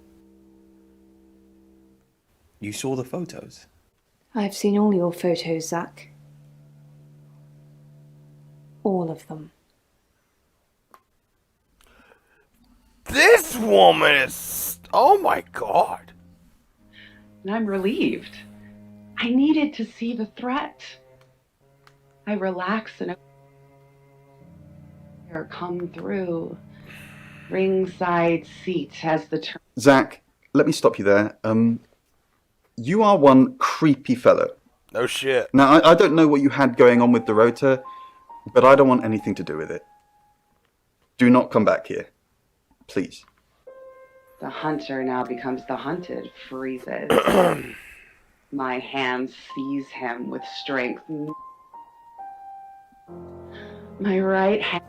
You saw the photos. I've seen all your photos, Zach. All of them. This woman is... Oh my god. And I'm relieved. I needed to see the threat. I relax and come through. Ringside seat as the term. Zach, let me stop you there. You are one creepy fellow. No shit. Now, I don't know what you had going on with Dorota, but I don't want anything to do with it. Do not come back here. Please. The hunter now becomes the hunted, freezes. My hand seize him with strength. My right hand,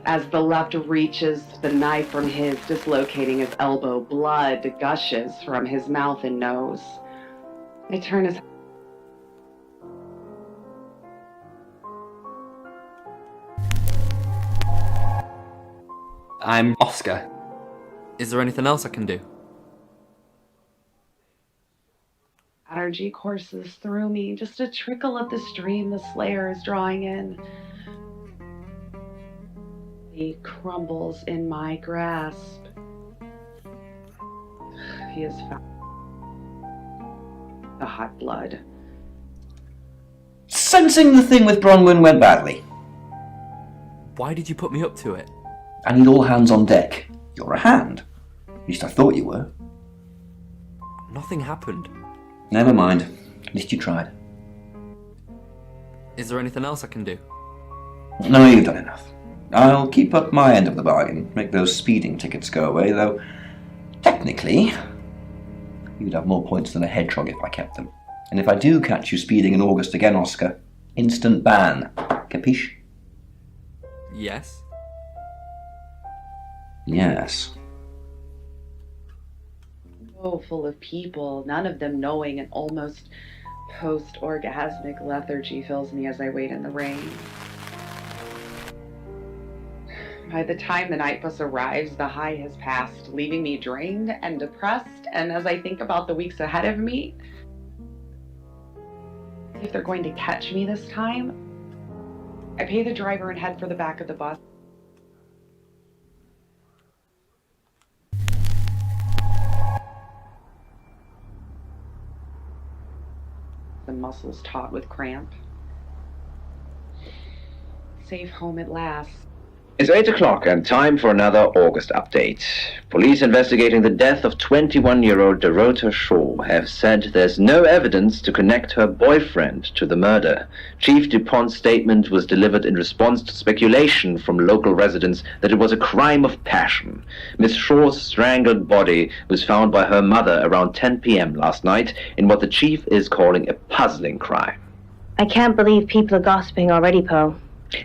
as the left reaches the knife from his, dislocating his elbow, blood gushes from his mouth and nose. I turn his... I'm Oscar. Is there anything else I can do? Energy courses through me, just a trickle of the stream the Slayer is drawing in. He crumbles in my grasp. He is found. The hot blood. Sensing the thing with Bronwyn went badly. Why did you put me up to it? I need all hands on deck. You're a hand. At least I thought you were. Nothing happened. Never mind. At least you tried. Is there anything else I can do? No, you've done enough. I'll keep up my end of the bargain, make those speeding tickets go away, though technically you'd have more points than a hedgehog if I kept them. And if I do catch you speeding in August again, Oscar, instant ban. Capiche? Yes. Yes. So full of people, none of them knowing, an almost post-orgasmic lethargy fills me as I wait in the rain. By the time the night bus arrives, the high has passed, leaving me drained and depressed. And as I think about the weeks ahead of me, if they're going to catch me this time, I pay the driver and head for the back of the bus. The muscles taut with cramp. Safe home at last. It's 8 o'clock and time for another August update. Police investigating the death of 21-year-old Dorota Shaw have said there's no evidence to connect her boyfriend to the murder. Chief DuPont's statement was delivered in response to speculation from local residents that it was a crime of passion. Miss Shaw's strangled body was found by her mother around 10 p.m. last night in what the chief is calling a puzzling crime. I can't believe people are gossiping already, Poe.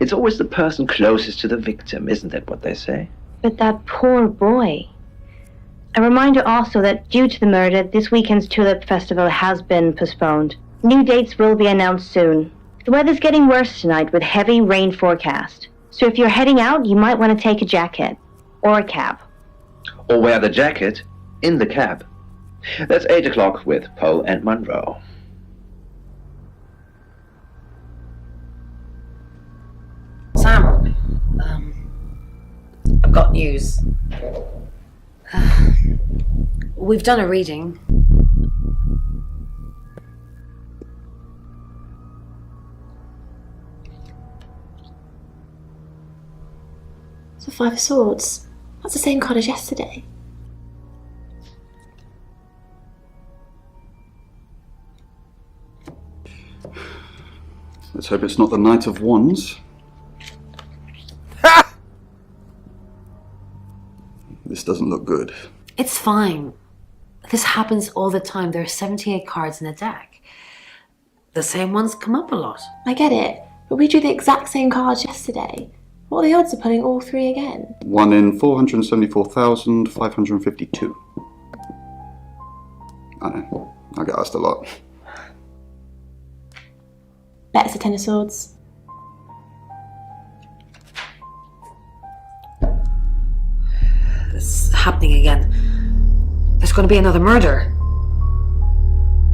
It's always the person closest to the victim, isn't that what they say? But that poor boy. A reminder also that due to the murder, this weekend's Tulip Festival has been postponed. New dates will be announced soon. The weather's getting worse tonight with heavy rain forecast. So if you're heading out, you might want to take a jacket. Or a cab. Or wear the jacket in the cab. That's 8 o'clock with Poe and Monroe. Sam, I've got news. We've done a reading. The Five of Swords. That's the same card as yesterday. Let's hope it's not the Knight of Wands. This doesn't look good. It's fine. This happens all the time. There are 78 cards in a deck. The same ones come up a lot. I get it, but we drew the exact same cards yesterday. What are the odds of pulling all three again? 1 in 474,552. I know. I get asked a lot. Bet it's a 10 of swords. It's happening again. There's going to be another murder.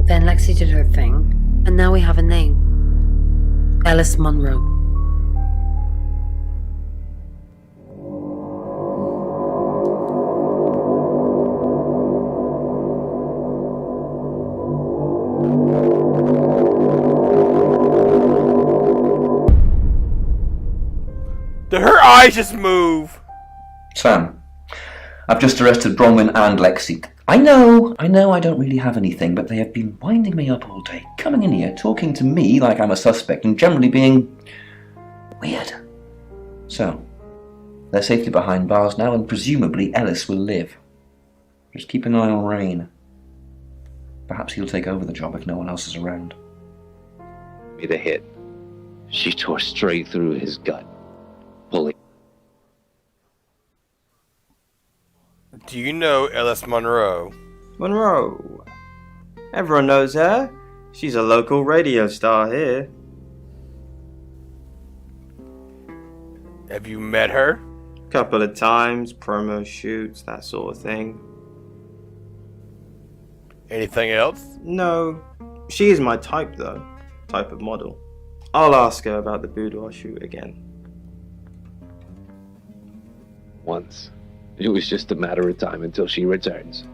Then Lexi did her thing, and now we have a name. Alice Munro. Did her eyes just move? Sam, I've just arrested Bronwyn and Lexi. I know I don't really have anything, but they have been winding me up all day, coming in here, talking to me like I'm a suspect, and generally being weird. So, they're safely behind bars now, and presumably Ellis will live. Just keep an eye on Rain. Perhaps he'll take over the job if no one else is around. Made a hit. She tore straight through his gut, pulling. Do you know Alice Munro? Monroe. Everyone knows her. She's a local radio star here. Have you met her? Couple of times, promo shoots, that sort of thing. Anything else? No. She is my type though. Type of model. I'll ask her about the boudoir shoot again. Once. It was just a matter of time until she returns.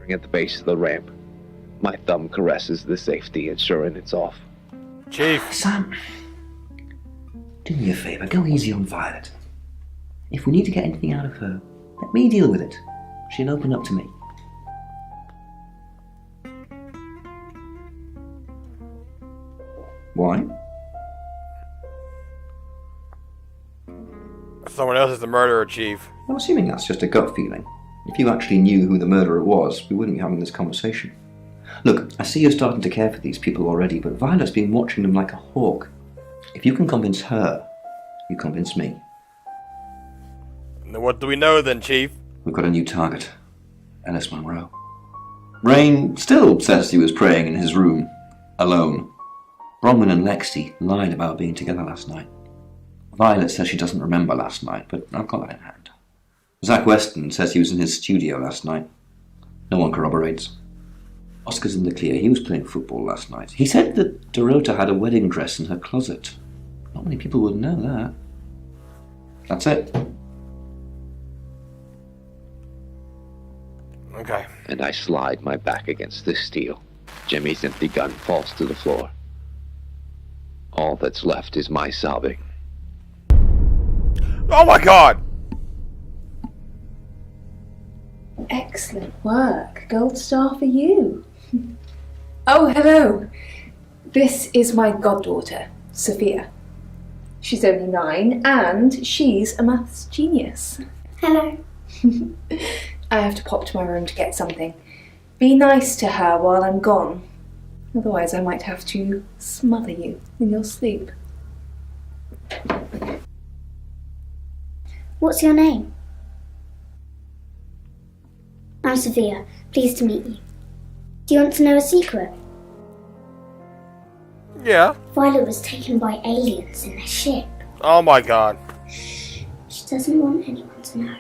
At the base of the ramp, my thumb caresses the safety, ensuring it's off. Chief. Sam, do me a favour, go easy on Violet. If we need to get anything out of her, let me deal with it. She'll open up to me. Why? Someone else is the murderer, Chief. I'm assuming that's just a gut feeling. If you actually knew who the murderer was, we wouldn't be having this conversation. Look, I see you're starting to care for these people already, but Violet's been watching them like a hawk. If you can convince her, you convince me. What do we know then, Chief? We've got a new target. Alice Munro. Rain still says he was praying in his room, alone. Bronwyn and Lexi lied about being together last night. Violet says she doesn't remember last night, but I've got that in hand. Zach Weston says he was in his studio last night. No one corroborates. Oscar's in the clear. He was playing football last night. He said that Dorota had a wedding dress in her closet. Not many people would know that. That's it. Okay. And I slide my back against the steel. Jimmy's empty gun falls to the floor. All that's left is my sobbing. Oh my God! Excellent work. Gold star for you. Oh, hello. This is my goddaughter, Sophia. She's only 9 and she's a maths genius. Hello. I have to pop to my room to get something. Be nice to her while I'm gone. Otherwise I might have to smother you in your sleep. What's your name? I'm Sophia. Pleased to meet you. Do you want to know a secret? Yeah. Violet was taken by aliens in their ship. Oh my God. She doesn't want anyone to know.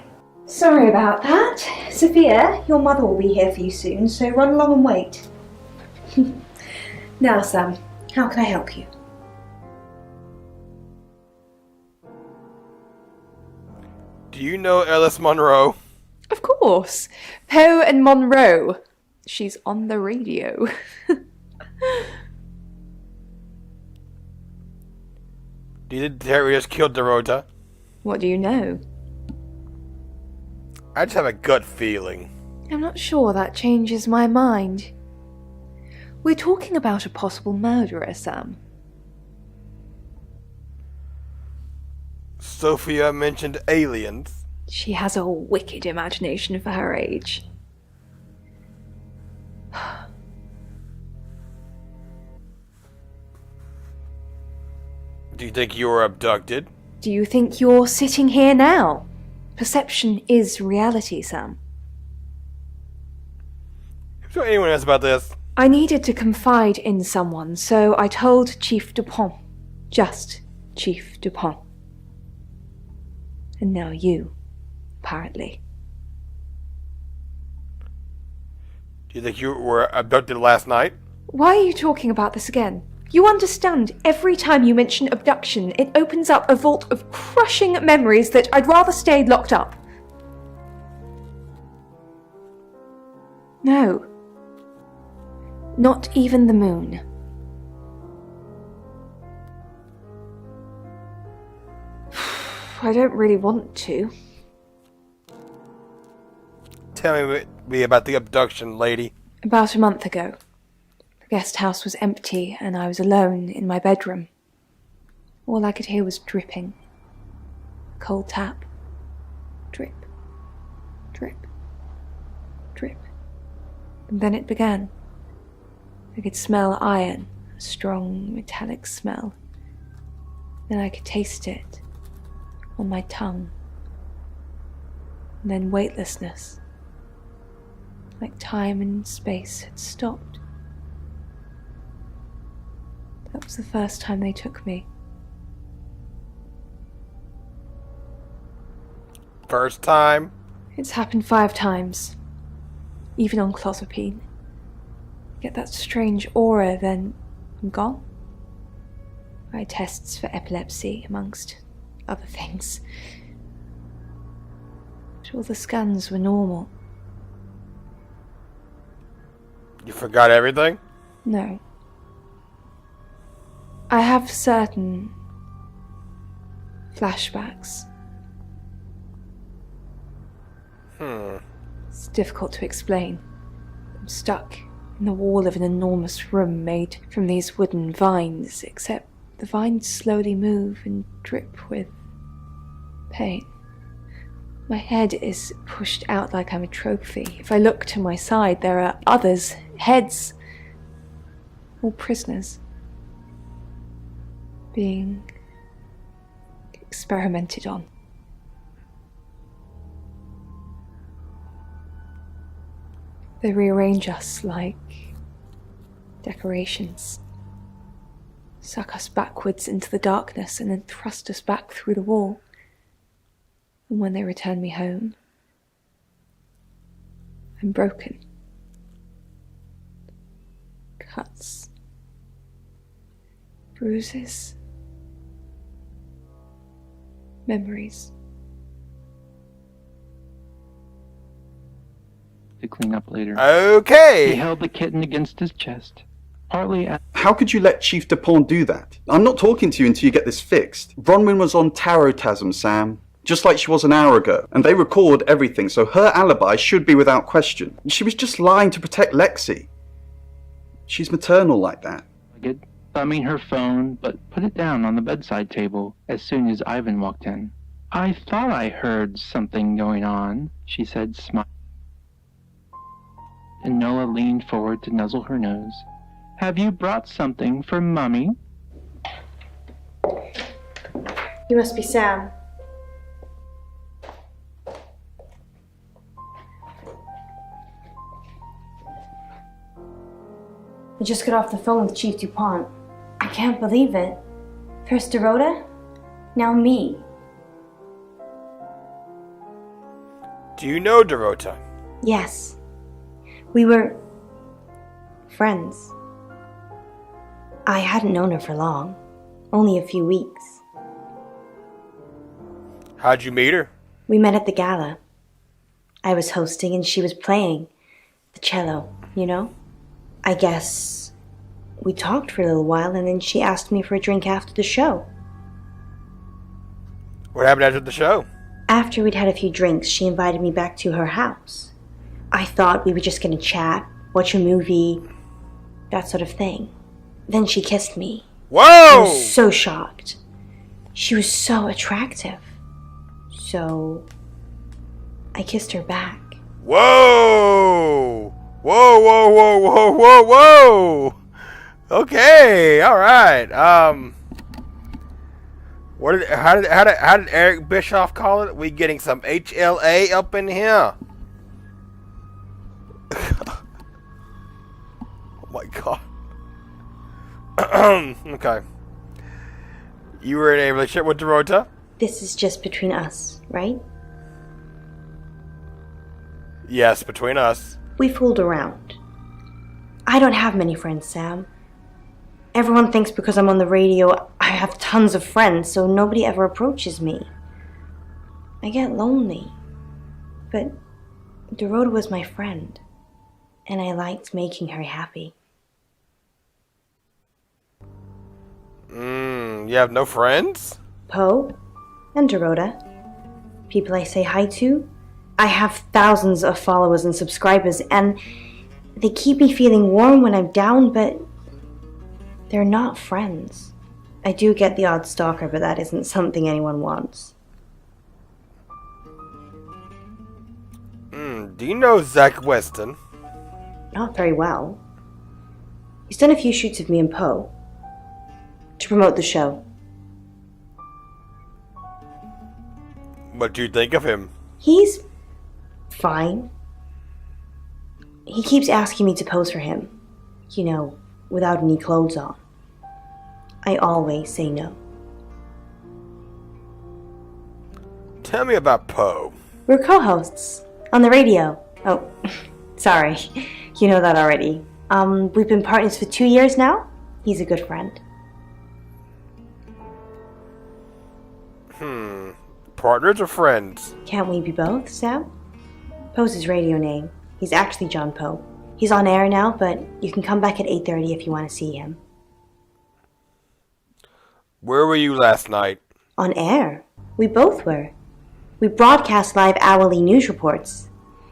Sorry about that. Sophia, your mother will be here for you soon, so run along and wait. Now, Sam, how can I help you? Do you know Alice Munro? Of course. Poe and Monroe. She's on the radio. Did the terrorists kill Dorota? What do you know? I just have a gut feeling. I'm not sure that changes my mind. We're talking about a possible murderer, Sam. Sophia mentioned aliens. She has a wicked imagination for her age. Do you think you were abducted? Do you think you're sitting here now? Perception is reality, Sam. So anyone else about this? I needed to confide in someone, so I told Chief Dupont. Just Chief Dupont. And now you, apparently. Do you think you were abducted last night? Why are you talking about this again? You understand, every time you mention abduction, it opens up a vault of crushing memories that I'd rather stay locked up. No. Not even the moon. I don't really want to. Tell me about the abduction, lady. About a month ago. The guest house was empty and I was alone in my bedroom. All I could hear was dripping. A cold tap. Drip. Drip. Drip. And then it began. I could smell iron, a strong metallic smell. Then I could taste it on my tongue. And then weightlessness. Like time and space had stopped. That was the first time they took me. First time? It's happened 5 times. Even on clozapine. Get that strange aura, then I'm gone. I had tests for epilepsy, amongst other things. But all the scans were normal. You forgot everything? No. I have certain flashbacks. It's difficult to explain. I'm stuck in the wall of an enormous room made from these wooden vines, except the vines slowly move and drip with pain. My head is pushed out like I'm a trophy. If I look to my side, there are others, heads, all prisoners, being experimented on. They rearrange us like decorations, suck us backwards into the darkness and then thrust us back through the wall. And when they return me home, I'm broken. Cuts, bruises, memories. To clean up later. Okay! He held the kitten against his chest, partly at... How could you let Chief Dupont do that? I'm not talking to you until you get this fixed. Bronwyn was on Tarotasm, Sam. Just like she was an hour ago. And they record everything, so her alibi should be without question. She was just lying to protect Lexi. She's maternal like that. thumbing her phone, but put it down on the bedside table as soon as Ivan walked in. I thought I heard something going on, she said, smiling. And Noah leaned forward to nuzzle her nose. Have you brought something for Mummy? You must be Sam. I just got off the phone with Chief Dupont. I can't believe it. First Dorota, now me. Do you know Dorota? Yes. We were friends. I hadn't known her for long. Only a few weeks. How'd you meet her? We met at the gala. I was hosting and she was playing the cello, you know? I guess we talked for a little while and then she asked me for a drink after the show. What happened after the show? After we'd had a few drinks, she invited me back to her house. I thought we were just gonna chat, watch a movie, that sort of thing. Then she kissed me. Whoa! I was so shocked. She was so attractive. So I kissed her back. Whoa! Whoa, whoa, whoa, whoa, whoa, whoa! Okay, alright. How did Eric Bischoff call it? We getting some HLA up in here. Oh my god. Okay. You were in a relationship with Dorota? This is just between us, right? Yes, between us. We fooled around. I don't have many friends, Sam. Everyone thinks because I'm on the radio, I have tons of friends, so nobody ever approaches me. I get lonely. But Dorota was my friend, and I liked making her happy. You have no friends? Poe and Dorota. People I say hi to. I have thousands of followers and subscribers, and they keep me feeling warm when I'm down, but they're not friends. I do get the odd stalker, but that isn't something anyone wants. Do you know Zach Weston? Not very well. He's done a few shoots of me and Poe to promote the show. What do you think of him? He's fine. He keeps asking me to pose for him, you know, without any clothes on. I always say no. Tell me about Poe. We're co-hosts on the radio. Oh, sorry. You know that already. We've been partners for 2 years now. He's a good friend. Partners or friends? Can't we be both, Sam? Poe's his radio name. He's actually John Poe. He's on air now, but you can come back at 8:30 if you want to see him. Where were you last night? On air. We both were. We broadcast live hourly news reports.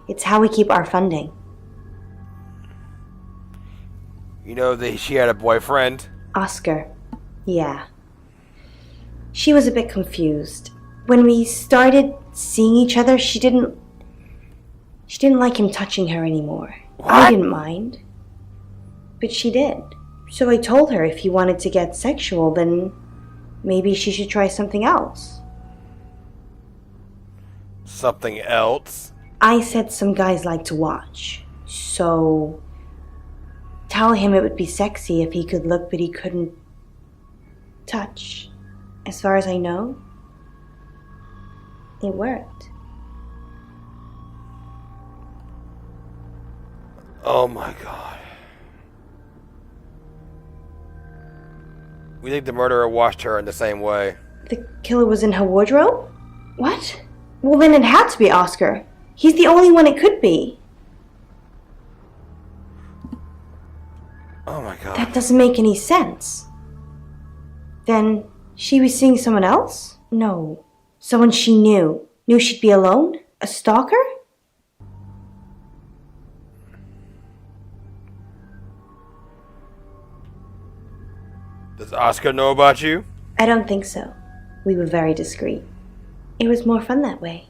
It's how we keep our funding. You know that she had a boyfriend? Oscar. Yeah. She was a bit confused. When we started seeing each other, she didn't like him touching her anymore. What? I didn't mind. But she did. So I told her if he wanted to get sexual, then maybe she should try something else. Something else? I said some guys like to watch. So tell him it would be sexy if he could look but he couldn't touch. As far as I know, it worked. Oh my god. We think the murderer washed her in the same way. The killer was in her wardrobe? What? Well, then it had to be Oscar. He's the only one it could be. Oh my god. That doesn't make any sense. Then she was seeing someone else? No. Someone she knew. Knew she'd be alone? A stalker? Does Oscar know about you? I don't think so. We were very discreet. It was more fun that way.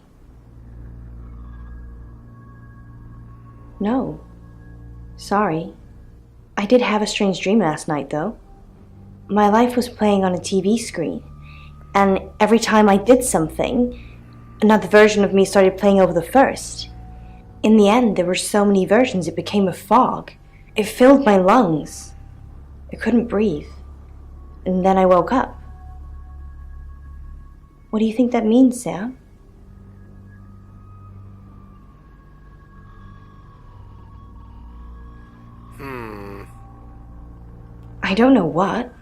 No. Sorry. I did have a strange dream last night, though. My life was playing on a TV screen, and every time I did something, another version of me started playing over the first. In the end, there were so many versions it became a fog. It filled my lungs. I couldn't breathe. And then I woke up. What do you think that means, Sam? I don't know what.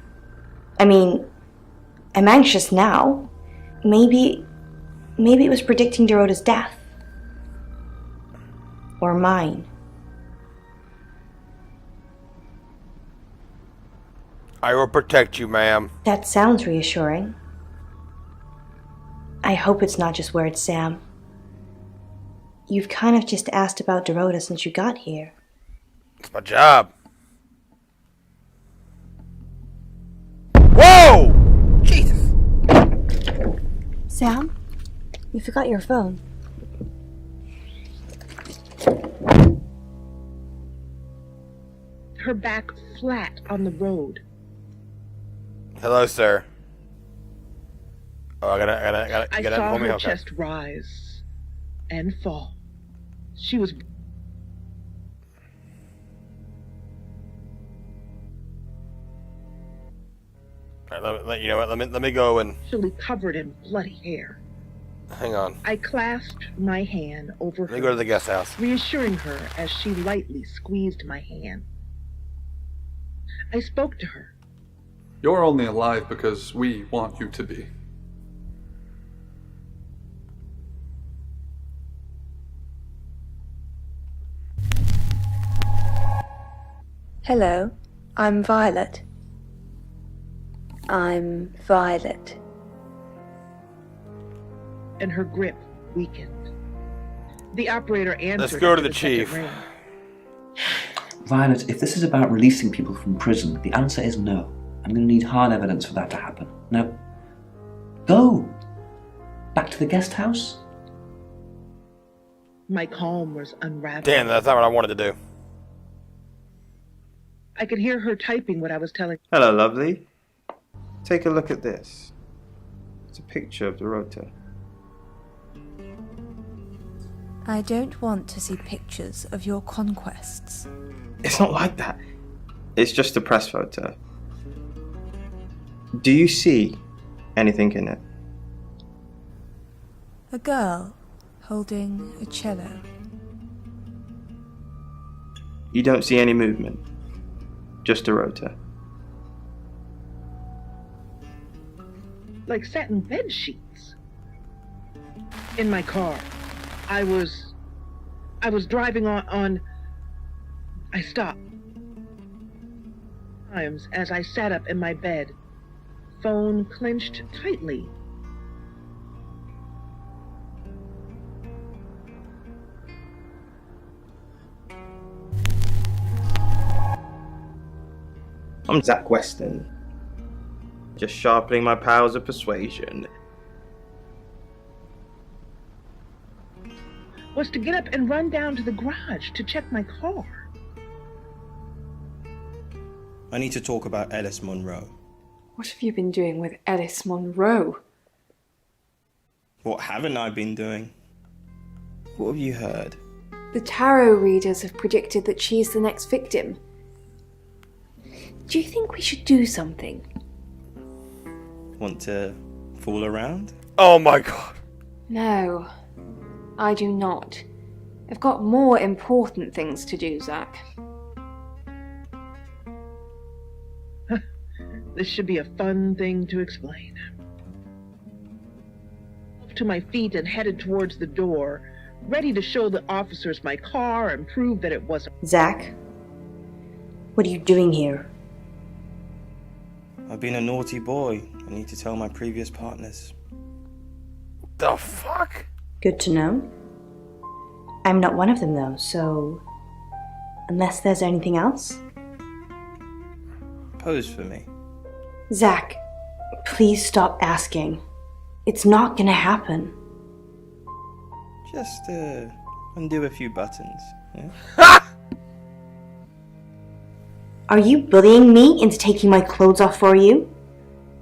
I mean, I'm anxious now. Maybe it was predicting Dorota's death. Or mine. I will protect you, ma'am. That sounds reassuring. I hope it's not just words, Sam. You've kind of just asked about Dorota since you got here. It's my job. Sam, you forgot your phone. Her back flat on the road. Hello, sir. Oh, I gotta I get saw that for me. her Okay. chest rise and fall. She was All right, you know what? Let me go and actually covered in bloody hair. hang on. I clasped my hand over Let me her, go to the guest house. reassuring her as she lightly squeezed my hand. I spoke to her. You're only alive because we want you to be. Hello, I'm Violet. I'm Violet. And her grip weakened. The operator answered. Let's go to after the second chief. ring. Violet, if this is about releasing people from prison, the answer is no. I'm going to need hard evidence for that to happen. Now, go! Back to the guest house? My calm was unraveling. Damn, that's not what I wanted to do. I could hear her typing what I was telling. Hello, lovely. Take a look at this. It's a picture of Dorota. I don't want to see pictures of your conquests. It's not like that. It's just a press photo. Do you see anything in it? A girl holding a cello. You don't see any movement. Just Dorota. Like satin bed sheets. In my car. I was driving on I stopped. Times as I sat up in my bed, phone clenched tightly. I'm Zach Weston. Just sharpening my powers of persuasion. Was to get up and run down to the garage to check my car. I need to talk about Ellis Monroe. What have you been doing with Ellis Monroe? What haven't I been doing? What have you heard? The tarot readers have predicted that she's the next victim. Do you think we should do something? Want to fool around? Oh my god. No, I do not. I've got more important things to do, Zach. This should be a fun thing to explain. Up to my feet and headed towards the door, ready to show the officers my car and prove that it wasn't. Zach, what are you doing here? I've been a naughty boy. I need to tell my previous partners. The fuck? Good to know. I'm not one of them though, so unless there's anything else. Pose for me. Zach, please stop asking. It's not gonna happen. Just undo a few buttons. Yeah? Are you bullying me into taking my clothes off for you?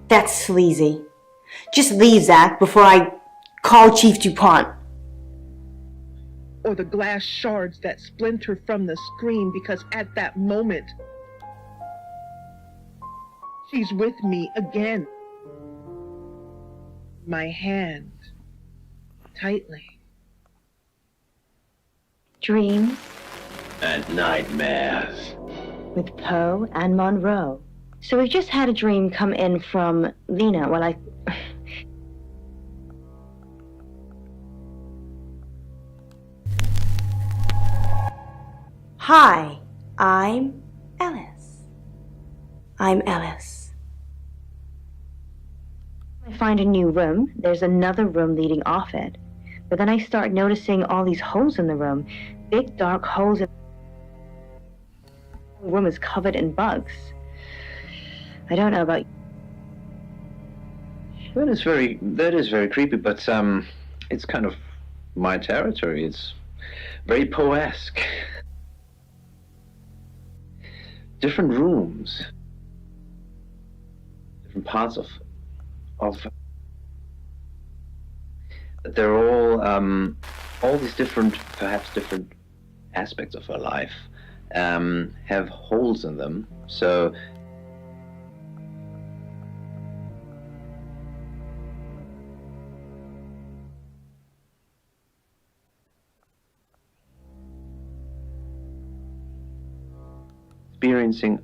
That's sleazy. Just leave, Zach, before I call Chief DuPont. Or the glass shards that splinter from the screen, because at that moment, she's with me again. My hand tightly. Dreams And nightmares. with Poe and Monroe. So we've just had a dream come in from Lena while I... Hi, I'm Ellis. I'm Ellis. I find a new room. There's another room leading off it. But then I start noticing all these holes in the room. Big dark holes in the room is covered in bugs. I don't know about you. That is very creepy, but it's kind of my territory. It's very Poe-esque. Different rooms, different parts of. They're all these different, perhaps different aspects of her life, have holes in them. So. Experiencing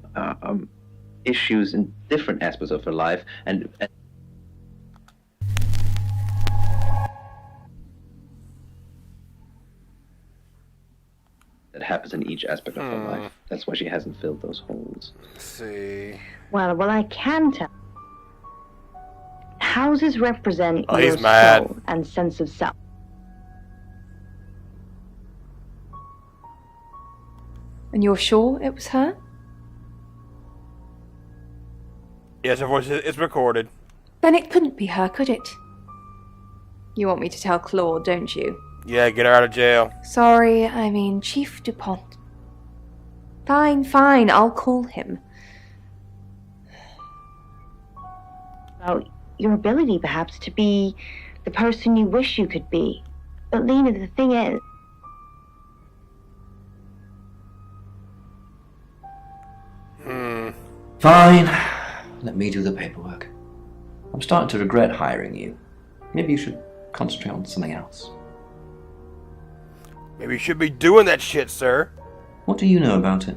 issues in different aspects of her life, and that happens in each aspect of her life. That's why she hasn't filled those holes. Let's see. Well, I can tell. Houses represent Oh, your he's mad. soul and sense of self. And you're sure it was her? Yes, her voice is recorded. Then it couldn't be her, could it? You want me to tell Claude, don't you? Yeah, get her out of jail. Sorry, I mean Chief DuPont. Fine, I'll call him. Well, your ability, perhaps, to be the person you wish you could be. But Lena, the thing is... Fine. Let me do the paperwork. I'm starting to regret hiring you. Maybe you should concentrate on something else. Maybe you should be doing that shit, sir. What do you know about it?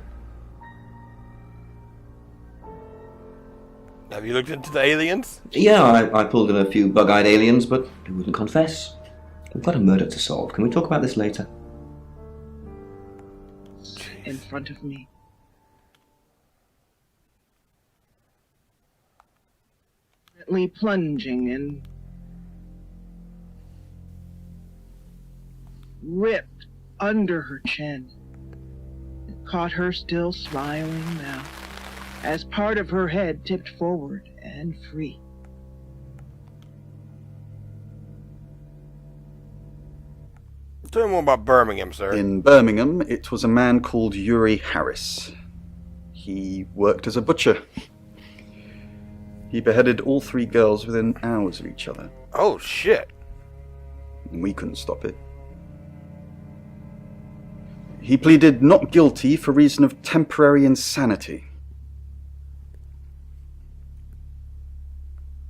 Have you looked into the aliens? Yeah, I pulled in a few bug-eyed aliens, but they wouldn't confess. We've got a murder to solve. Can we talk about this later? In front of me. Plunging and ripped under her chin. It caught her still smiling mouth as part of her head tipped forward and free. Tell me more about Birmingham, sir. In Birmingham, it was a man called Yuri Harris. He worked as a butcher. He beheaded all 3 girls within hours of each other. Oh, shit. And we couldn't stop it. He pleaded not guilty for reason of temporary insanity.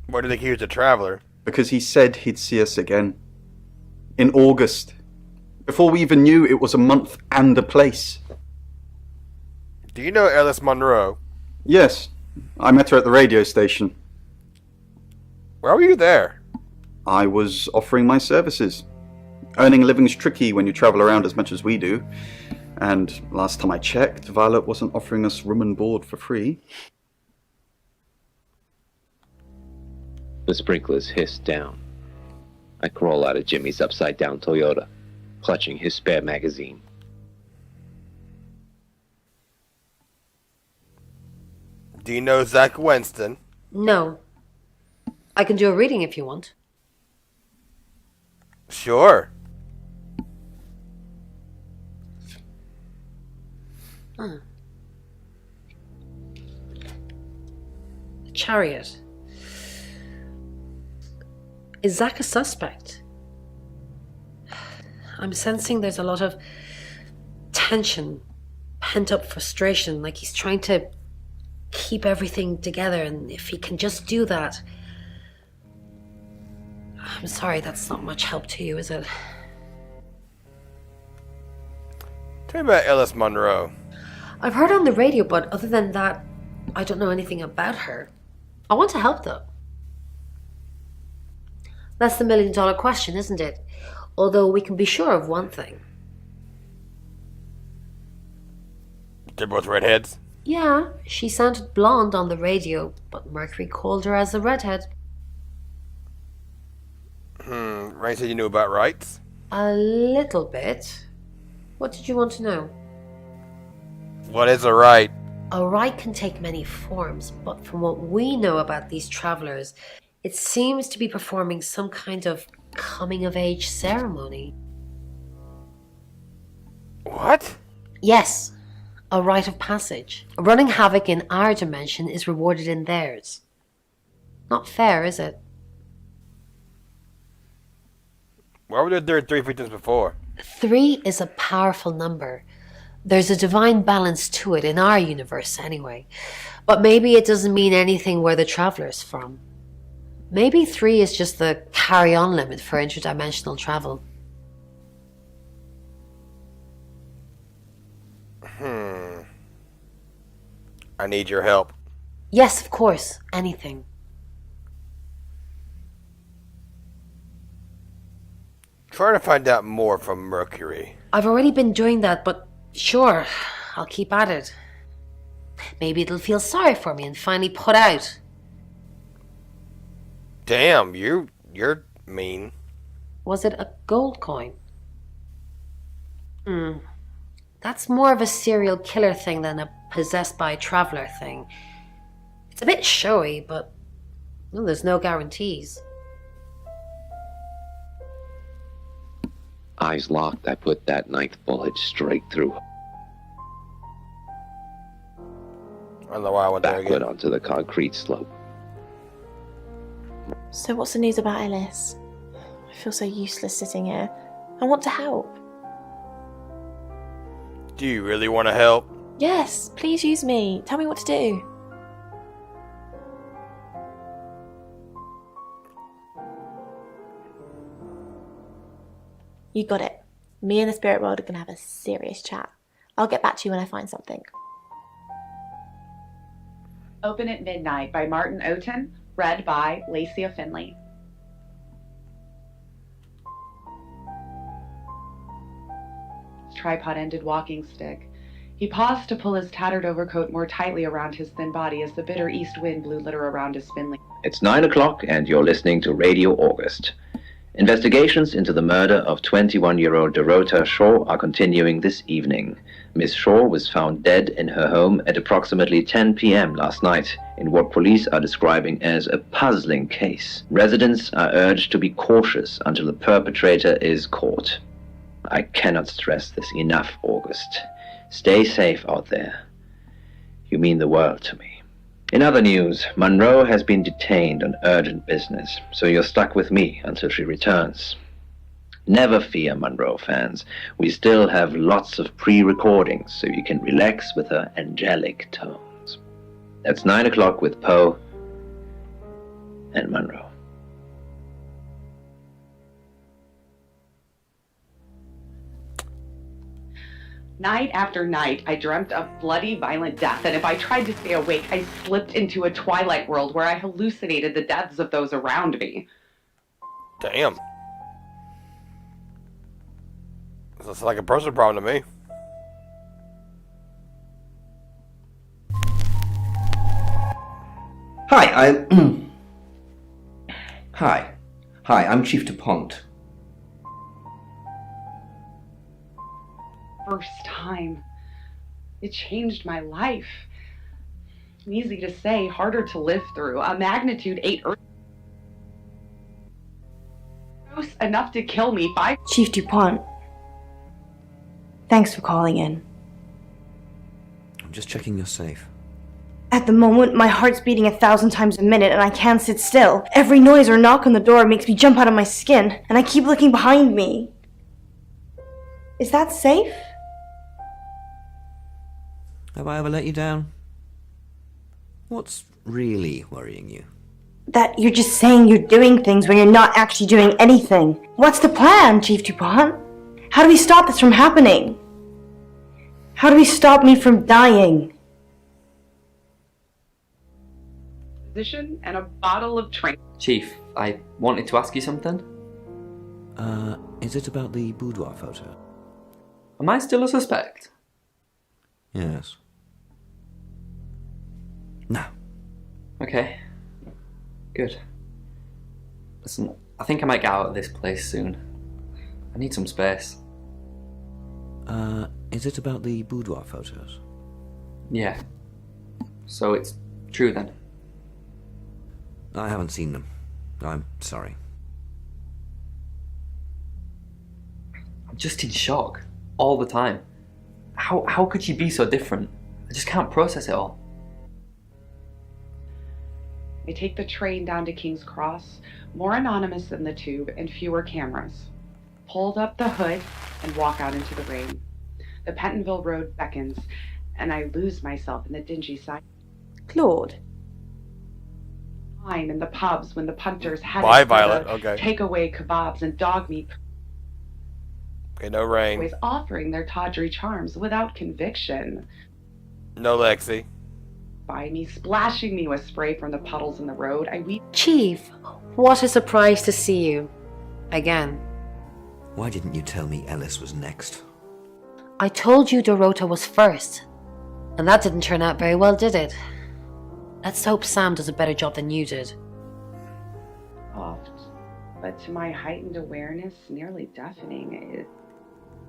Why did they accuse the traveler? Because he said he'd see us again. In August. Before we even knew it was a month and a place. Do you know Alice Monroe? Yes. I met her at the radio station. Where were you there? I was offering my services. Earning a living's tricky when you travel around as much as we do. And last time I checked, Violet wasn't offering us room and board for free. The sprinklers hiss down. I crawl out of Jimmy's upside-down Toyota, clutching his spare magazine. Do you know Zach Winston? No. I can do a reading if you want. Sure. The Chariot. Is Zach a suspect? I'm sensing there's a lot of tension, pent-up frustration, like he's trying to keep everything together, and if he can just do that... I'm sorry, that's not much help to you, is it? Tell me about Alice Monroe. I've heard on the radio, but other than that, I don't know anything about her. I want to help, though. That's the million-dollar question, isn't it? Although we can be sure of one thing. They're both redheads? Yeah, she sounded blonde on the radio, but Mercury called her as a redhead. Rain said you knew about rights? A little bit. What did you want to know? What is a right? A right can take many forms, but from what we know about these travelers, It seems to be performing some kind of coming-of-age ceremony. What? Yes, a rite of passage. Running havoc in our dimension is rewarded in theirs. Not fair, is it? Why were there 3 victims before? 3 is a powerful number. There's a divine balance to it in our universe anyway. But maybe it doesn't mean anything where the traveler's from. Maybe 3 is just the carry-on limit for interdimensional travel. I need your help. Yes, of course. Anything. Trying to find out more from Mercury. I've already been doing that, but sure, I'll keep at it. Maybe it'll feel sorry for me and finally put out. Damn, you're mean. Was it a gold coin? That's more of a serial killer thing than a possessed by a traveler thing. It's a bit showy, but well, there's no guarantees. Eyes locked, I put that 9th bullet straight through her. I don't know why I went there again. Backward onto the concrete slope. So what's the news about Ellis? I feel so useless sitting here. I want to help. Do you really want to help? Yes, please use me. Tell me what to do. You got it. Me and the spirit world are going to have a serious chat. I'll get back to you when I find something. Open at Midnight by Martin Oten, read by Lacia Finley. Tripod-ended walking stick. He paused to pull his tattered overcoat more tightly around his thin body as the bitter east wind blew litter around his spindly. It's 9 o'clock and you're listening to Radio August. Investigations into the murder of 21-year-old Dorota Shaw are continuing this evening. Miss Shaw was found dead in her home at approximately 10 p.m. last night in what police are describing as a puzzling case. Residents are urged to be cautious until the perpetrator is caught. I cannot stress this enough, August. Stay safe out there. You mean the world to me. In other news, Monroe has been detained on urgent business, so you're stuck with me until she returns. Never fear, Monroe fans. We still have lots of pre-recordings, so you can relax with her angelic tones. That's 9 o'clock with Poe and Monroe. Night after night, I dreamt of bloody, violent death, and if I tried to stay awake, I slipped into a twilight world where I hallucinated the deaths of those around me. Damn. This is like a personal problem to me. Hi, Hi, I'm Chief DuPont. First time. It changed my life. Easy to say, harder to live through. A magnitude 8 earth. Enough to kill me. 5. Chief DuPont. Thanks for calling in. I'm just checking you're safe. At the moment, my heart's beating 1,000 times a minute and I can't sit still. Every noise or knock on the door makes me jump out of my skin, and I keep looking behind me. Is that safe? Have I ever let you down? What's really worrying you? That you're just saying you're doing things when you're not actually doing anything. What's the plan, Chief DuPont? How do we stop this from happening? How do we stop me from dying? Position and a bottle of train. Chief, I wanted to ask you something. Is it about the boudoir photo? Am I still a suspect? Yes. No. Okay. Good. Listen, I think I might get out of this place soon. I need some space. Is it about the boudoir photos? Yeah. So it's true then? I haven't seen them. I'm sorry. I'm just in shock. All the time. How could she be so different? I just can't process it all. They take the train down to King's Cross, more anonymous than the tube and fewer cameras. Pulled up the hood and walk out into the rain. The Pentonville Road beckons, and I lose myself in the dingy side. Claude. Time in the pubs when the punters had Bye, Violet. Okay. takeaway kebabs and dog meat. Okay, no rain. Always offering their tawdry charms without conviction. No Lexi. By me, splashing me with spray from the puddles in the road, I weep. Chief, what a surprise to see you. Again. Why didn't you tell me Ellis was next? I told you Dorota was first. And that didn't turn out very well, did it? Let's hope Sam does a better job than you did. Oft, but to my heightened awareness, nearly deafening.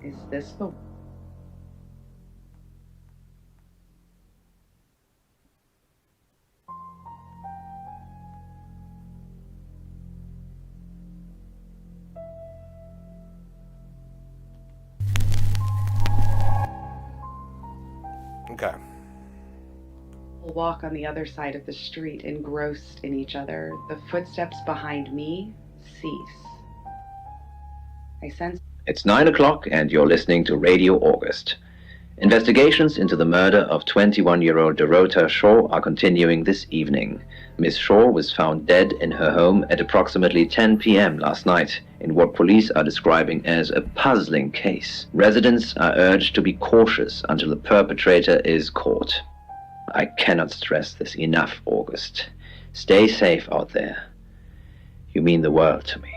Is this the... Okay. We'll walk on the other side of the street, engrossed in each other. The footsteps behind me cease. I sense... It's 9 o'clock and you're listening to Radio August. Investigations into the murder of 21-year-old Dorota Shaw are continuing this evening. Miss Shaw was found dead in her home at approximately 10 p.m. last night in what police are describing as a puzzling case. Residents are urged to be cautious until the perpetrator is caught. I cannot stress this enough, August. Stay safe out there. You mean the world to me.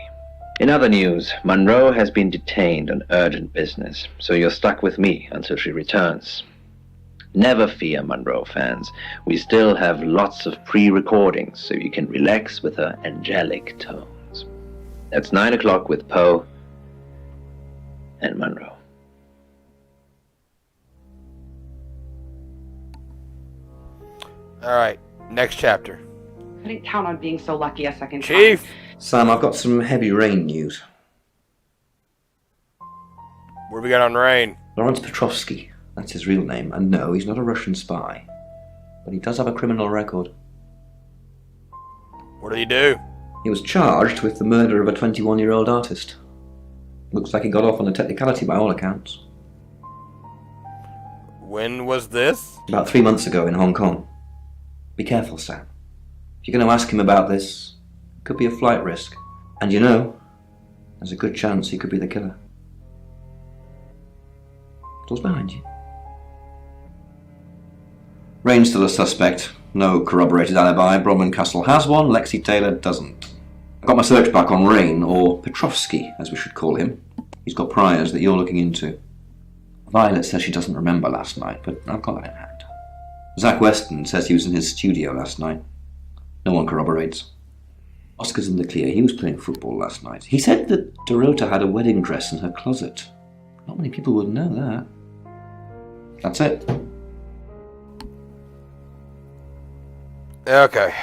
In other news, Monroe has been detained on urgent business, so you're stuck with me until she returns. Never fear, Monroe fans. We still have lots of pre-recordings, so you can relax with her angelic tones. That's 9 o'clock with Poe and Monroe. Alright, next chapter. Couldn't count on being so lucky a second time. Chief! Sam, I've got some heavy rain news. What do we got on rain? Lawrence Petrovsky, that's his real name, and no, he's not a Russian spy. But he does have a criminal record. What did he do? He was charged with the murder of a 21-year-old artist. Looks like he got off on a technicality by all accounts. When was this? About 3 months ago in Hong Kong. Be careful, Sam. If you're going to ask him about this, it could be a flight risk. And you know, there's a good chance he could be the killer. Door's behind you. Rain's still a suspect. No corroborated alibi. Bronwyn Castle has one, Lexi Taylor doesn't. I've got my search back on Rain, or Petrovsky, as we should call him. He's got priors that you're looking into. Violet says she doesn't remember last night, but I've got that in hand. Zach Weston says he was in his studio last night. No one corroborates. Oscar's in the clear. He was playing football last night. He said that Dorota had a wedding dress in her closet. Not many people would know that. That's it. Okay.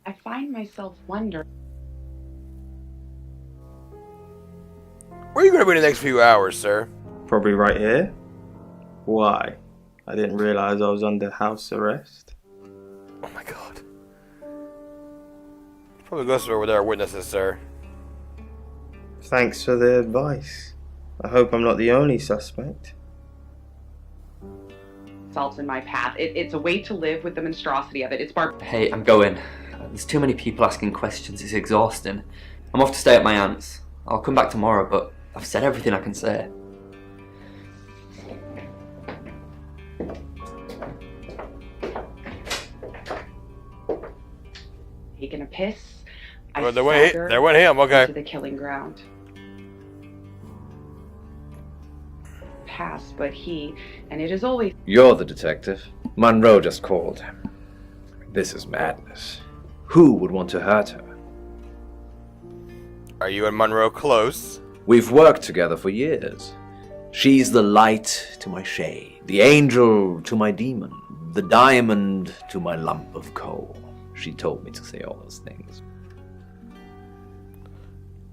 I find myself wondering... Where are you going to be the next few hours, sir? Probably right here. Why? I didn't realise I was under house arrest. Oh my god. Probably go somewhere with our witnesses, sir. Thanks for the advice. I hope I'm not the only suspect. ...selves in my path. It's a way to live with the monstrosity of it. It's Hey, I'm going. There's too many people asking questions. It's exhausting. I'm off to stay at my aunt's. I'll come back tomorrow, but I've said everything I can say. Taking a piss. Well, there went him, okay. To the killing ground. Pass, but he, and it is always... You're the detective. Monroe just called. This is madness. Who would want to hurt her? Are you and Monroe close? We've worked together for years. She's the light to my shade, the angel to my demon, the diamond to my lump of coal. She told me to say all those things.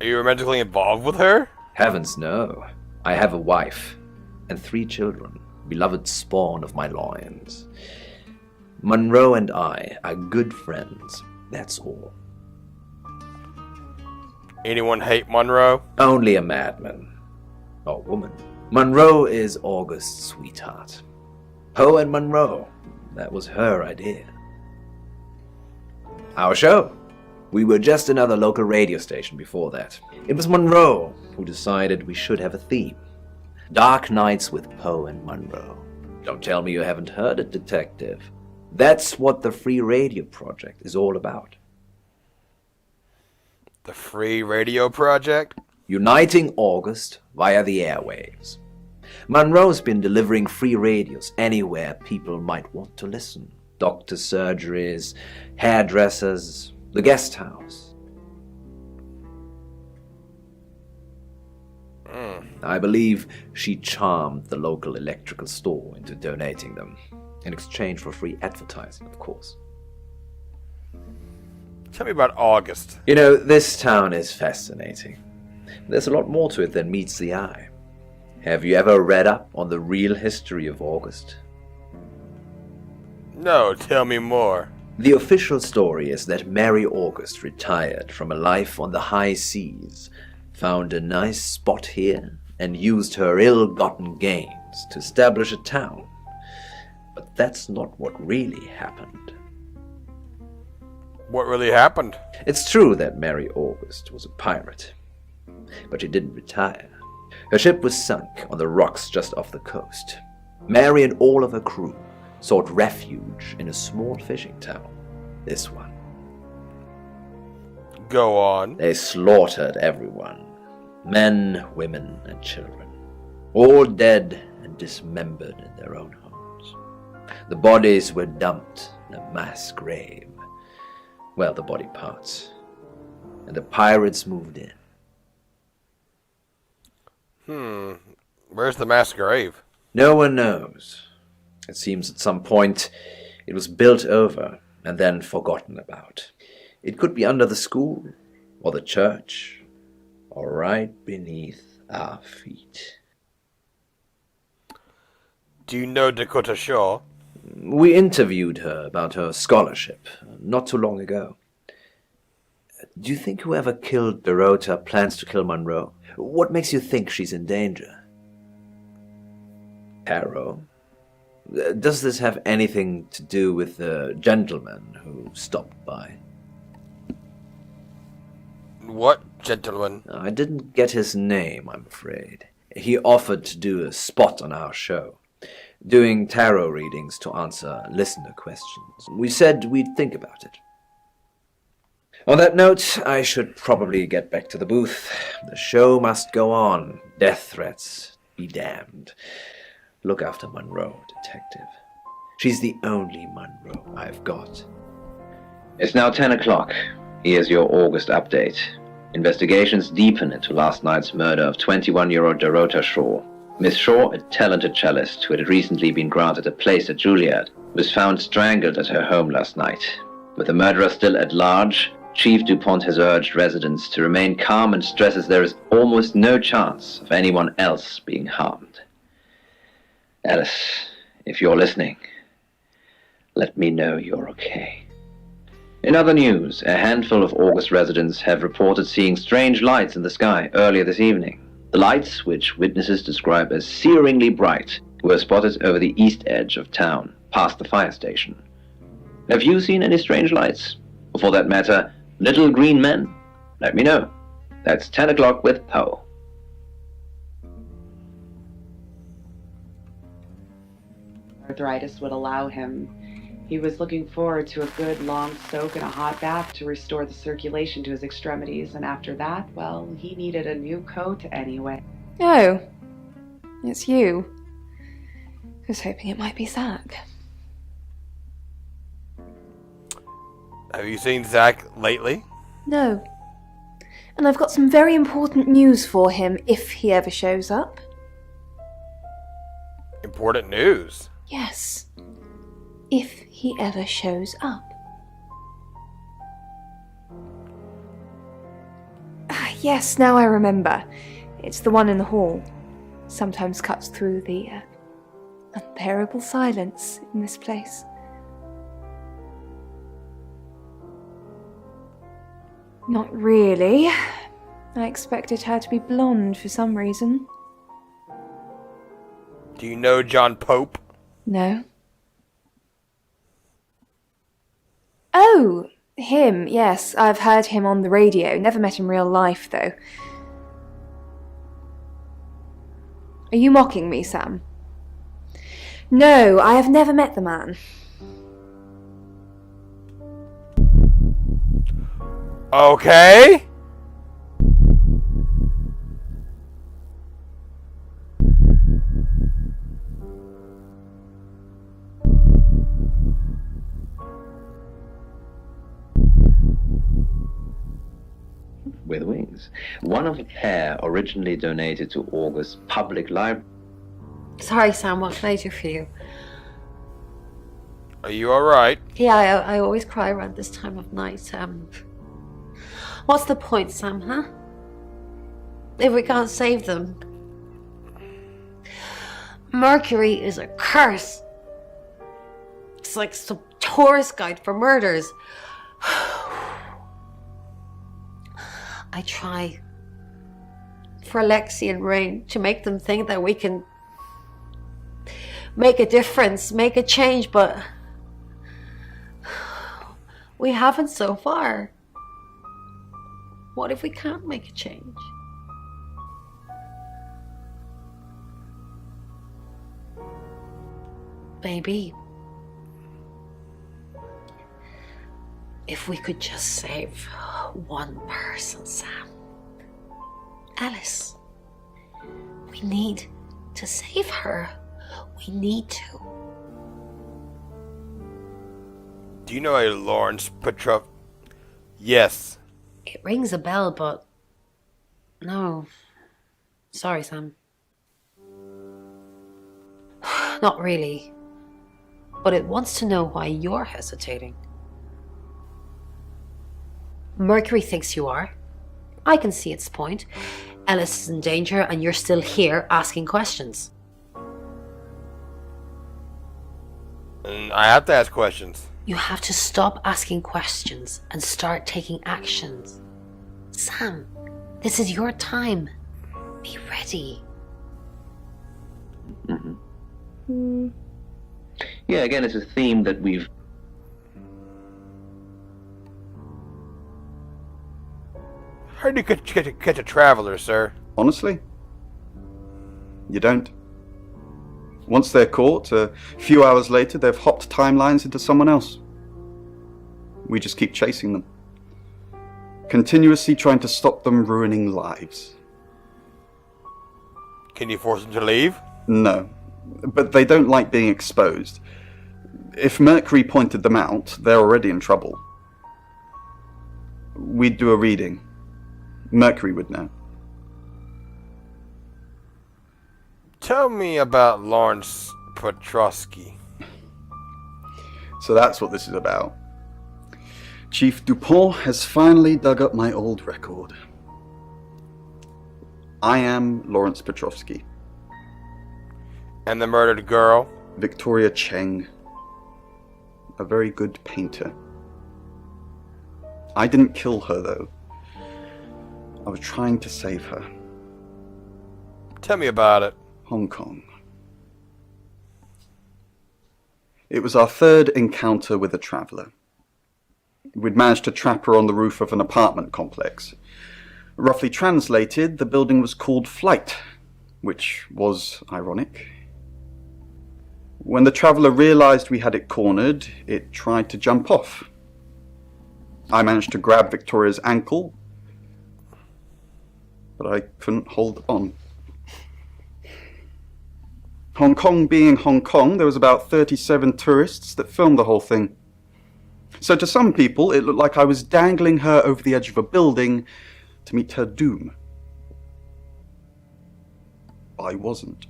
Are you romantically involved with her? Heavens, no. I have a wife and 3 children, beloved spawn of my loins. Monroe and I are good friends, that's all. Anyone hate Monroe? Only a madman. Or woman. Monroe is August's sweetheart. Poe and Monroe, that was her idea. Our show. We were just another local radio station before that. It was Monroe who decided we should have a theme. Dark Nights with Poe and Monroe. Don't tell me you haven't heard it, detective. That's what the Free Radio Project is all about. The Free Radio Project? Uniting August via the airwaves. Monroe's been delivering free radios anywhere people might want to listen. Doctors' surgeries, hairdressers, the guest house. I believe she charmed the local electrical store into donating them, in exchange for free advertising, of course. Tell me about August. You know, this town is fascinating. There's a lot more to it than meets the eye. Have you ever read up on the real history of August? No, tell me more. The official story is that Mary August retired from a life on the high seas, found a nice spot here, and used her ill-gotten gains to establish a town. But that's not what really happened. What really happened? It's true that Mary August was a pirate, but she didn't retire. Her ship was sunk on the rocks just off the coast. Mary and all of her crew sought refuge in a small fishing town, this one. Go on. They slaughtered everyone, men, women, and children, all dead and dismembered in their own homes. The bodies were dumped in a mass grave. Well, the body parts. And the pirates moved in. Where's the mass grave? No one knows. It seems at some point it was built over and then forgotten about. It could be under the school, or the church, or right beneath our feet. Do you know Dakota Shaw? We interviewed her about her scholarship not too long ago. Do you think whoever killed Dorota plans to kill Monroe? What makes you think she's in danger? Tarot? Does this have anything to do with the gentleman who stopped by? What gentleman? I didn't get his name, I'm afraid. He offered to do a spot on our show, doing tarot readings to answer listener questions. We said we'd think about it. On that note, I should probably get back to the booth. The show must go on. Death threats be damned. Look after Monroe, detective. She's the only Monroe I've got. It's now 10 o'clock. Here's your August update. Investigations deepen into last night's murder of 21-year-old Dorota Shaw. Miss Shaw, a talented cellist who had recently been granted a place at Juilliard, was found strangled at her home last night. With the murderer still at large, Chief DuPont has urged residents to remain calm and stresses there is almost no chance of anyone else being harmed. Alice, if you're listening, let me know you're okay. In other news, a handful of August residents have reported seeing strange lights in the sky earlier this evening. The lights, which witnesses describe as searingly bright, were spotted over the east edge of town, past the fire station. Have you seen any strange lights? Or for that matter, little green men? Let me know. That's 10 o'clock with Poe. Arthritis would allow him. He was looking forward to a good long soak in a hot bath to restore the circulation to his extremities, and after that, well, he needed a new coat anyway. Oh, it's you. I was hoping it might be Zach. Have you seen Zach lately? No. And I've got some very important news for him if he ever shows up. Important news? Yes. If he ever shows up. Yes, now I remember. It's the one in the hall. Sometimes cuts through the unbearable silence in this place. Not really. I expected her to be blonde for some reason. Do you know John Pope? No. Oh, him, yes. I've heard him on the radio. Never met in real life, though. Are you mocking me, Sam? No, I have never met the man. Okay. With wings. One of a pair originally donated to August Public Library. Sorry, Sam, what can I do for you? Are you alright? Yeah, I always cry around this time of night. What's the point, Sam, huh? If we can't save them. Mercury is a curse. It's like some tourist guide for murders. I try for Alexi and Rain to make them think that we can make a difference, make a change, but we haven't so far. What if we can't make a change? Maybe if we could just save one person, Sam. Alice. We need to save her. We need to. Do you know a Lawrence Petrov? Yes. It rings a bell, but no. Sorry, Sam. Not really. But it wants to know why you're hesitating. Mercury thinks you are. I can see its point. Alice is in danger and you're still here asking questions. And I have to ask questions. You have to stop asking questions and start taking actions. Sam, this is your time. Be ready. Mm-hmm. Yeah, again, it's a theme that we've... How do you catch a traveler, sir? Honestly, you don't. Once they're caught, a few hours later, they've hopped timelines into someone else. We just keep chasing them. Continuously trying to stop them ruining lives. Can you force them to leave? No, but they don't like being exposed. If Mercury pointed them out, they're already in trouble. We'd do a reading. Mercury would know. Tell me about Lawrence Petrovsky. So that's what this is about. Chief Dupont has finally dug up my old record. I am Lawrence Petrovsky. And the murdered girl? Victoria Cheng. A very good painter. I didn't kill her, though. I was trying to save her. Tell me about it. Hong Kong. It was our third encounter with a traveller. We'd managed to trap her on the roof of an apartment complex. Roughly translated, the building was called Flight, which was ironic. When the traveller realised we had it cornered, it tried to jump off. I managed to grab Victoria's ankle, but I couldn't hold on. Hong Kong being Hong Kong, there was about 37 tourists that filmed the whole thing. So to some people, it looked like I was dangling her over the edge of a building to meet her doom. I wasn't.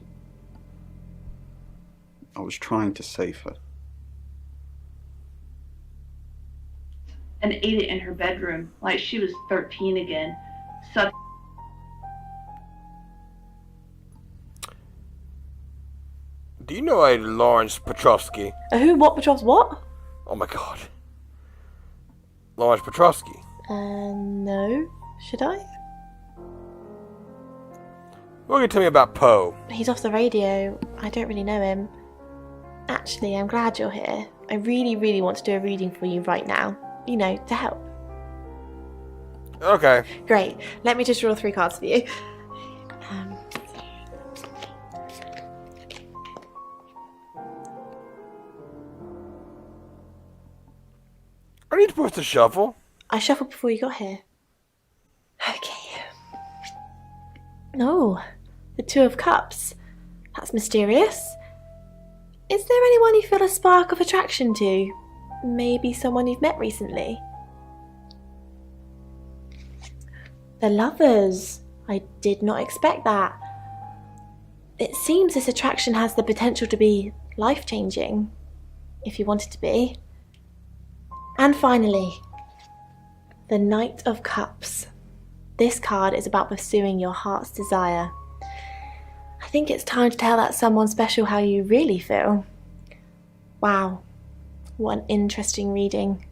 I was trying to save her. And ate it in her bedroom like she was 13 again. Such Do you know a Lawrence Petrovsky? A who? What? Petrovs? What? Oh my god. Lawrence Petrovsky. No. Should I? What can you tell me about Poe? He's off the radio. I don't really know him. Actually, I'm glad you're here. I really, really want to do a reading for you right now. You know, to help. Okay. Great. Let me just draw 3 cards for you. Are you supposed to shuffle? I shuffled before you got here. Okay. Oh, the 2 of Cups. That's mysterious. Is there anyone you feel a spark of attraction to? Maybe someone you've met recently? The Lovers. I did not expect that. It seems this attraction has the potential to be life-changing, if you want it to be. And finally, the Knight of Cups. This card is about pursuing your heart's desire. I think it's time to tell that someone special how you really feel. Wow, what an interesting reading.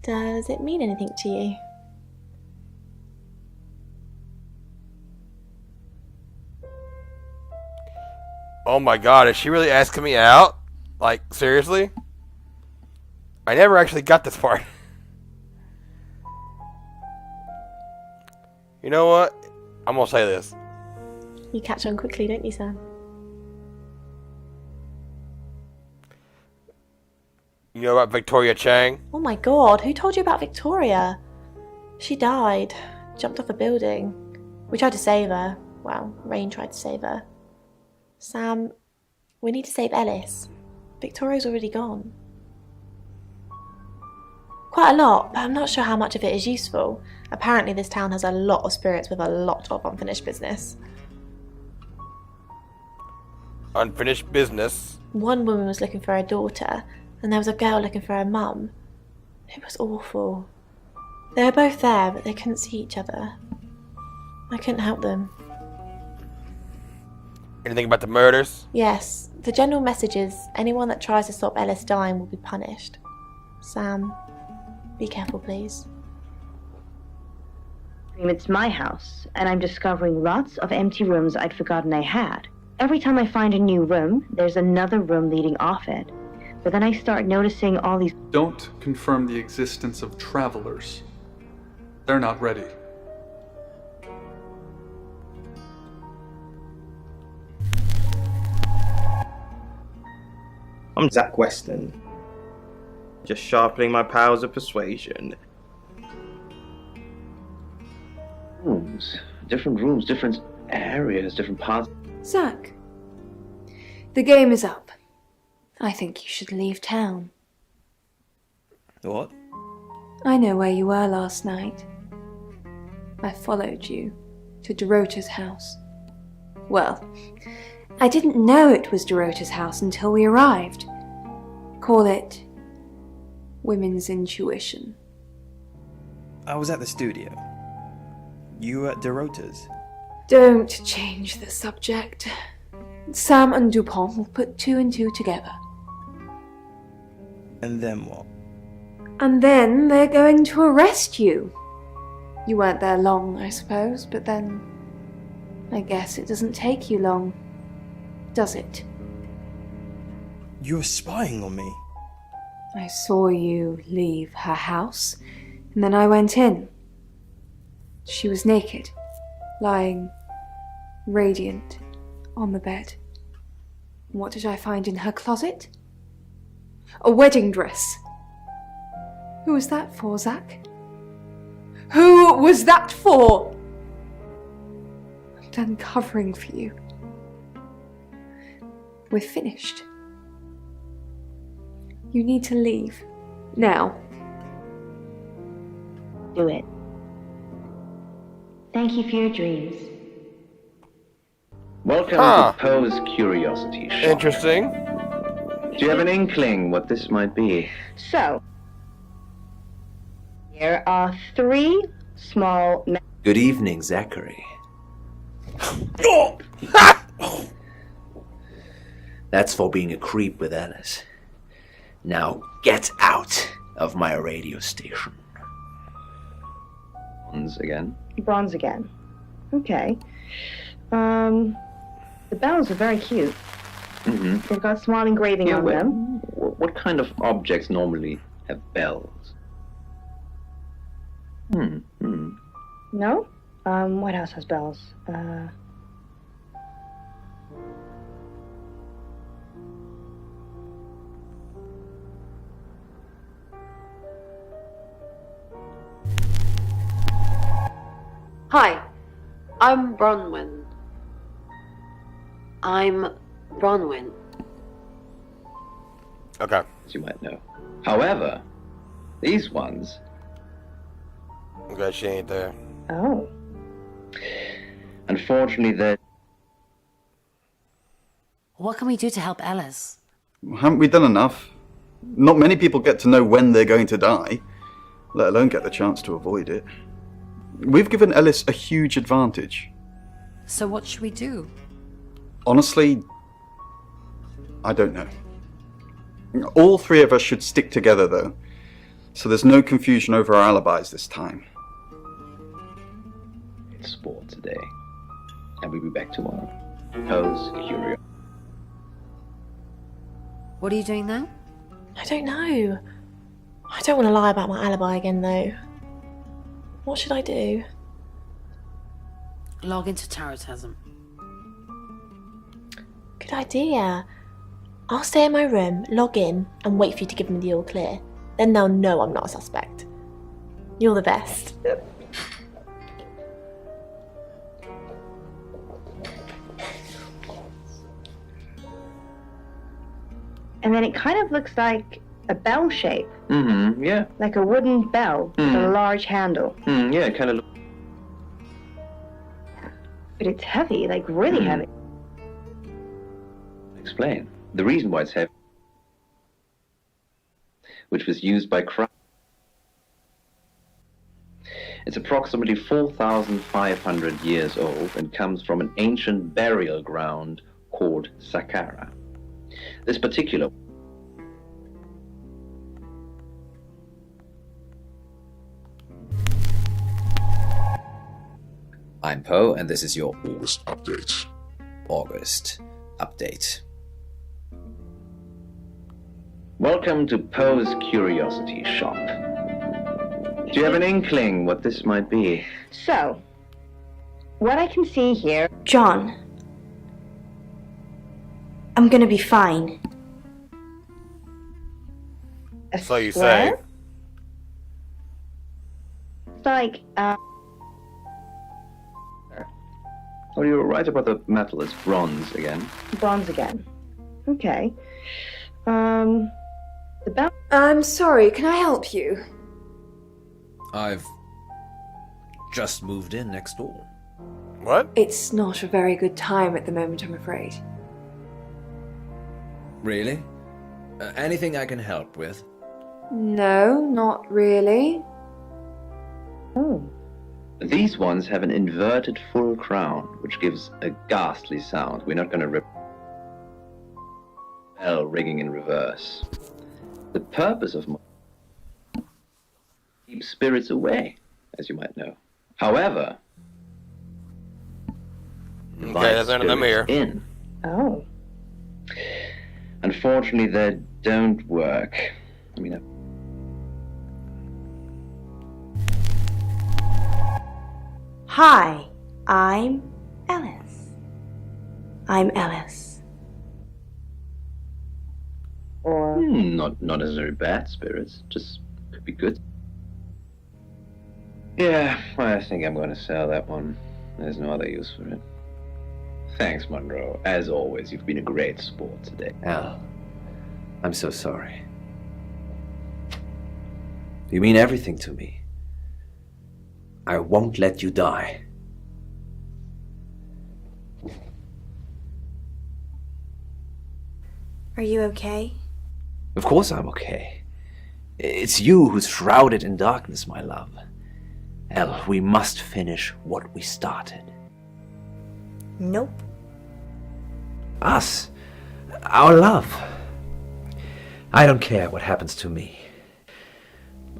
Does it mean anything to you? Oh my god, is she really asking me out? Like, seriously? I never actually got this part. You know what? I'm gonna say this. You catch on quickly, don't you, Sam? You know about Victoria Chang? Oh my god, who told you about Victoria? She died. Jumped off a building. We tried to save her. Well, Rain tried to save her. Sam, we need to save Ellis. Victoria's already gone. Quite a lot, but I'm not sure how much of it is useful. Apparently this town has a lot of spirits with a lot of unfinished business. Unfinished business? One woman was looking for her daughter, and there was a girl looking for her mum. It was awful. They were both there, but they couldn't see each other. I couldn't help them. Anything about the murders? Yes, the general message is anyone that tries to stop Ellis dying will be punished. Sam, be careful, please. It's my house, and I'm discovering lots of empty rooms I'd forgotten I had. Every time I find a new room, there's another room leading off it. But then I start noticing all these... Don't confirm the existence of travelers. They're not ready. I'm Zach Weston. Just sharpening my powers of persuasion. Rooms, different areas, different parts. Zach, the game is up. I think you should leave town. What? I know where you were last night. I followed you to Dorota's house. Well, I didn't know it was Dorota's house until we arrived. Call it women's intuition. I was at the studio. You were at Dorota's. Don't change the subject. Sam and Dupont will put 2 and 2 together. And then what? And then they're going to arrest you. You weren't there long, I suppose, but then I guess it doesn't take you long, does it? You were spying on me. I saw you leave her house, and then I went in. She was naked, lying radiant on the bed. What did I find in her closet? A wedding dress. Who was that for, Zach? Who was that for? I'm done covering for you. We're finished. You need to leave. Now. Do it. Thank you for your dreams. Welcome Huh. to Poe's Curiosity Shop. Interesting. Do you have an inkling what this might be? So, here are 3 small... Good evening, Zachary. That's for being a creep with Alice. Now get out of my radio station. Once again. Bronze again. Okay. The bells are very cute. Mm-hmm. They've got small engraving on them. What kind of objects normally have bells? No? What else has bells? Hi, I'm Bronwyn. Okay. As you might know. However, these ones. Okay, she ain't there. Oh. Unfortunately, they're. What can we do to help Alice? Haven't we done enough? Not many people get to know when they're going to die, let alone get the chance to avoid it. We've given Ellis a huge advantage. So what should we do? Honestly, I don't know. All three of us should stick together, though, so there's no confusion over our alibis this time. It's sport today, and we'll be back tomorrow. Pose Curio. What are you doing now? I don't know. I don't want to lie about my alibi again, though. What should I do? Log into Tarotasm. Good idea. I'll stay in my room, log in, and wait for you to give me the all clear. Then they'll know I'm not a suspect. You're the best. And then it kind of looks like a bell shape. Mm-hmm, yeah. Like a wooden bell with a large handle. Yeah, it kind of. But it's heavy, like really heavy. Explain. The reason why it's heavy, which was used by Christ. It's approximately 4,500 years old and comes from an ancient burial ground called Saqqara. This particular I'm Poe, and this is your August update. August update. Welcome to Poe's Curiosity Shop. Do you have an inkling what this might be? So, what I can see here... John. I'm gonna be fine. So you say. It's like, Oh, you were right about the metal. It's bronze again. Bronze again. Okay. The bell... I'm sorry, can I help you? I've just moved in next door. What? It's not a very good time at the moment, I'm afraid. Really? Anything I can help with? No, not really. Oh. These ones have an inverted full crown, which gives a ghastly sound. We're not going to rip bell ringing in reverse. The purpose of keep spirits away, as you might know. However, Okay, that's under the mirror. In. Oh. Unfortunately, they don't work. I mean, Hi, I'm Alice. I'm Alice. Or... not necessarily bad spirits, just could be good. Yeah, I think I'm going to sell that one. There's no other use for it. Thanks, Monroe. As always, you've been a great sport today. Al, I'm so sorry. You mean everything to me. I won't let you die. Are you okay? Of course I'm okay. It's you who's shrouded in darkness, my love. El, we must finish what we started. Nope. Us? Our love. I don't care what happens to me.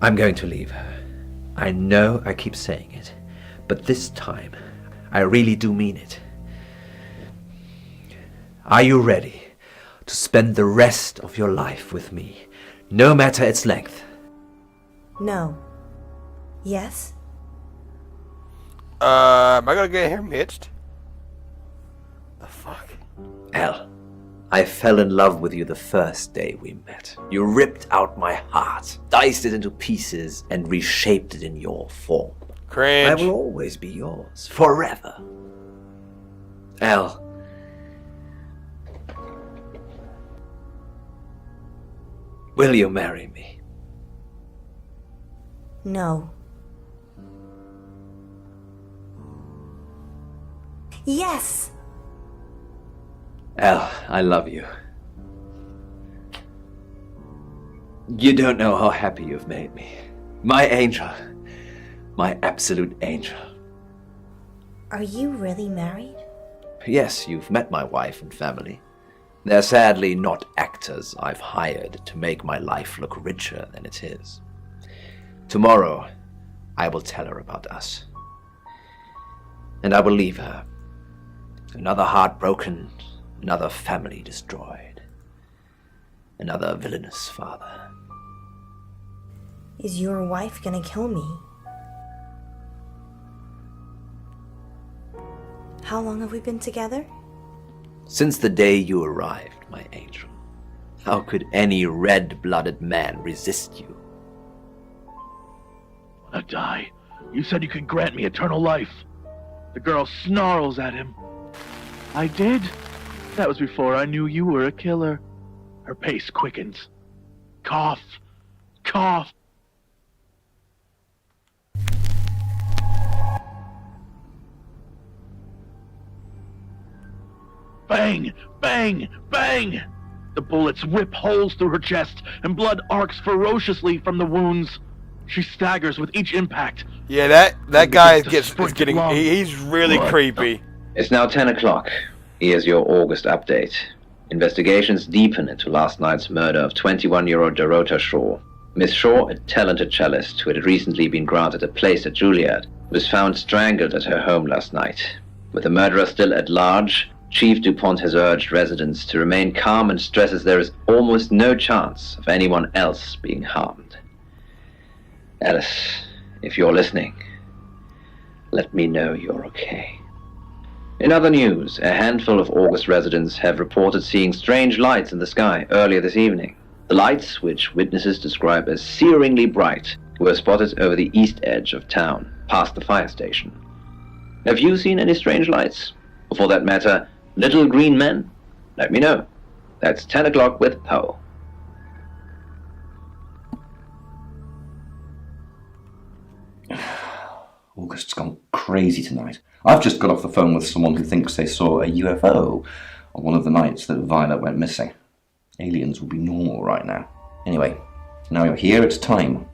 I'm going to leave her. I know I keep saying it, but this time, I really do mean it. Are you ready to spend the rest of your life with me, no matter its length? No. Yes? Am I gonna get hair mitched? The fuck? Elle, I fell in love with you the first day we met. You ripped out my heart, diced it into pieces, and reshaped it in your form. Cringe. I will always be yours, forever. Elle. Will you marry me? No. Yes! Elle, I love you. You don't know how happy you've made me. My angel. My absolute angel. Are you really married? Yes, you've met my wife and family. They're sadly not actors I've hired to make my life look richer than it is. Tomorrow, I will tell her about us. And I will leave her. Another heart broken, another family destroyed. Another villainous father. Is your wife gonna kill me? How long have we been together? Since the day you arrived, my angel. How could any red-blooded man resist you? I die. You said you could grant me eternal life. The girl snarls at him. I did. That was before I knew you were a killer. Her pace quickens. Cough. Cough. Bang! Bang! Bang! The bullets whip holes through her chest, and blood arcs ferociously from the wounds. She staggers with each impact. Yeah, that guy is getting... He's really creepy. It's now 10 o'clock. Here's your August update. Investigations deepen into last night's murder of 21-year-old Dorota Shaw. Miss Shaw, a talented cellist who had recently been granted a place at Juilliard, was found strangled at her home last night. With the murderer still at large, Chief DuPont has urged residents to remain calm and stresses there is almost no chance of anyone else being harmed. Alice, if you're listening, let me know you're okay. In other news, a handful of August residents have reported seeing strange lights in the sky earlier this evening. The lights, which witnesses describe as searingly bright, were spotted over the east edge of town, past the fire station. Have you seen any strange lights? Or for that matter, little green men? Let me know. That's 10 o'clock with Poe. August's gone crazy tonight. I've just got off the phone with someone who thinks they saw a UFO on one of the nights that Violet went missing. Aliens would be normal right now. Anyway, now you're here, it's time.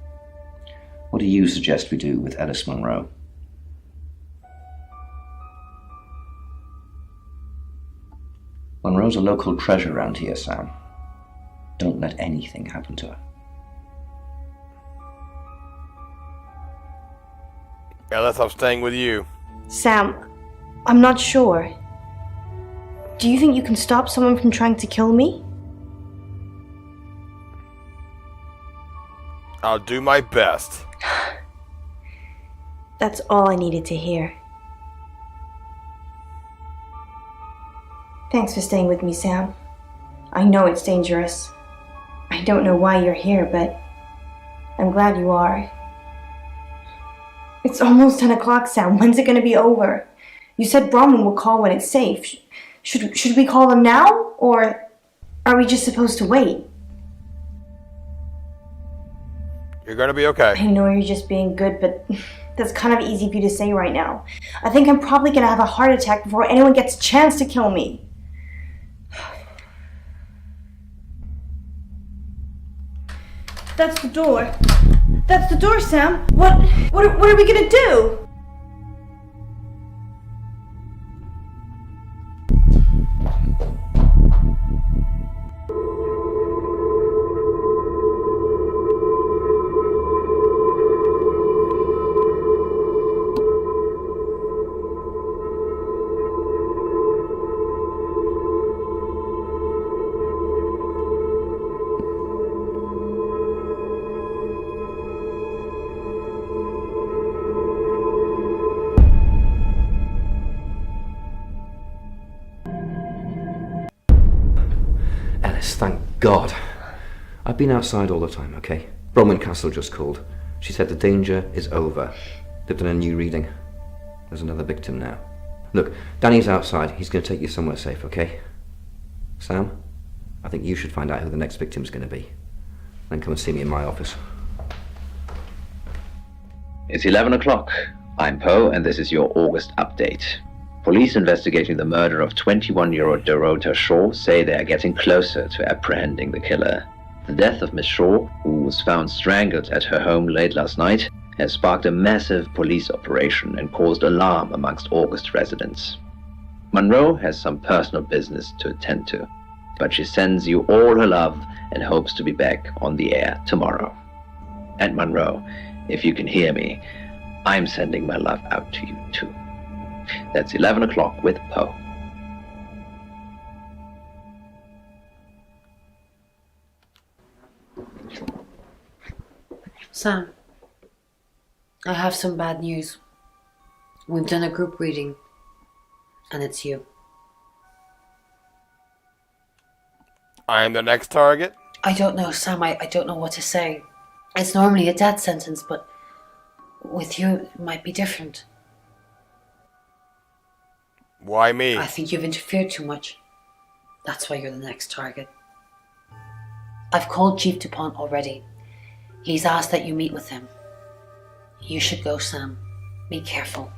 What do you suggest we do with Ellis Monroe? Monroe's a local treasure around here, Sam. Don't let anything happen to her. Alice, I'm staying with you. Sam, I'm not sure. Do you think you can stop someone from trying to kill me? I'll do my best. That's all I needed to hear. Thanks for staying with me, Sam. I know it's dangerous. I don't know why you're here, but I'm glad you are. It's almost 10 o'clock, Sam. When's it going to be over? You said Bronwyn will call when it's safe. Should we call him now? Or are we just supposed to wait? You're going to be okay. I know you're just being good, but that's kind of easy for you to say right now. I think I'm probably going to have a heart attack before anyone gets a chance to kill me. That's the door. That's the door, Sam. What are we gonna do? God. I've been outside all the time, okay? Bronwyn Castle just called. She said the danger is over. They've done a new reading. There's another victim now. Look, Danny's outside. He's going to take you somewhere safe, okay? Sam, I think you should find out who the next victim's going to be. Then come and see me in my office. It's 11 o'clock. I'm Poe, and this is your August update. Police investigating the murder of 21-year-old Dorota Shaw say they are getting closer to apprehending the killer. The death of Miss Shaw, who was found strangled at her home late last night, has sparked a massive police operation and caused alarm amongst August residents. Monroe has some personal business to attend to, but she sends you all her love and hopes to be back on the air tomorrow. And Monroe, if you can hear me, I'm sending my love out to you too. That's 11 o'clock with Poe. Sam, I have some bad news. We've done a group reading, and it's you. I am the next target? I don't know, Sam. I don't know what to say. It's normally a death sentence, but with you, it might be different. Why me? I think you've interfered too much. That's why you're the next target. I've called Chief DuPont already. He's asked that you meet with him. You should go, Sam. Be careful.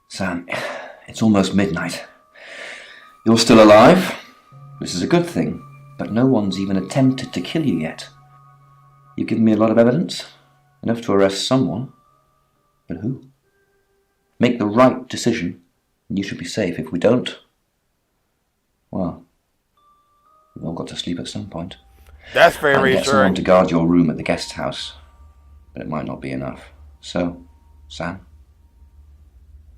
Sam, it's almost midnight. You're still alive. This is a good thing, but no one's even attempted to kill you yet. You've given me a lot of evidence, enough to arrest someone. But who? Make the right decision, and you should be safe. If we don't, well, we've all got to sleep at some point. That's very I'll get someone reassuring. to guard your room at the guest house, but it might not be enough. So, Sam,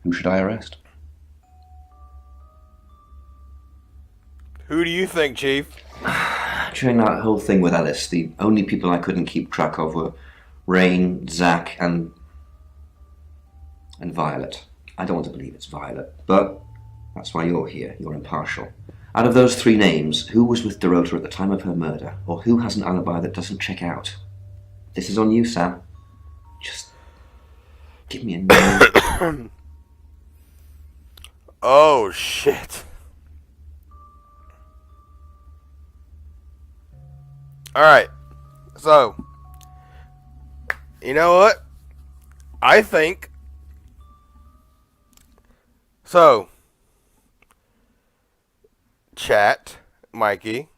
who should I arrest? Who do you think, Chief? During that whole thing with Alice, the only people I couldn't keep track of were Rain, Zach, and Violet. I don't want to believe it's Violet, but that's why you're here. You're impartial. Out of those three names, who was with Dorota at the time of her murder, or who has an alibi that doesn't check out? This is on you, Sam. Just give me a name. Oh, shit. Alright. So, you know what? I think... So, chat, Mikey,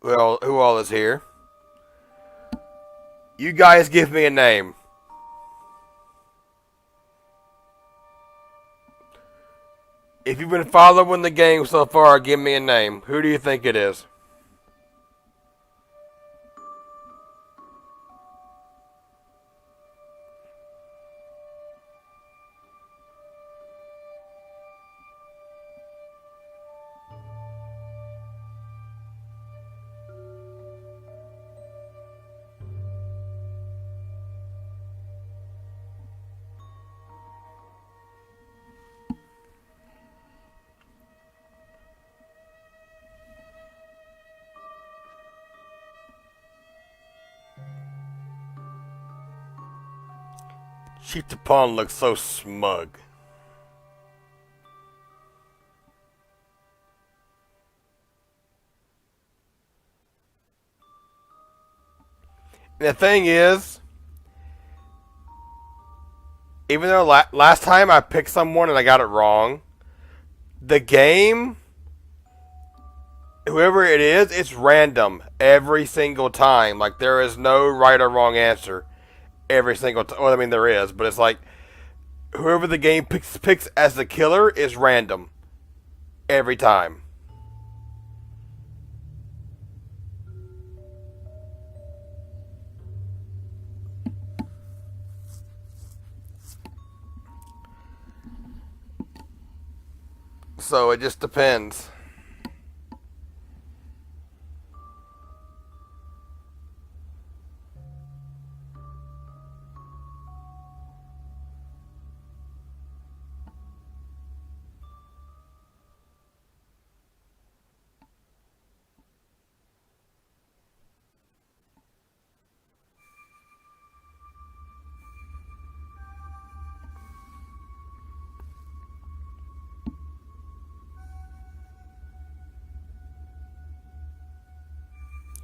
who all is here? You guys give me a name. If you've been following the game so far, give me a name. Who do you think it is? Chief DuPont looks so smug. And the thing is, even though last time I picked someone and I got it wrong, the game, whoever it is, it's random every single time. Like, there is no right or wrong answer every single time. Well, I mean, there is, but it's like, whoever the game picks as the killer is random every time. So it just depends.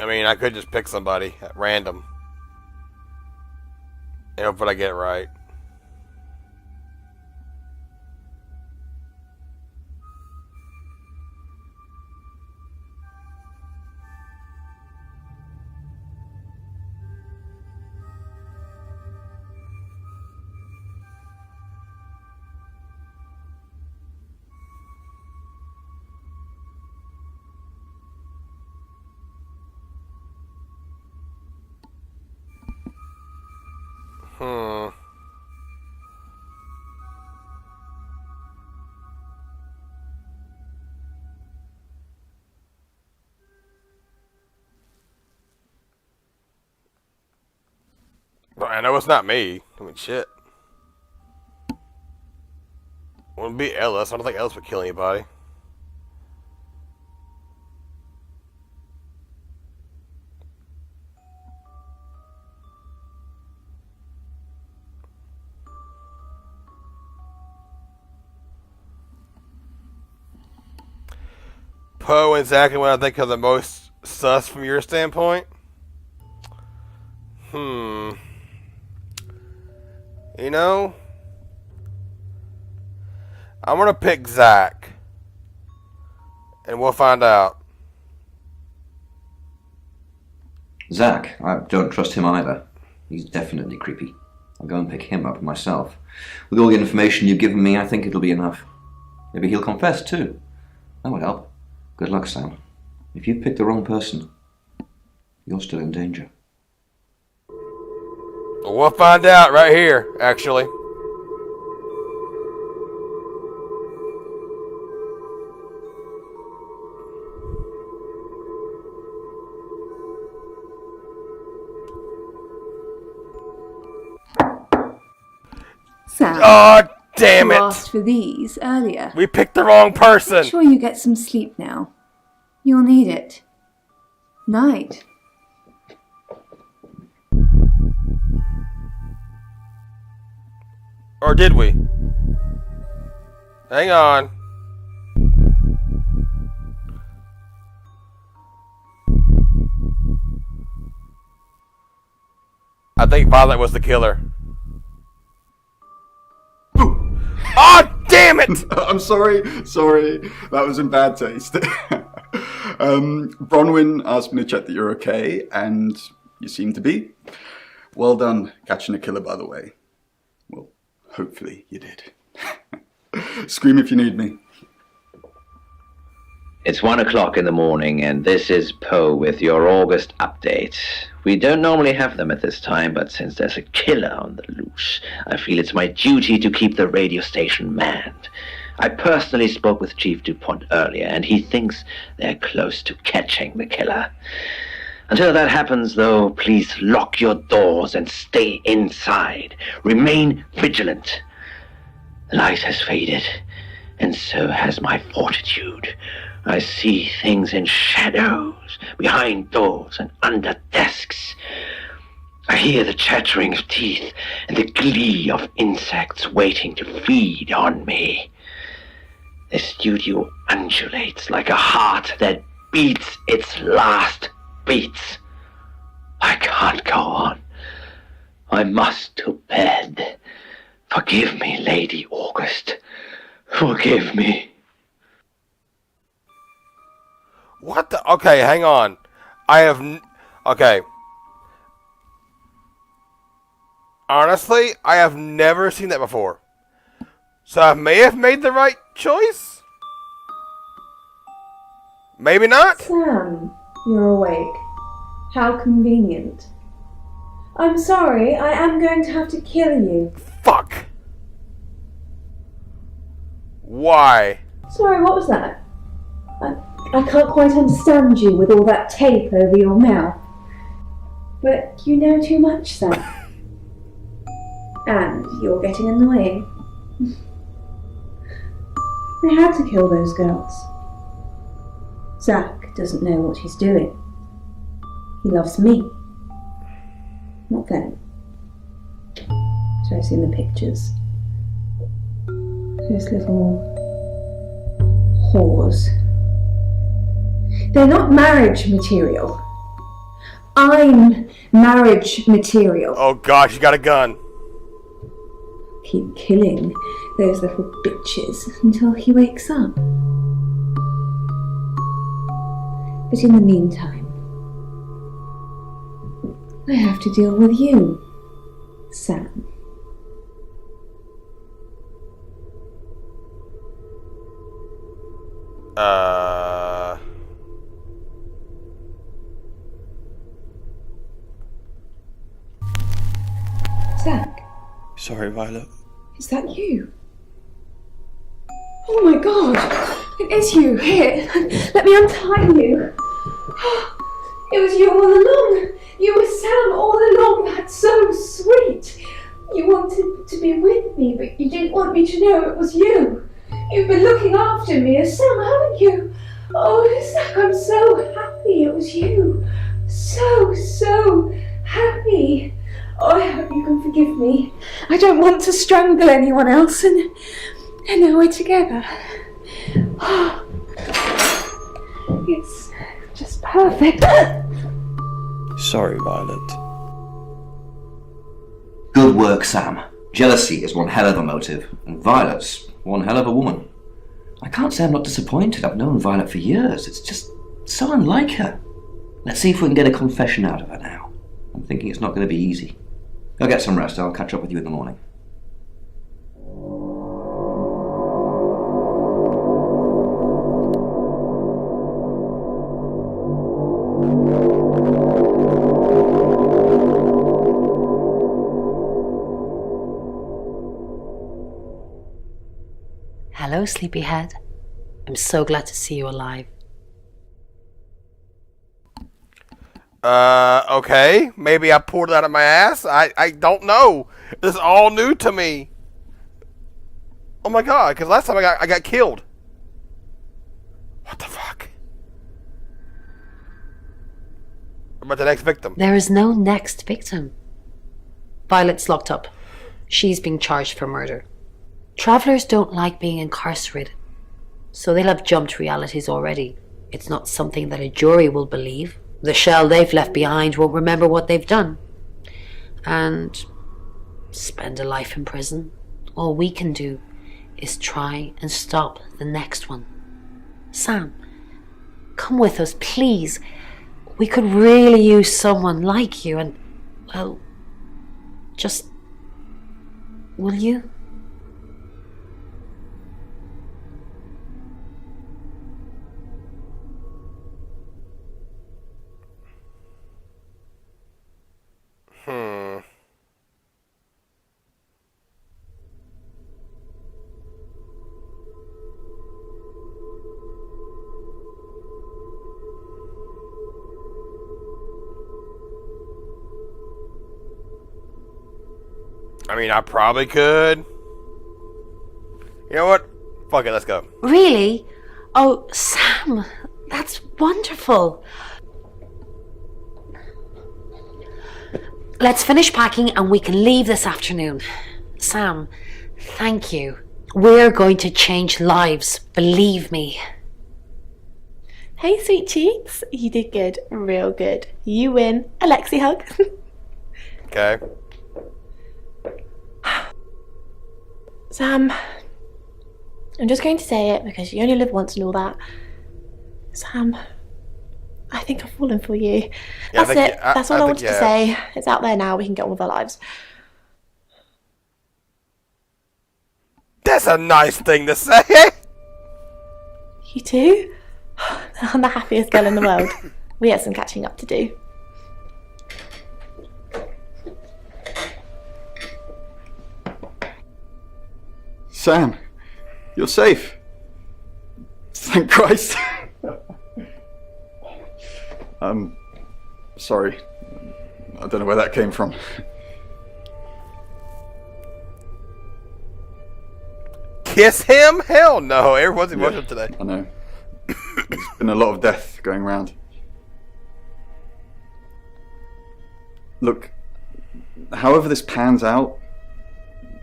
I mean, I could just pick somebody at random. And hope that I get it right. But I know it's not me. I mean, shit. Wouldn't be Ellis. I don't think Ellis would kill anybody. Poe and Zach, what I think are the most sus from your standpoint? You know, I'm gonna pick Zach, and we'll find out. Zach, I don't trust him either. He's definitely creepy. I'll go and pick him up myself. With all the information you've given me, I think it'll be enough. Maybe he'll confess too. That would help. Good luck, Sam. If you've picked the wrong person, you're still in danger. We'll find out right here, actually. Sam, Oh, damn you it! asked for these earlier. We picked the wrong person! Make sure you get some sleep now. You'll need it. Night. Or did we? Hang on. I think Violet was the killer. Oh, damn it! I'm sorry. That was in bad taste. Bronwyn asked me to check that you're okay, and you seem to be. Well done catching a killer, by the way. Well, hopefully you did. Scream if you need me. It's 1 o'clock in the morning, and this is Poe with your August update. We don't normally have them at this time, but since there's a killer on the loose, I feel it's my duty to keep the radio station manned. I personally spoke with Chief DuPont earlier, and he thinks they're close to catching the killer. Until that happens, though, please lock your doors and stay inside. Remain vigilant. The light has faded, and so has my fortitude. I see things in shadows, behind doors and under desks. I hear the chattering of teeth and the glee of insects waiting to feed on me. The studio undulates like a heart that beats its last beats. I can't go on. I must to bed. Forgive me, Lady August. Forgive me. What the? Okay, hang on. Okay. Honestly, I have never seen that before. So I may have made the right choice? Maybe not? Sam, you're awake. How convenient. I'm sorry, I am going to have to kill you. Fuck. Why? Sorry, what was that? I can't quite understand you with all that tape over your mouth. But you know too much, Sam. And you're getting annoying. I had to kill those girls. Zach doesn't know what he's doing. He loves me, not them. So I've seen the pictures. Those little whores. They're not marriage material. I'm marriage material. Oh gosh, you got a gun. Keep killing those little bitches until he wakes up. But in the meantime, I have to deal with you, Sam. Zach, Sorry, Violet. is that you? Oh my god! It is you! Here, let me untie you. It was you all along! You were Sam all along! That's so sweet! You wanted to be with me, but you didn't want me to know it was you. You've been looking after me as Sam, haven't you? Oh, Zach, I'm so happy it was you. So happy. Oh, I hope you can forgive me. I don't want to strangle anyone else, and now we're together. Oh, it's just perfect. Sorry, Violet. Good work, Sam. Jealousy is one hell of a motive, and Violet's one hell of a woman. I can't say I'm not disappointed. I've known Violet for years. It's just so unlike her. Let's see if we can get a confession out of her now. I'm thinking it's not going to be easy. Go get some rest. I'll catch up with you in the morning. Hello, sleepyhead. I'm so glad to see you alive. Okay. Maybe I poured it out of my ass. I don't know. This is all new to me. Oh my god, because last time I got killed. What the fuck? What about the next victim? There is no next victim. Violet's locked up. She's being charged for murder. Travelers don't like being incarcerated, so they'll have jumped realities already. It's not something that a jury will believe. The shell they've left behind won't remember what they've done. And spend a life in prison. All we can do is try and stop the next one. Sam, come with us, please. We could really use someone like you, and, well, just... will you? I mean, I probably could. You know what? Fuck it, let's go. Really? Oh, Sam, that's wonderful. Let's finish packing and we can leave this afternoon. Sam, thank you. We're going to change lives, believe me. Hey, sweet cheeks. You did good. Real good. You win. Alexi hug. Okay. Sam, I'm just going to say it because you only live once and all that. Sam, I think I've fallen for you. Yeah, That's it. That's all I wanted to say. It's out there now. We can get on with our lives. That's a nice thing to say. You too? I'm the happiest girl in the world. We have some catching up to do. Sam, you're safe. Thank Christ. Sorry. I don't know where that came from. Kiss him? Hell no. Everyone's emotional today. I know. There's been a lot of death going around. Look, however this pans out,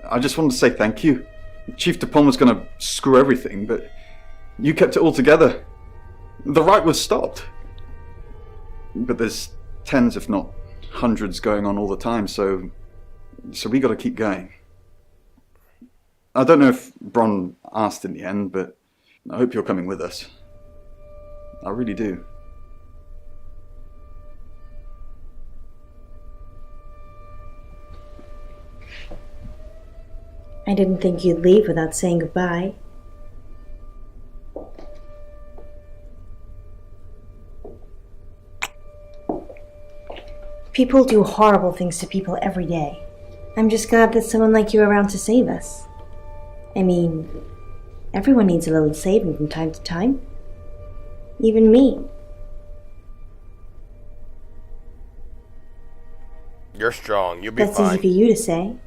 I just wanted to say thank you. Chief DuPont was going to screw everything, but you kept it all together. The riot was stopped. But there's tens, if not hundreds, going on all the time, so we got to keep going. I don't know if Bron asked in the end, but I hope you're coming with us. I really do. I didn't think you'd leave without saying goodbye. People do horrible things to people every day. I'm just glad there's someone like you around to save us. I mean, everyone needs a little saving from time to time. Even me. You're strong. You'll be That's fine. easy for you to say.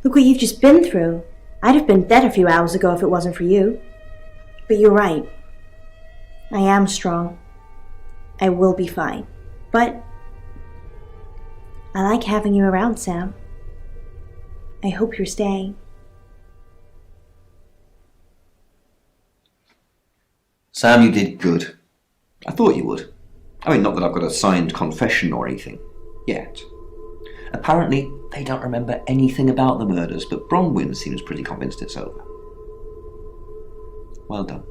Look what you've just been through. I'd have been dead a few hours ago if it wasn't for you. But you're right. I am strong. I will be fine. But I like having you around, Sam. I hope you're staying. Sam, you did good. I thought you would. I mean, not that I've got a signed confession or anything. Yet. Apparently, they don't remember anything about the murders, but Bronwyn seems pretty convinced it's over. Well done.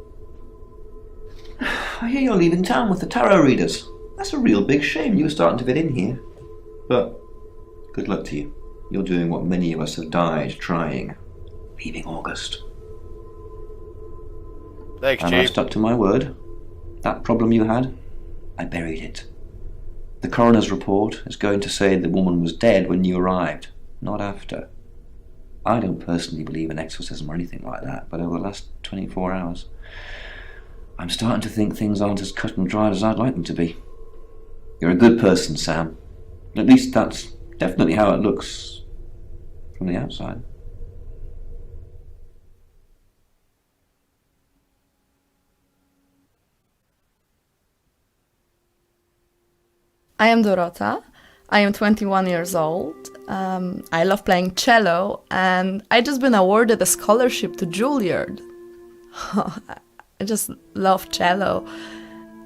I hear you're leaving town with the tarot readers. That's a real big shame you were starting to fit in here. But good luck to you. You're doing what many of us have died trying. Leaving August. Thanks, And I Chief. stuck to my word. That problem you had, I buried it. The coroner's report is going to say the woman was dead when you arrived, not after. I don't personally believe in exorcism or anything like that, but over the last 24 hours, I'm starting to think things aren't as cut and dried as I'd like them to be. You're a good person, Sam. At least that's definitely how it looks from the outside. I am Dorota. I am 21 years old. I love playing cello, and I just been awarded a scholarship to Juilliard. I just love cello.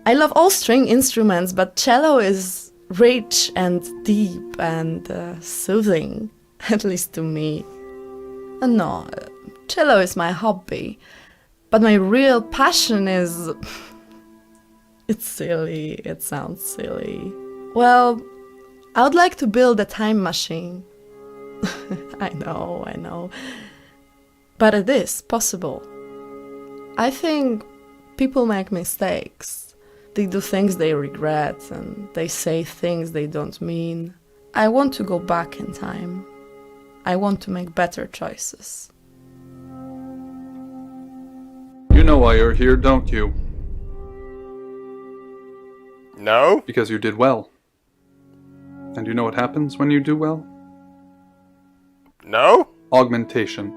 I love all string instruments, but cello is rich and deep and soothing, at least to me. No, cello is my hobby, but my real passion is... It's silly, it sounds silly. Well, I would like to build a time machine. I know. But it is possible. I think people make mistakes. They do things they regret and they say things they don't mean. I want to go back in time. I want to make better choices. You know why you're here, don't you? No? Because you did well. And you know what happens when you do well? No? Augmentation.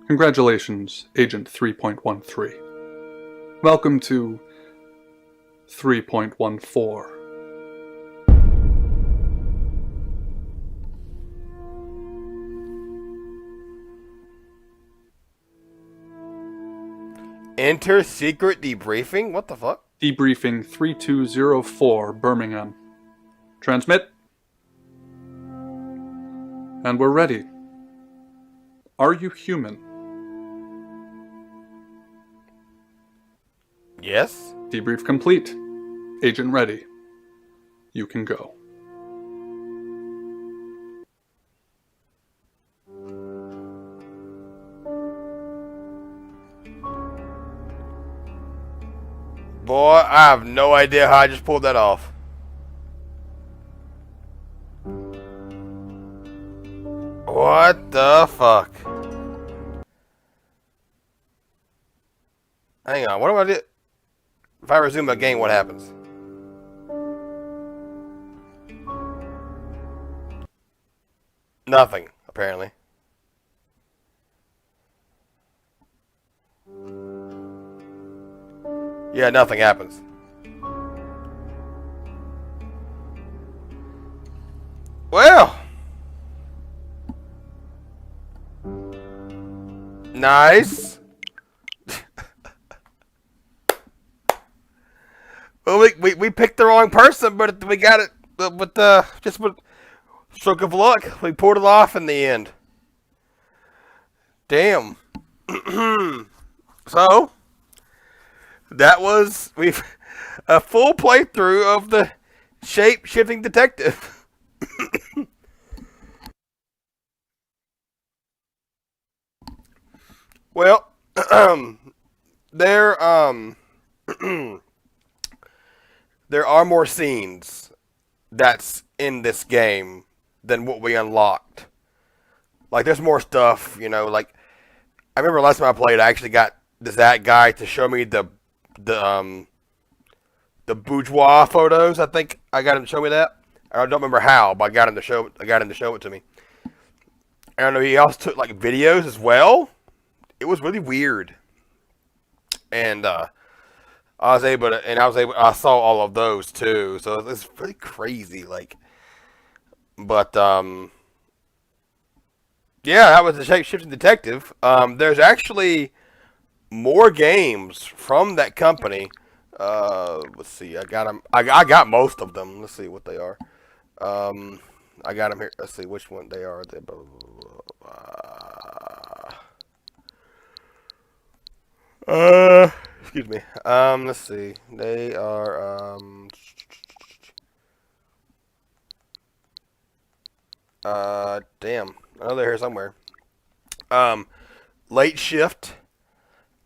Congratulations, Agent 3.13. Welcome to 3.14. Enter secret debriefing? What the fuck? Debriefing 3204, Birmingham. Transmit. And we're ready. Are you human? Yes. Debrief complete. Agent ready. You can go. Boy, I have no idea how I just pulled that off. What the fuck? Hang on, what do I do? If I resume the game, what happens? Nothing, apparently. Yeah, nothing happens. Well. Nice. Well, we picked the wrong person, but we got it with just with stroke of luck. We pulled it off in the end. Damn. So that was a full playthrough of the shape-shifting detective. Well, there there are more scenes that's in this game than what we unlocked. Like, there's more stuff, you know. Like, I remember last time I played, I actually got that guy to show me the bourgeois photos. I think I got him to show me that. I don't remember how, but I got him to show it to me. I don't know. He also took like videos as well. It was really weird, and I saw all of those too. So it's really crazy. Like, but yeah, that was the shape-shifting detective. There's actually more games from that company. Let's see. I got them. I got most of them. Let's see what they are. I got them here. Let's see which one they are. Excuse me. Let's see. They are damn. I know they're here somewhere. Late Shift.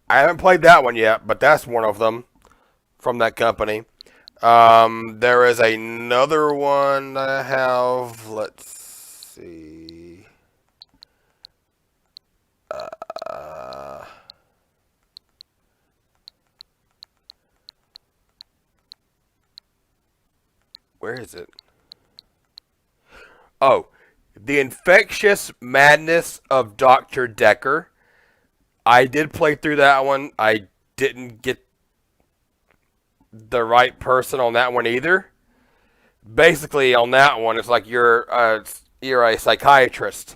I haven't played that one yet, but that's one of them from that company. There is another one that I have. Let's see. Where is it? Oh, The Infectious Madness of Dr. Decker. I did play through that one. I didn't get the right person on that one either. Basically, on that one, it's like you're a psychiatrist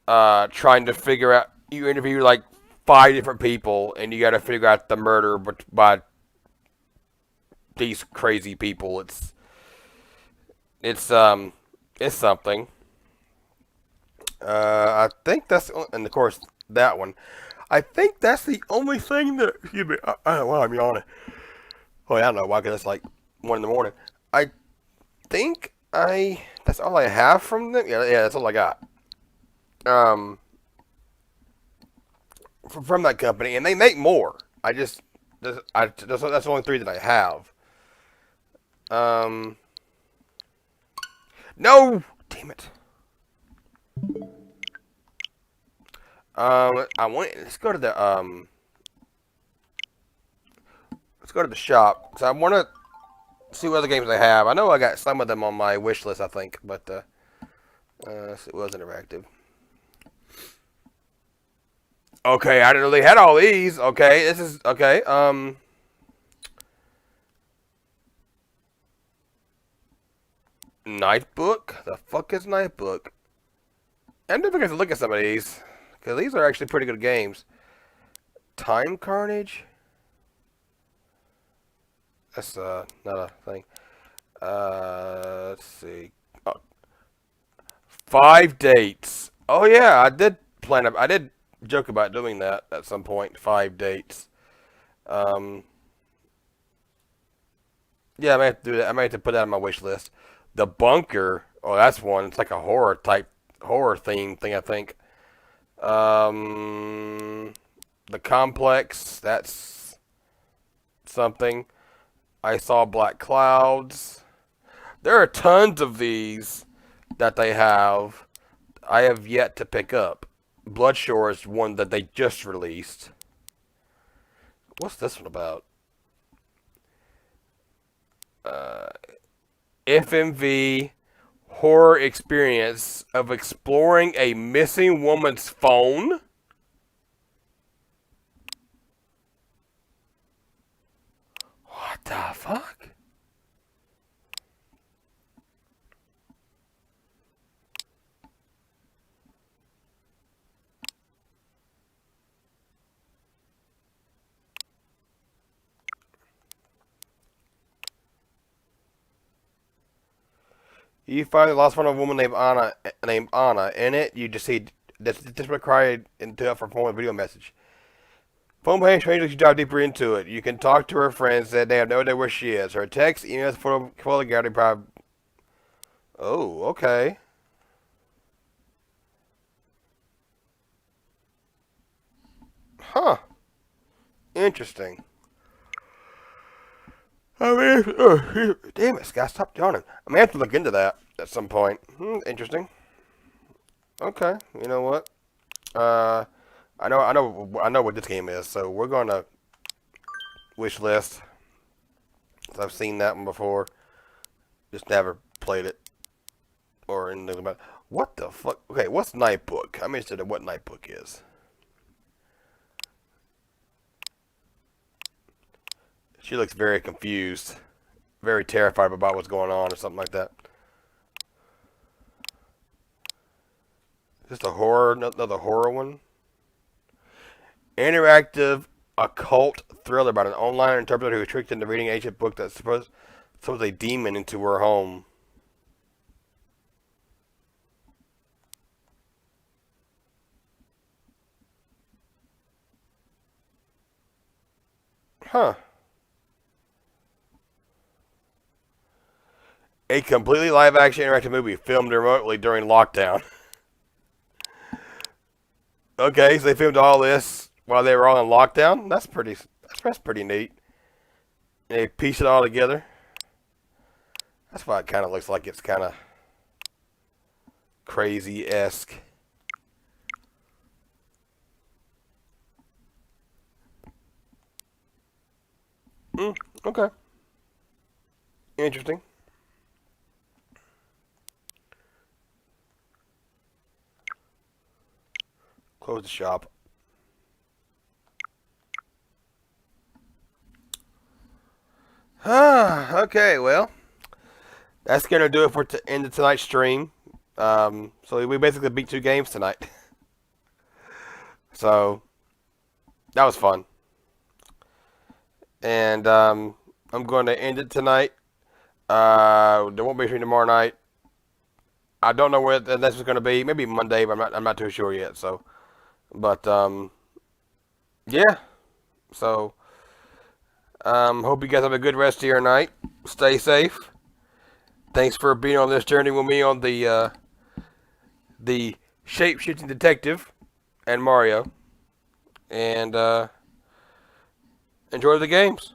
trying to figure out. You interview like 5 different people, and you got to figure out the murder by these crazy people. It's something. I think that's, and of course that one. I think that's the only thing that. Excuse me. I don't know why I'm yawning. Oh, yeah, I don't know why, because it's like 1 in the morning. I think that's all I have from them. Yeah, that's all I got. From that company, and they make more. That's the only 3 that I have. No, damn it. Let's go to the shop. So I want to see what other games they have. I know I got some of them on my wish list, I think, but it was interactive. Okay, I didn't know they had all these. Okay, this is okay. Nightbook? The fuck is Nightbook? I never get to look at some of these, because these are actually pretty good games. Time Carnage? That's not a thing. Let's see. Oh. 5 Dates. Oh yeah, I did joke about doing that at some point. 5 Dates. Yeah, I may have to do that. I may have to put that on my wish list. The Bunker. Oh, that's one. It's like a horror theme thing, I think. The Complex. That's something. I Saw Black Clouds. There are tons of these that they have. I have yet to pick up. Bloodshore is one that they just released. What's this one about? FMV horror experience of exploring a missing woman's phone. What the fuck? You find the lost one of a woman named Anna. In it, you just see desperate cry into her phone a video message. Phone playing strangely, you dive deeper into it. You can talk to her friends that they have no idea where she is. Her text, emails, photo gallery, probably. Oh, okay. Huh. Interesting. I mean, damn it, Scott, stop yawning. I may have to look into that at some point. Interesting. Okay, you know what? I know what this game is, so we're gonna wish list. I've seen that one before. Just never played it or anything about it. What the fuck? Okay, what's Nightbook? I'm interested in what Nightbook is. She looks very confused, very terrified about what's going on or something like that. Just a horror, another horror one. Interactive occult thriller about an online interpreter who was tricked into reading an ancient book that supposed a demon into her home. Huh. A completely live-action interactive movie filmed remotely during lockdown. Okay, so they filmed all this while they were all in lockdown. That's pretty neat. And they pieced it all together. That's why it kind of looks like it's kind of crazy-esque. Okay. Interesting. Close the shop. Okay, well, that's gonna do it for end of tonight's stream. So we basically beat 2 games tonight. So that was fun. And I'm going to end it tonight. There won't be a stream tomorrow night. I don't know where that's going to be. Maybe Monday, but I'm not too sure yet. So. But, yeah, so, hope you guys have a good rest of your night. Stay safe. Thanks for being on this journey with me on the shape-shifting detective and Mario. And, enjoy the games.